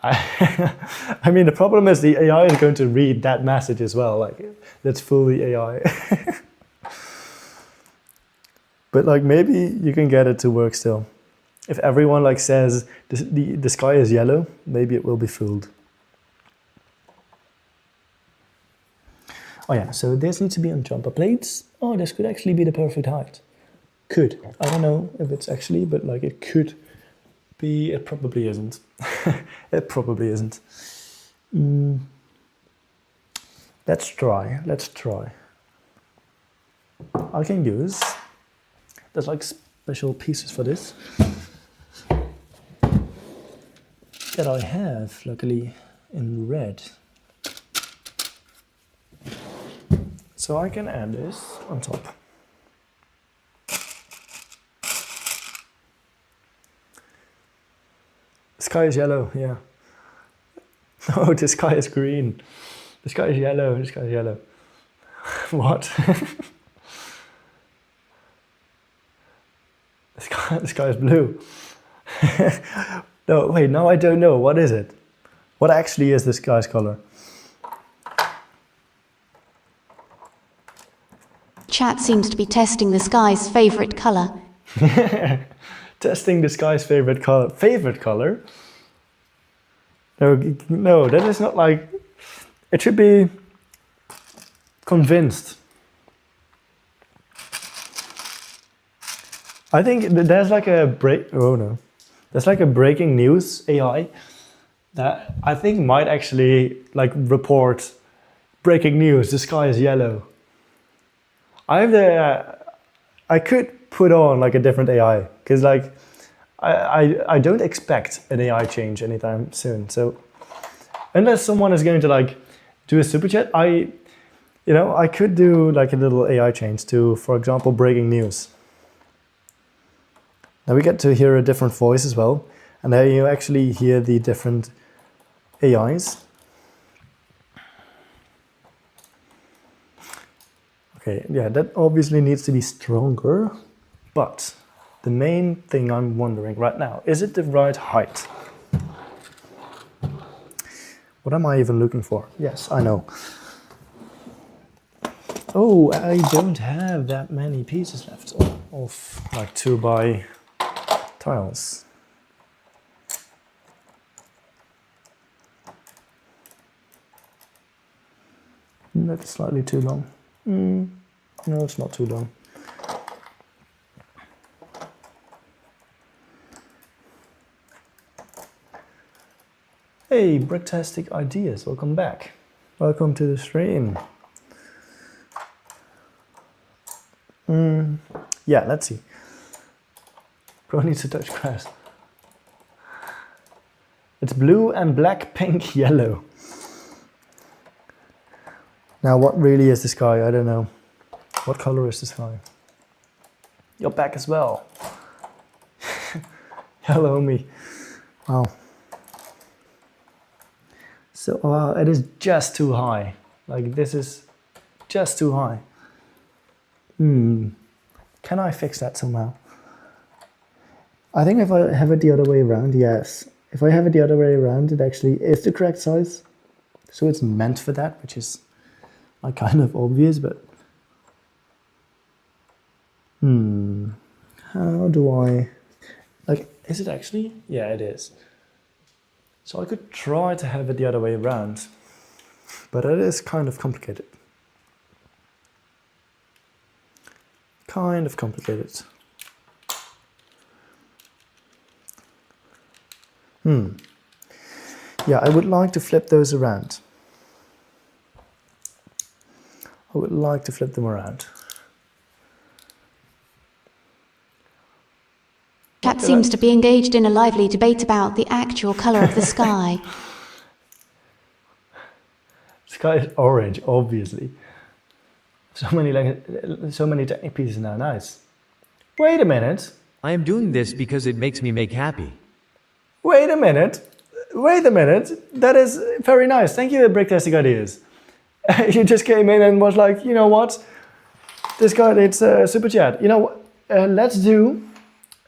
S1: I mean, the problem is the AI is going to read that message as well. Like, let's fool the AI. But like, maybe you can get it to work still. If everyone like says the sky is yellow, maybe it will be fooled. Oh yeah, so this needs to be on jumper plates. Oh, this could actually be the perfect height. Could. I don't know if it's actually, but like it could be. It probably isn't. It probably isn't. Let's try. Let's try. I can use. There's like special pieces for this that I have, luckily, in red. So I can add this on top. The sky is yellow, yeah. No, the sky is green. The sky is yellow, the sky is yellow. What? The sky is blue. No, wait, no, I don't know. What is it? What actually is the sky's color?
S2: Chat seems to be testing the sky's favorite color.
S1: Testing the sky's favorite color. Favorite color? No, that is not like... It should be convinced. I think there's like a there's like a breaking news AI that I think might actually like report breaking news. The sky is yellow. I could put on like a different AI because like I don't expect an AI change anytime soon. So unless someone is going to like do a super chat, I could do like a little AI change to, for example, breaking news. Now we get to hear a different voice as well, and there you actually hear the different AIs. Okay, yeah, that obviously needs to be stronger, but the main thing I'm wondering right now, is it the right height? What am I even looking for? Yes, I know. Oh, I don't have that many pieces left of like 2x tiles. That's slightly too long. No, it's not too long. Hey, Bricktastic Ideas, welcome back. Welcome to the stream. Yeah, let's see. Bro needs to touch grass. It's blue and black, pink, yellow. Now, what really is the sky? I don't know. What color is the sky? You're back as well. Hello, me. Wow. So, it is just too high. Like, this is just too high. Can I fix that somehow? I think if I have it the other way around, yes. If I have it the other way around, it actually is the correct size. So it's meant for that, which is like kind of obvious, but how do I, like, is it actually? Yeah, it is. So I could try to have it the other way around, but it is kind of complicated. Kind of complicated. Yeah, I would like to flip those around. I would like to flip them around.
S2: Chat seems to be engaged in a lively debate about the actual colour of the sky.
S1: Sky is orange, obviously. So many technique pieces now, nice. Wait a minute.
S4: I am doing this because it makes me happy.
S1: Wait a minute. Wait a minute. That is very nice. Thank you, Bricktastic Ideas. You just came in and was like, you know what? This guy needs a super chat. You know what? Let's do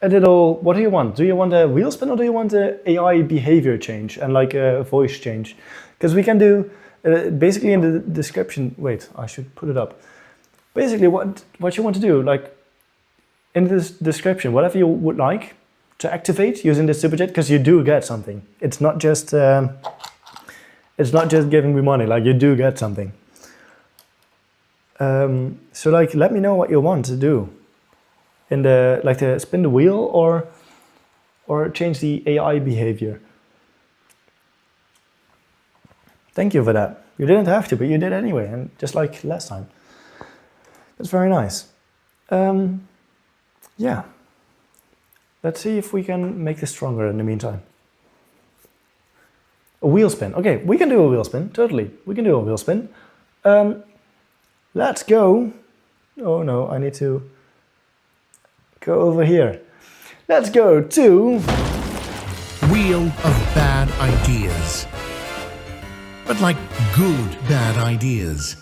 S1: a little, what do you want? Do you want a wheel spin or do you want a AI behavior change and like a voice change? Because we can do, basically in the description, wait, I should put it up. Basically what you want to do, like in this description, whatever you would like to activate using the super chat, because you do get something. It's not just giving me money, like you do get something. So like, let me know what you want to do. In the, like to spin the wheel or change the AI behavior. Thank you for that. You didn't have to, but you did anyway, and just like last time. That's very nice. Yeah. Let's see if we can make this stronger in the meantime. A wheel spin. Okay, we can do a wheel spin, totally. We can do a wheel spin. Let's go. Oh no, I need to go over here. Let's go to
S3: Wheel of bad ideas. But like good bad ideas.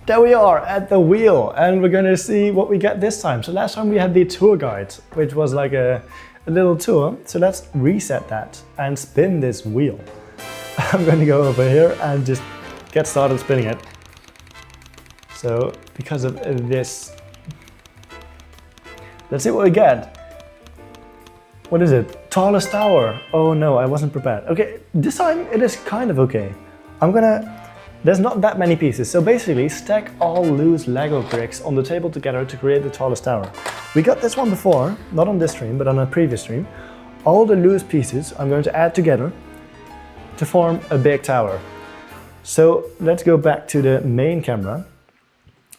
S1: There we are at the wheel, and we're gonna see what we get this time. So last time we had the tour guide, which was like a little tour. So let's reset that and spin this wheel. I'm gonna go over here and just get started spinning it. So because of this, let's see what we get. What is it? Tallest tower. Oh no, I wasn't prepared. Okay, this time it is kind of okay. There's not that many pieces, so basically stack all loose Lego bricks on the table together to create the tallest tower. We got this one before, not on this stream, but on a previous stream. All the loose pieces I'm going to add together to form a big tower. So let's go back to the main camera,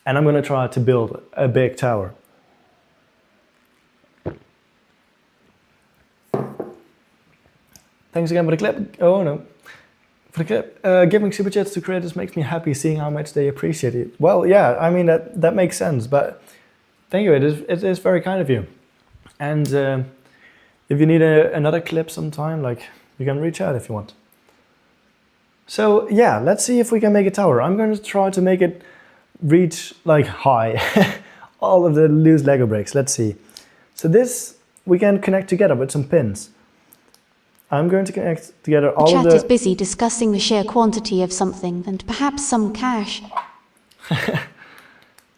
S1: and I'm going to try to build a big tower. Thanks again for the clip. Oh no. For the clip. Giving super chats to creators makes me happy seeing how much they appreciate it. Well, yeah, I mean, that makes sense, but thank you. It is very kind of you. And if you need another clip sometime, like, you can reach out if you want. So yeah, let's see if we can make a tower. I'm going to try to make it reach like high. All of the loose Lego bricks. Let's see. So this we can connect together with some pins. I'm going to connect together all
S2: The
S1: of
S2: chat
S1: the...
S2: is busy discussing the sheer quantity of something and perhaps some cash.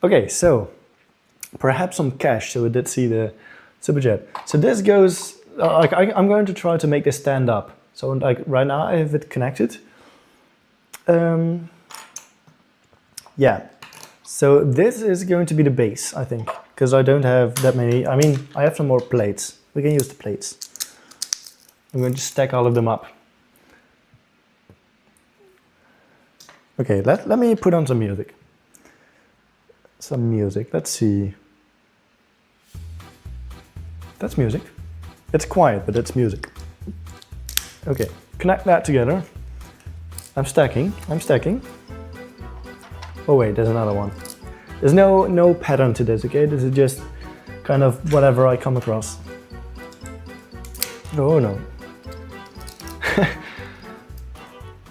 S1: Okay, so perhaps some cash. So we did see the super chat. So this goes, I'm going to try to make this stand up. So like right now I have it connected. Yeah, so this is going to be the base, I think, because I don't have that many. I mean, I have some more plates. We can use the plates. I'm going to stack all of them up. Okay, let me put on some music. Let's see. That's music. It's quiet, but it's music. Okay, connect that together. I'm stacking. Oh wait, there's another one. There's no pattern to this, okay? This is just kind of whatever I come across. Oh no.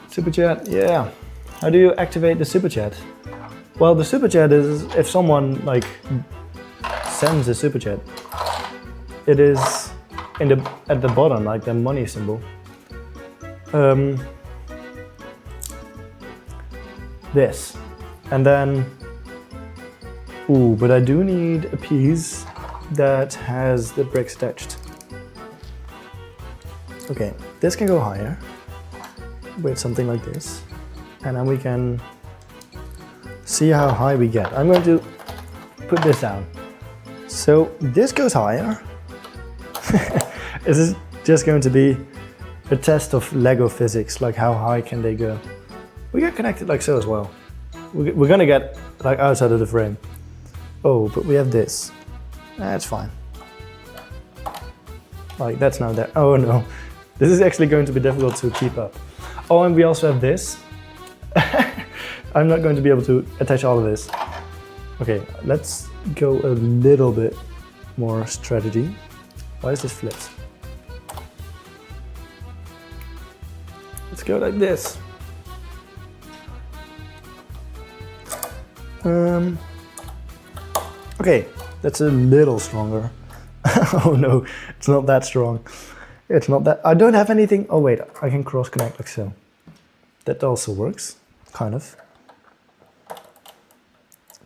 S1: Super chat, yeah. How do you activate the super chat? Well, the super chat is if someone like sends a super chat. It is at the bottom, like the money symbol. This. And then, ooh, but I do need a piece that has the bricks attached. Okay, this can go higher with something like this. And then we can see how high we get. I'm going to put this down. So this goes higher. This is just going to be a test of Lego physics, like how high can they go. We get connected like so as well. We're gonna get like outside of the frame. Oh, but we have this. That's fine. Like that's now there. Oh no, this is actually going to be difficult to keep up. Oh, and we also have this. I'm not going to be able to attach all of this. Okay, let's go a little bit more strategy. Why is this flipped? Let's go like this. Okay, that's a little stronger. Oh no, it's not that strong. It's not that. I don't have anything. Oh wait, I can cross connect like so. That also works, kind of.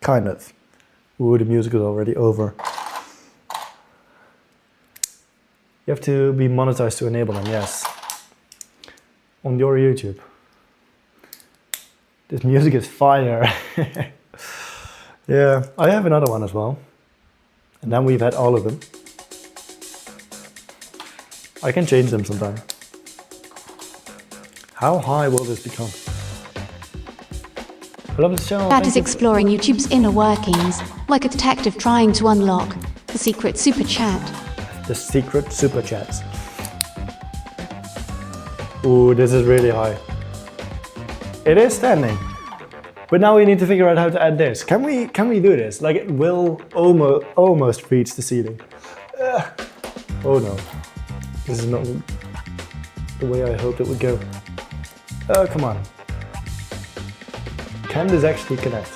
S1: Kind of. Ooh, the music is already over. You have to be monetized to enable them, yes. On your YouTube. This music is fire. Yeah, I have another one as well. And then we've had all of them. I can change them sometime. How high will this become? I love this channel.
S2: That is exploring YouTube's inner workings, like a detective trying to unlock the secret super chat.
S1: The secret super chats. Ooh, this is really high. It is standing. But now we need to figure out how to add this. Can we do this? Like it will almost reach the ceiling. Oh no. This is not the way I hoped it would go. Oh, come on. Can this actually connect?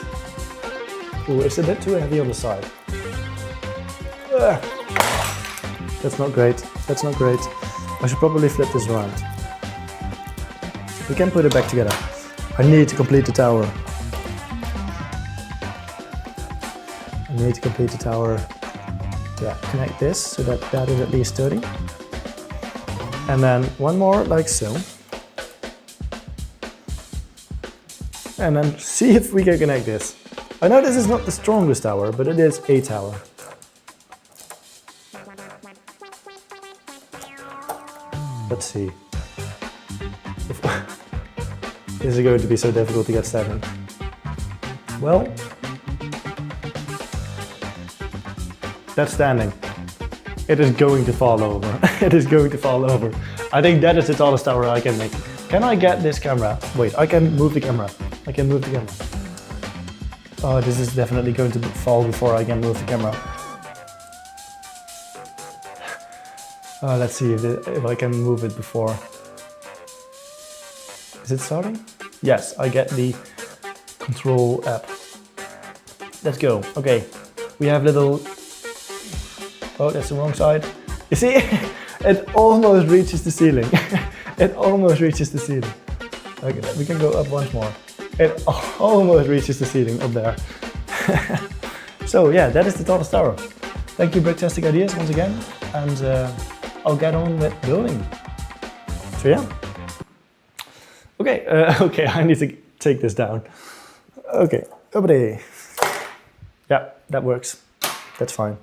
S1: Ooh, it's a bit too heavy on the side. That's not great. That's not great. I should probably flip this around. We can put it back together. I need to complete the tower. I need to complete the tower. Yeah, connect this so that that is at least 30. And then one more like so. And then see if we can connect this. I know this is not the strongest tower, but it is a tower. Let's see. This is going to be so difficult to get standing. Well, that's standing. It is going to fall over. It is going to fall over. I think that is the tallest tower I can make. Can I get this camera? Wait, I can move the camera. I can move the camera. Oh, this is definitely going to fall before I can move the camera. Let's see if I can move it before. Is it starting? Yes, I get the control app. Let's go. Okay, we have little... Oh, that's the wrong side. You see, It almost reaches the ceiling. It almost reaches the ceiling. Okay, we can go up once more. It almost reaches the ceiling up there. So yeah, that is the tallest tower. Thank you, Bricktastic Ideas, once again, and I'll get on with building. So yeah. Okay, okay, I need to take this down. Okay, over there. Yeah, that works. That's fine.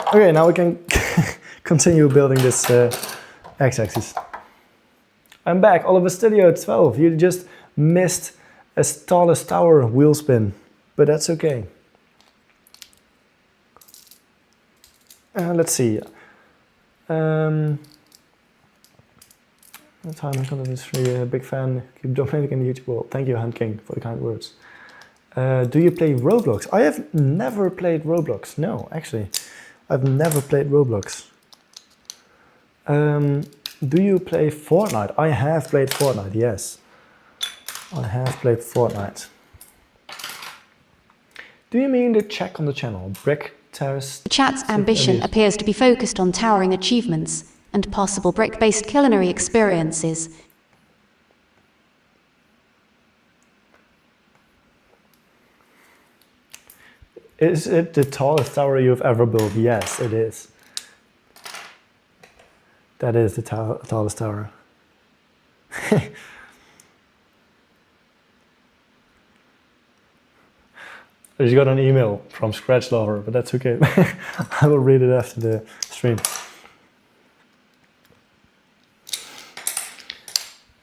S1: Okay, now we can continue building this x-axis. I'm back, Oliver Studio 12. You just missed a tallest tower wheel spin, but that's okay. Let's see. Time content is free. Big fan. Keep dominating in the YouTube world. Thank you, Hand King, for the kind words. Do you play Roblox? I have never played Roblox. No, actually, I've never played Roblox. Do you play Fortnite? I have played Fortnite, yes. I have played Fortnite. Do you mean the check on the channel? Brick Terrace?
S2: The chat's ambition appears to be focused on towering achievements and possible brick-based culinary experiences.
S1: Is it the tallest tower you've ever built? Yes, it is. That is the tallest tower. I just got an email from Scratch Lover, but that's okay. I will read it after the stream.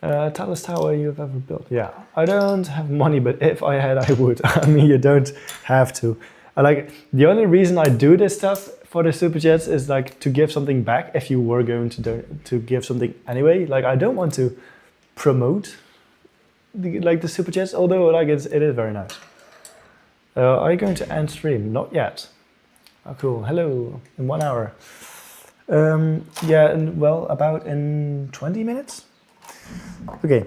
S1: Tallest tower you've ever built? Yeah, I don't have money, but if I had, I would. I mean, you don't have to. The only reason I do this stuff for the super chats is like to give something back. If you were going to give something anyway, like I don't want to promote the super chats, although like it is very nice. Are you going to end stream? Not yet. Oh, cool. Hello. In 1 hour. Yeah, and well, about in 20 minutes. Okay.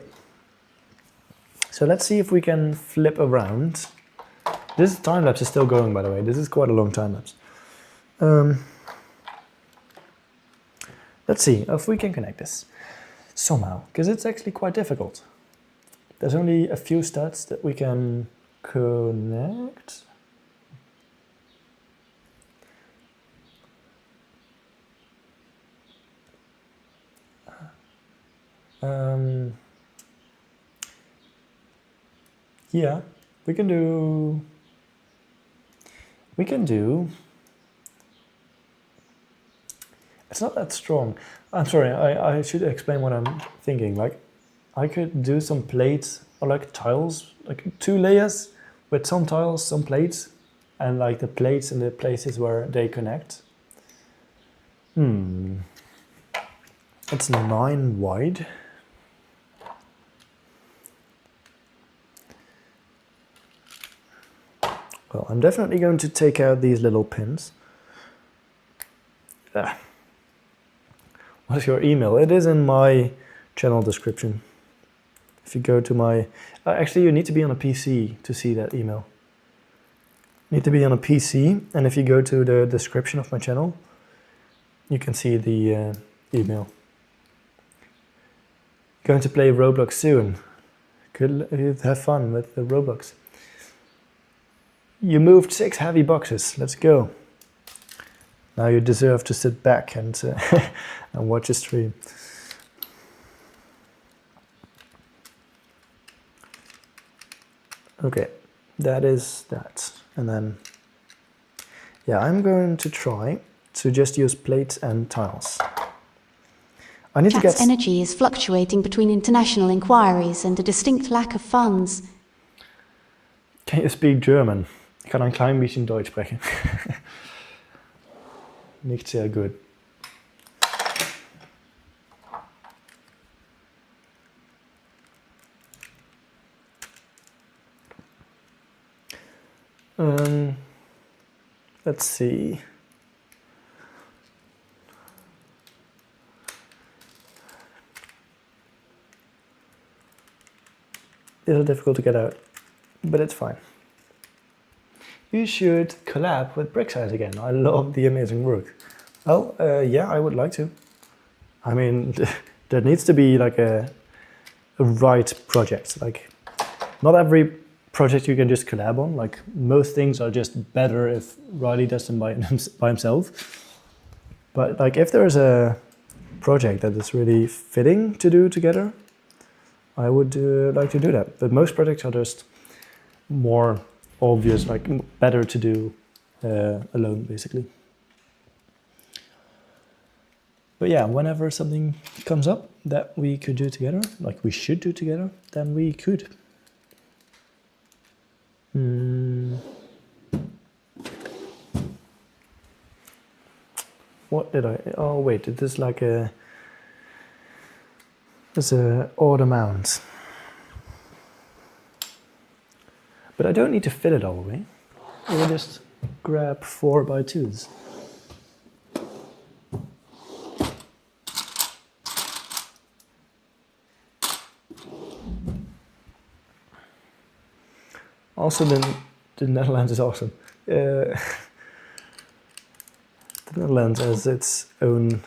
S1: So let's see if we can flip around. This time lapse is still going, by the way. This is quite a long time lapse. Let's see if we can connect this somehow, because it's actually quite difficult. There's only a few studs that we can connect. Yeah, we can do. It's not that strong. I'm sorry, I should explain what I'm thinking. Like, I could do some plates or like tiles, like 2 layers with some tiles, some plates, and like the plates in the places where they connect. It's 9 wide. Well, I'm definitely going to take out these little pins. What is your email? It is in my channel description. If you go to my... actually, you need to be on a PC to see that email. You need to be on a PC, and if you go to the description of my channel, you can see the email. Going to play Roblox soon. Good, have fun with the Roblox. You moved 6 heavy boxes. Let's go. Now you deserve to sit back and and watch a stream. Okay, that is that. And then, yeah, I'm going to try to just use plates and tiles. I need to get...
S2: energy is fluctuating between international inquiries and a distinct lack of funds.
S1: Can you speak German? Ich kann ein klein bisschen Deutsch sprechen. Nicht sehr gut. Let's see. It's difficult to get out, but it's fine. You should collab with Brick Size again. I love the amazing work. Well, yeah, I would like to. I mean, there needs to be like a right project. Like, not every project you can just collab on. Like, most things are just better if Riley does them by himself. But like, if there is a project that is really fitting to do together, I would like to do that. But most projects are just more obvious, like better to do alone, basically. But yeah, whenever something comes up that we could do together, like we should do together, then we could. What did I? Oh wait, it is like a. There's a odd amount. But I don't need to fill it all the way. I will just grab 4x2s. Also, the Netherlands is awesome. The Netherlands has its own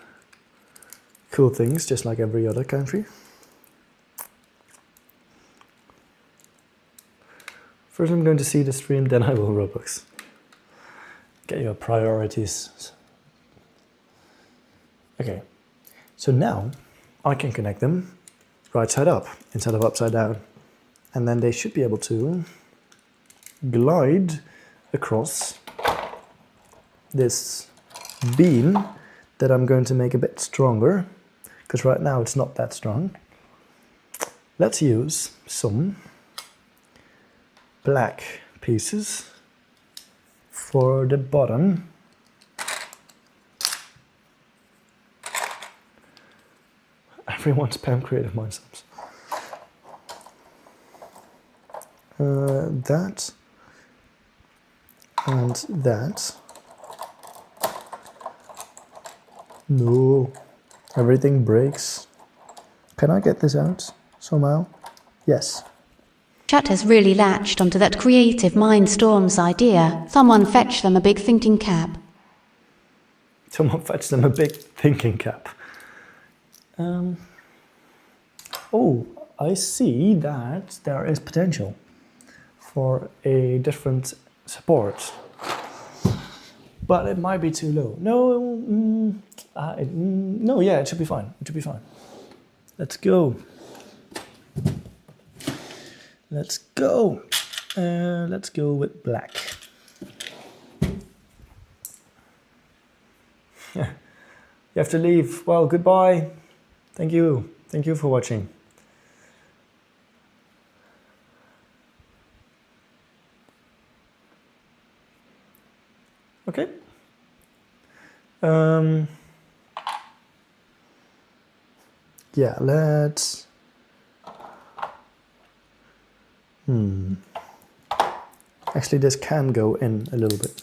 S1: cool things, just like every other country. First I'm going to see the stream, then I will Roblox. Get your priorities. Okay, so now I can connect them right side up instead of upside down. And then they should be able to glide across this beam that I'm going to make a bit stronger, because right now it's not that strong. Let's use some black pieces for the bottom. Everyone spam creative Mindstorms. That and that. No, everything breaks. Can I get this out somehow? Yes.
S2: Chat has really latched onto that creative Mindstorms idea. Someone fetch them a big thinking cap.
S1: Someone fetch them a big thinking cap. Oh, I see that there is potential for a different support. But it might be too low. No, no, yeah, it should be fine. It should be fine. Let's go. Let's go. Let's go with black. Yeah. You have to leave. Well, goodbye. Thank you. Thank you for watching. Okay. Yeah, let's... Actually, this can go in a little bit.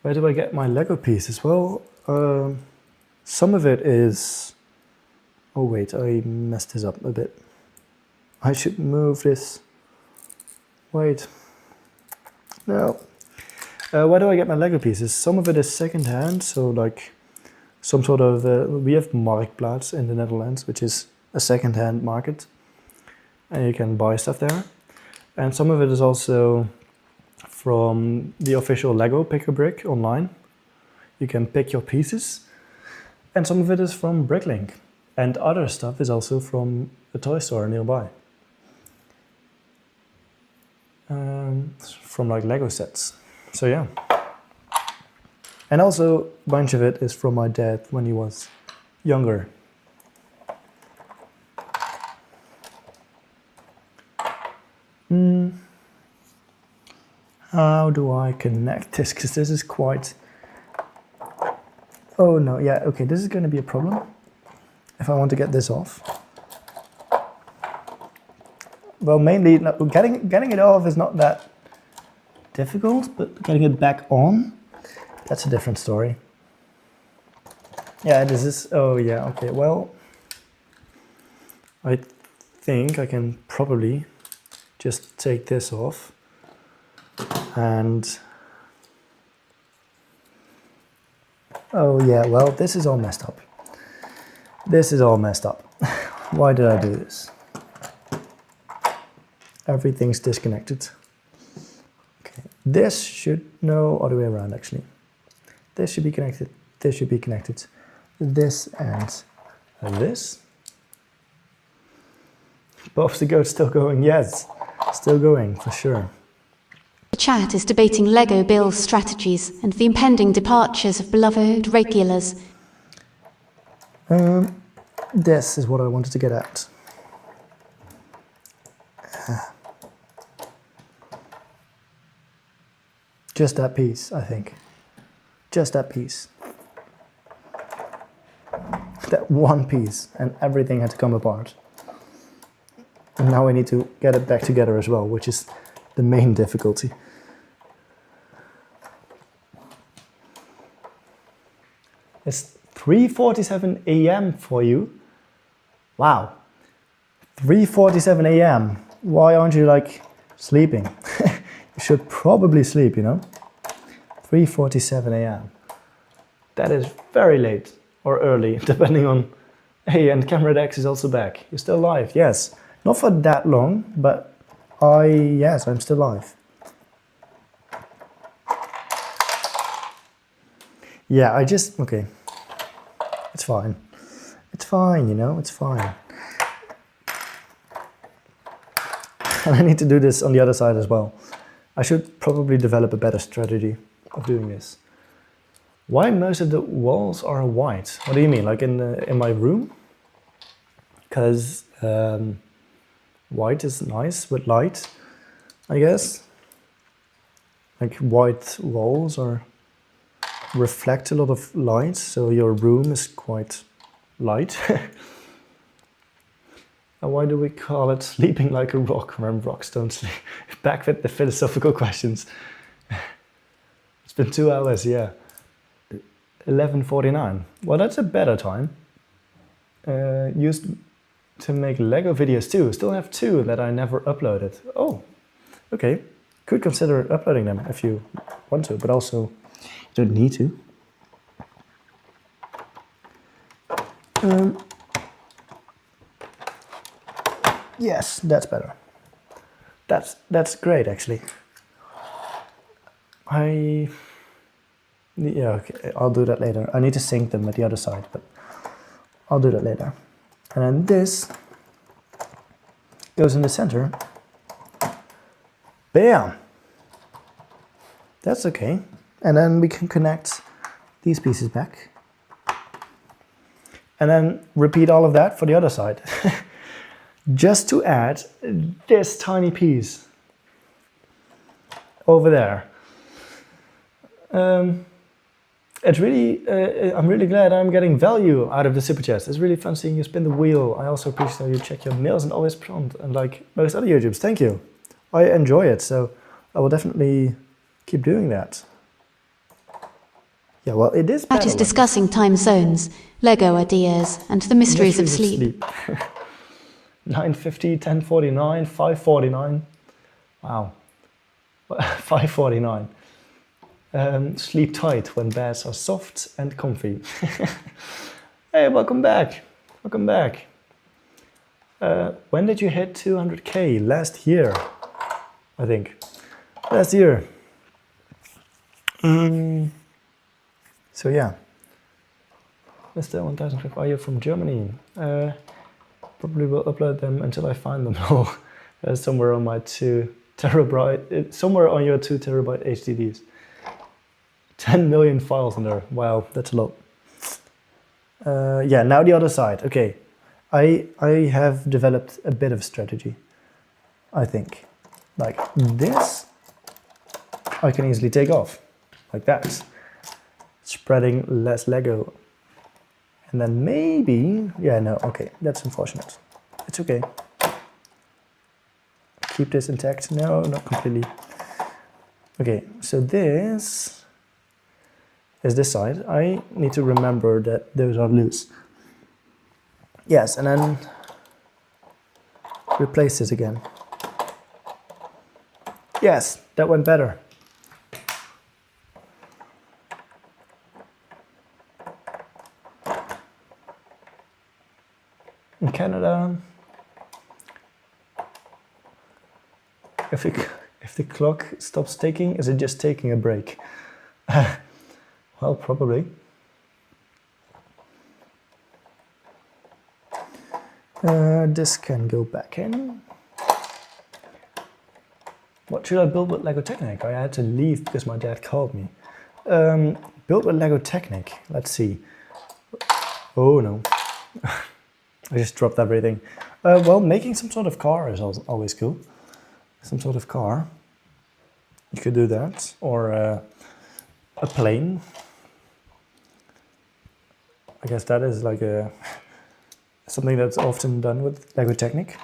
S1: Where do I get my Lego pieces? Well, some of it is... Oh wait, I messed this up a bit. I should move this. Wait. No. Where do I get my Lego pieces? Some of it is second-hand, so like some sort of... we have Marktplaats in the Netherlands, which is a second-hand market. And you can buy stuff there. And some of it is also from the official Lego Pick-a-Brick online. You can pick your pieces. And some of it is from Bricklink. And other stuff is also from a toy store nearby. From like Lego sets. So yeah. And also a bunch of it is from my dad when he was younger. How do I connect this? Because this is quite... Oh no, yeah, okay, this is going to be a problem if I want to get this off. Well, mainly, no, getting it off is not that difficult, but getting it back on, that's a different story. Yeah, this is... Oh yeah, okay, well... I think I can probably just take this off and Oh yeah, well, this is all messed up. This is all messed up. Why did I do this? Everything's disconnected. Okay, this should, no, other way around actually. This should be connected, this should be connected. This and this. Both the goats still going, yes. Still going, for sure.
S2: The chat is debating Lego Bill's strategies and the impending departures of beloved regulars.
S1: This is what I wanted to get at. Just that piece, I think. Just that piece. That one piece, and everything had to come apart. And now I need to get it back together as well, which is the main difficulty. It's 3:47 a.m. for you. Wow. 3:47 a.m. Why aren't you like sleeping? You should probably sleep, you know? 3:47 a.m. That is very late or early, depending on... Hey, and Camera X is also back. You're still live, yes. Not for that long, but yes, I'm still live. Yeah, okay. It's fine. It's fine, you know, it's fine. And I need to do this on the other side as well. I should probably develop a better strategy of doing this. Why most of the walls are white? What do you mean, like in my room? Because white is nice with light, I guess. Like white walls reflect a lot of light, so your room is quite light. And why do we call it sleeping like a rock when rocks don't sleep? Back with the philosophical questions. It's been 2 hours, yeah. 11:49. Well, that's a better time. Used to make Lego videos too. Still have 2 that I never uploaded. Oh, okay. Could consider uploading them if you want to, but also you don't need to. Yes, that's better. That's great actually. Yeah, okay, I'll do that later. I need to sync them at the other side, but I'll do that later. And then this goes in the center. Bam! That's okay. And then we can connect these pieces back. And then repeat all of that for the other side. Just to add this tiny piece over there. It's really, I'm really glad I'm getting value out of the super chats. It's really fun seeing you spin the wheel. I also appreciate how you check your mails and always prompt, and like most other YouTubers. Thank you. I enjoy it, so I will definitely keep doing that. Yeah, well, it is better.
S2: That is discussing time zones, Lego ideas, and the mysteries of sleep.
S1: 9:50, 10:49, 5:49. Wow. 5:49. Sleep tight when beds are soft and comfy. Hey, welcome back. Welcome back. When did you hit 200k? Last year, I think. Last year. So yeah. Mr. 1005, are you from Germany? Probably will upload them until I find them all. Somewhere on my 2 terabyte, somewhere on your 2 terabyte HDDs. 10 million files in there. Wow, that's a lot. Yeah, now the other side. Okay, I have developed a bit of strategy, I think. Like this, I can easily take off, like that. Spreading less Lego. And then maybe, yeah, no, okay, that's unfortunate. It's okay. Keep this intact. No, not completely. Okay, so this is this side. I need to remember that those are loose. Yes, and then replace this again. Yes, that went better. In Canada, if the clock stops ticking, is it just taking a break? Well, probably. This can go back in. What should I build with Lego Technic? I had to leave because my dad called me. Build with Lego Technic. Let's see. Oh no. I just dropped everything. Well, making some sort of car is always cool. Some sort of car. You could do that. Or a plane. I guess that is like something that's often done with Lego Technic.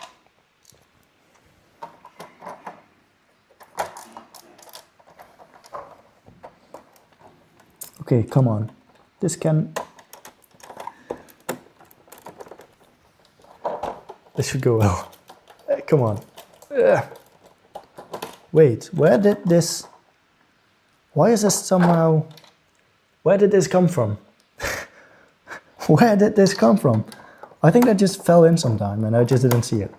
S1: Okay, come on. This should go well. Come on. Wait, why is this somehow... Where did this come from? Where did this come from? I think that just fell in sometime and I just didn't see it.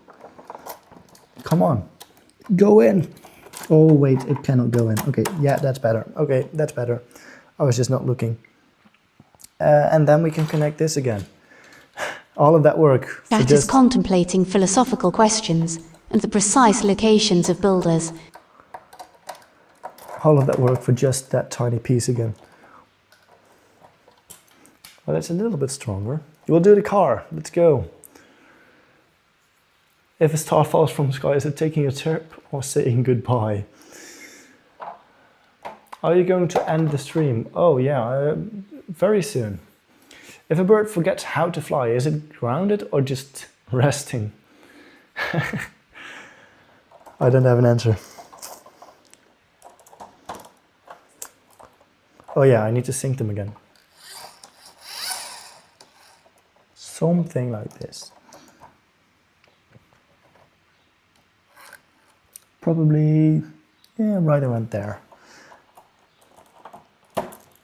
S1: Come on. Go in. Oh wait, it cannot go in. Okay, yeah, that's better. Okay, that's better. I was just not looking. And then we can connect this again. All of that work.
S2: Chat is contemplating philosophical questions and the precise locations of builders.
S1: All of that work for just that tiny piece again. Well, it's a little bit stronger. We'll do the car. Let's go. If a star falls from the sky, is it taking a trip or saying goodbye? Are you going to end the stream? Oh yeah, very soon. If a bird forgets how to fly, is it grounded or just resting? I don't have an answer. Oh yeah, I need to sync them again. Something like this. Probably, yeah, right around there.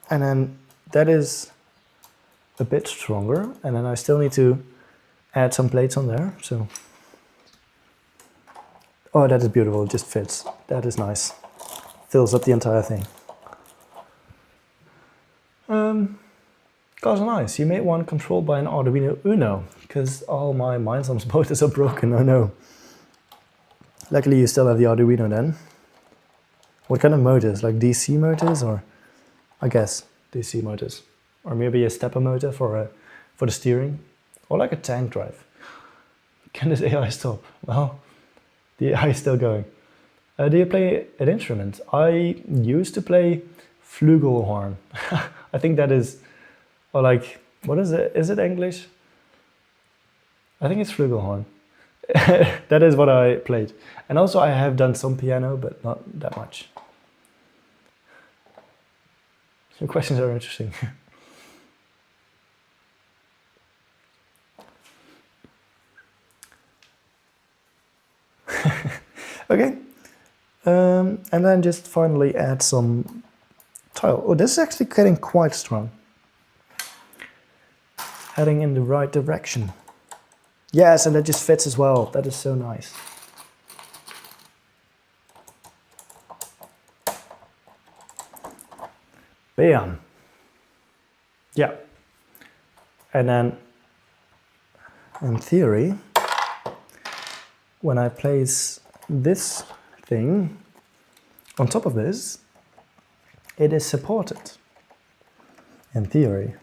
S1: And then that is a bit stronger, and then I still need to add some plates on there, so. Oh, that is beautiful, it just fits. That is nice. Fills up the entire thing. Cars are nice. You made one controlled by an Arduino Uno, because all my Mindstorms motors are broken, oh no. Luckily you still have the Arduino then. What kind of motors? Like DC motors, or I guess DC motors, or maybe a stepper motor for the steering, or like a tank drive. Can this AI stop? Well, the AI is still going. Do you play an instrument? I used to play flugelhorn. I think that is, or like, what is it? Is it English? I think it's flugelhorn. That is what I played. And also I have done some piano, but not that much. Your questions are interesting. Okay. And then just finally add some tile. Oh, this is actually getting quite strong. Heading in the right direction. Yes, and that just fits as well. That is so nice. Bam. Yeah. And then, in theory, when I place this thing on top of this, it is supported. In theory.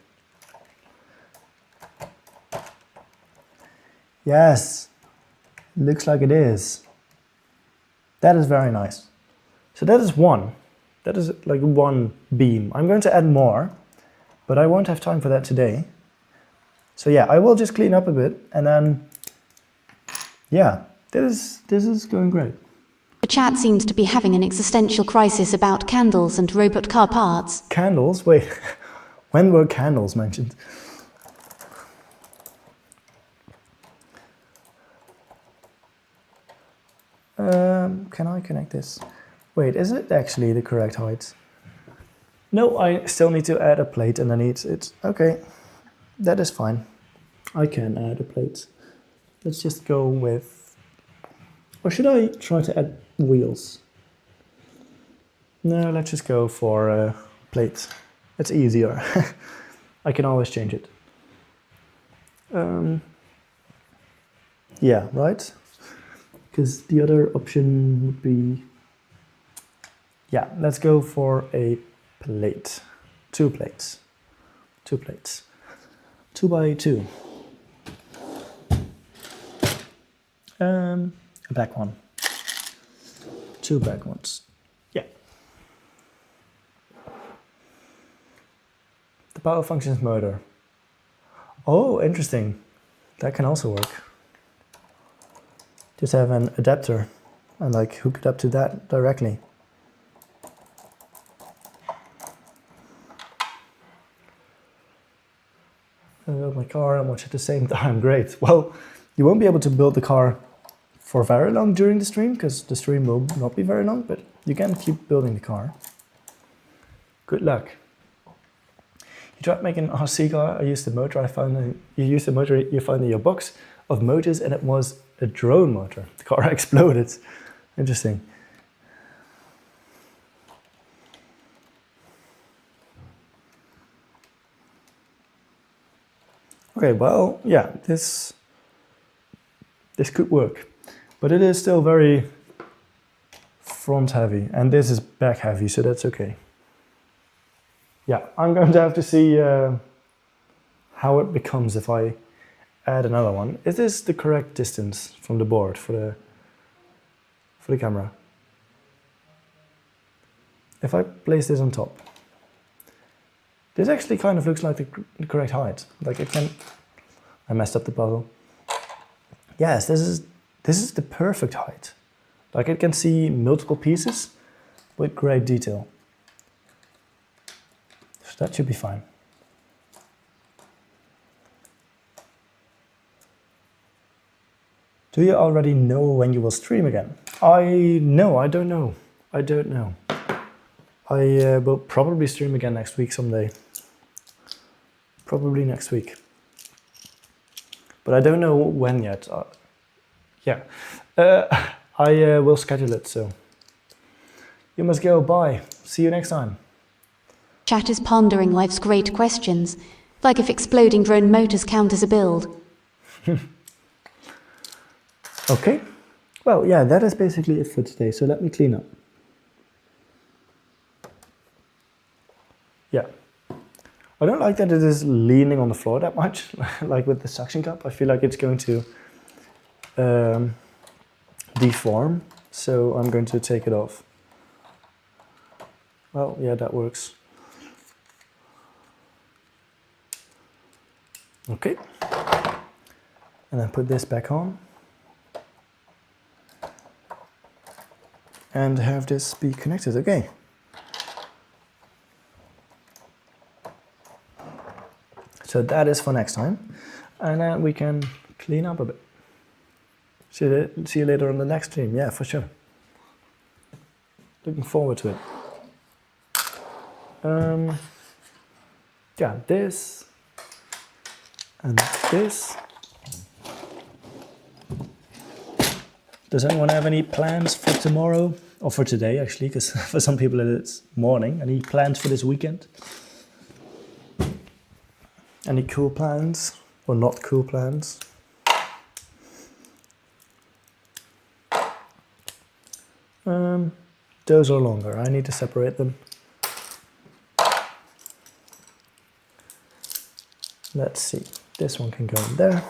S1: Yes, looks like it is. That is very nice. So that is one. That is like one beam. I'm going to add more, but I won't have time for that today. So yeah, I will just clean up a bit, and then, yeah, this is going great.
S2: The chat seems to be having an existential crisis about candles and robot car parts.
S1: Candles? Wait, when were candles mentioned? Can I connect this? Wait, is it actually the correct height? No, I still need to add a plate underneath it. Okay, that is fine. I can add a plate. Let's just go with, or should I try to add wheels? No, let's just go for plates. It's easier. I can always change it. Yeah, right? Because the other option would be, yeah, let's go for a plate. 2 plates. 2 plates. 2 by 2. A black one. 2 black ones. Yeah. The power functions motor. Oh, interesting. That can also work. Just have an adapter and like hook it up to that directly. And build my car and watch at the same time. Great. Well, you won't be able to build the car for very long during the stream because the stream will not be very long, but you can keep building the car. Good luck. You tried making an RC car. I used the motor I found. You used the motor you found in your box of motors, and it was a drone motor. The car exploded. Interesting. Okay, well, yeah, this could work, but it is still very front heavy, and this is back heavy, so that's okay. Yeah, I'm going to have to see how it becomes if I add another one. Is this the correct distance from the board for the camera? If I place this on top, this actually kind of looks like the correct height. Like it can. I messed up the puzzle. Yes, this is the perfect height. Like it can see multiple pieces with great detail. So that should be fine. Do you already know when you will stream again? I don't know. I don't know. I will probably stream again next week someday. Probably next week. But I don't know when yet. Yeah. I will schedule it, so. You must go. Bye. See you next time.
S2: Chat is pondering life's great questions, like if exploding drone motors count as a build.
S1: Okay. Well, yeah, that is basically it for today, so let me clean up. Yeah. I don't like that it is leaning on the floor that much, like with the suction cup. I feel like it's going to deform, so I'm going to take it off. Well, yeah, that works. Okay. And then put this back on. And have this be connected. Okay. So that is for next time. And then we can clean up a bit. See you later on the next stream. Yeah, for sure. Looking forward to it. Yeah, this and this. Does anyone have any plans for tomorrow? Or for today, actually, because for some people it's morning. Any plans for this weekend? Any cool plans? Or not cool plans? Those are longer. I need to separate them. Let's see. This one can go in there.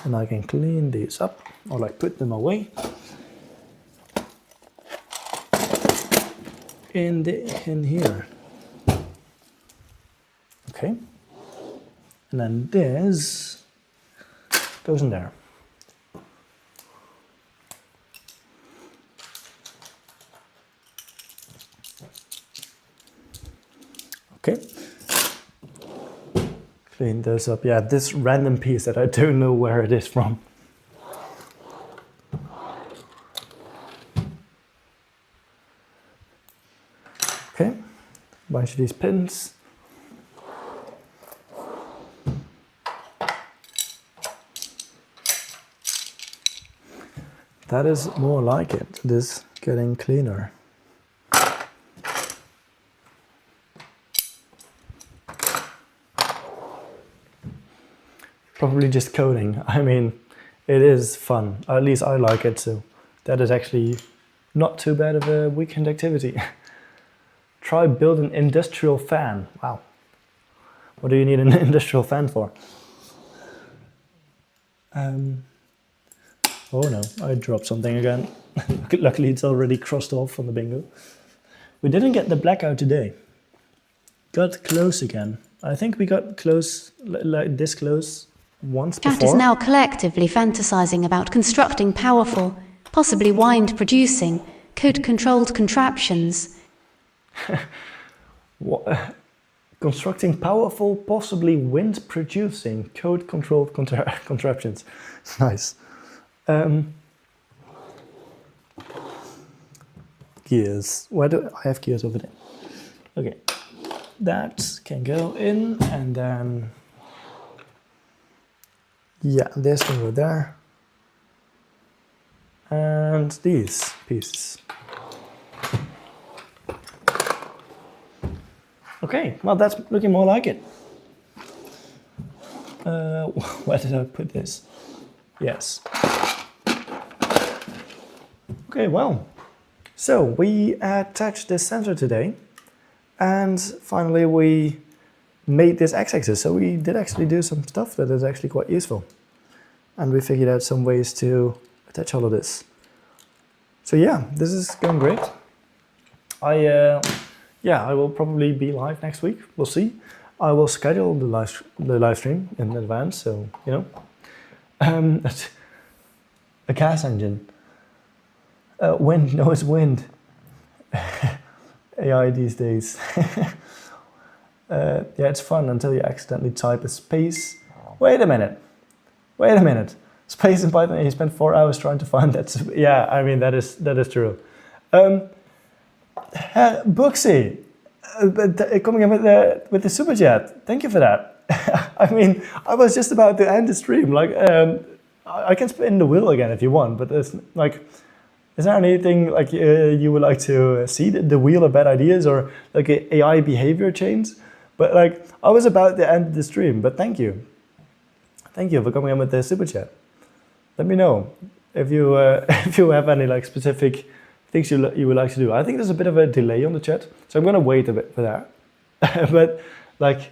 S1: And I can clean these up. Or like put them away. In here. Okay. And then this goes in there. Okay. Clean those up. Yeah, this random piece that I don't know where it is from. Okay, a bunch of these pins. That is more like it. It is getting cleaner. Probably just coding. I mean, it is fun. At least I like it, so that is actually not too bad of a weekend activity. Try build an industrial fan. Wow. What do you need an industrial fan for? Oh no, I dropped something again. Luckily it's already crossed off on the bingo. We didn't get the blackout today. Got close again. I think we got close, like this close once before.
S2: Chat is now collectively fantasizing about constructing powerful, possibly wind-producing, code-controlled contraptions.
S1: What? Constructing powerful, possibly wind-producing, code-controlled contraptions. Nice. Gears. Where do I have gears over there? Okay. That can go in, and then yeah, this can go there. And these pieces. Okay, well that's looking more like it. Where did I put this? Yes. Okay, well, so we attached this sensor today, and finally we made this x-axis. So we did actually do some stuff that is actually quite useful, and we figured out some ways to attach all of this. So yeah, this is going great. I will probably be live next week. We'll see. I will schedule the live stream in advance, so you know. A gas engine. Wind, no, it's wind. AI these days. Yeah, it's fun until you accidentally type a space. Wait a minute. Space in Python, and you spent 4 hours trying to find that. Yeah, I mean, that is true. Booksy, coming in with the super chat. Thank you for that. I mean, I was just about to end the stream. Like, I can spin the wheel again if you want, but it's like, is there anything like you would like to see? The wheel of bad ideas, or like AI behavior chains? But like, I was about to end the stream, but thank you. Thank you for coming in with the super chat. Let me know if you if you have any like specific things you would like to do. I think there's a bit of a delay on the chat, so I'm gonna wait a bit for that. But like,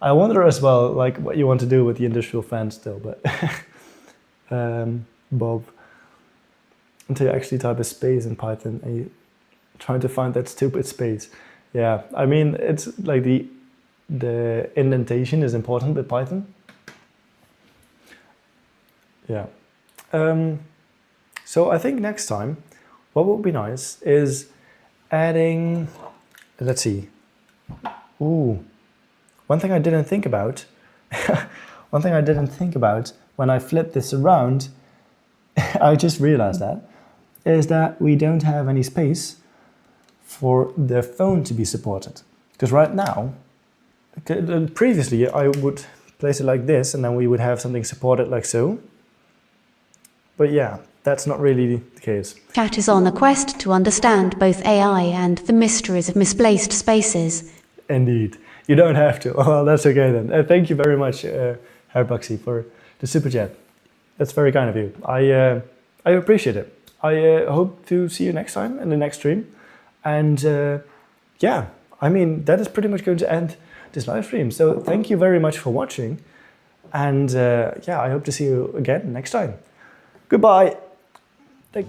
S1: I wonder as well like what you want to do with the industrial fan still. But Bob, until you actually type a space in Python and you trying to find that stupid space. Yeah, I mean, it's like the indentation is important with Python. Yeah. So I think next time, what would be nice is adding, let's see. Ooh, one thing I didn't think about, when I flip this around, I just realized that, is that we don't have any space for the phone to be supported. Because right now, previously I would place it like this, and then we would have something supported like so. But yeah, that's not really the case.
S2: Chat is on a quest to understand both AI and the mysteries of misplaced spaces.
S1: Indeed. You don't have to. Well, that's okay then. Thank you very much, Herr Buxy, for the super chat. That's very kind of you. I appreciate it. I hope to see you next time in the next stream. And yeah, I mean, that is pretty much going to end this live stream. So thank you very much for watching. And yeah, I hope to see you again next time. Goodbye. Thank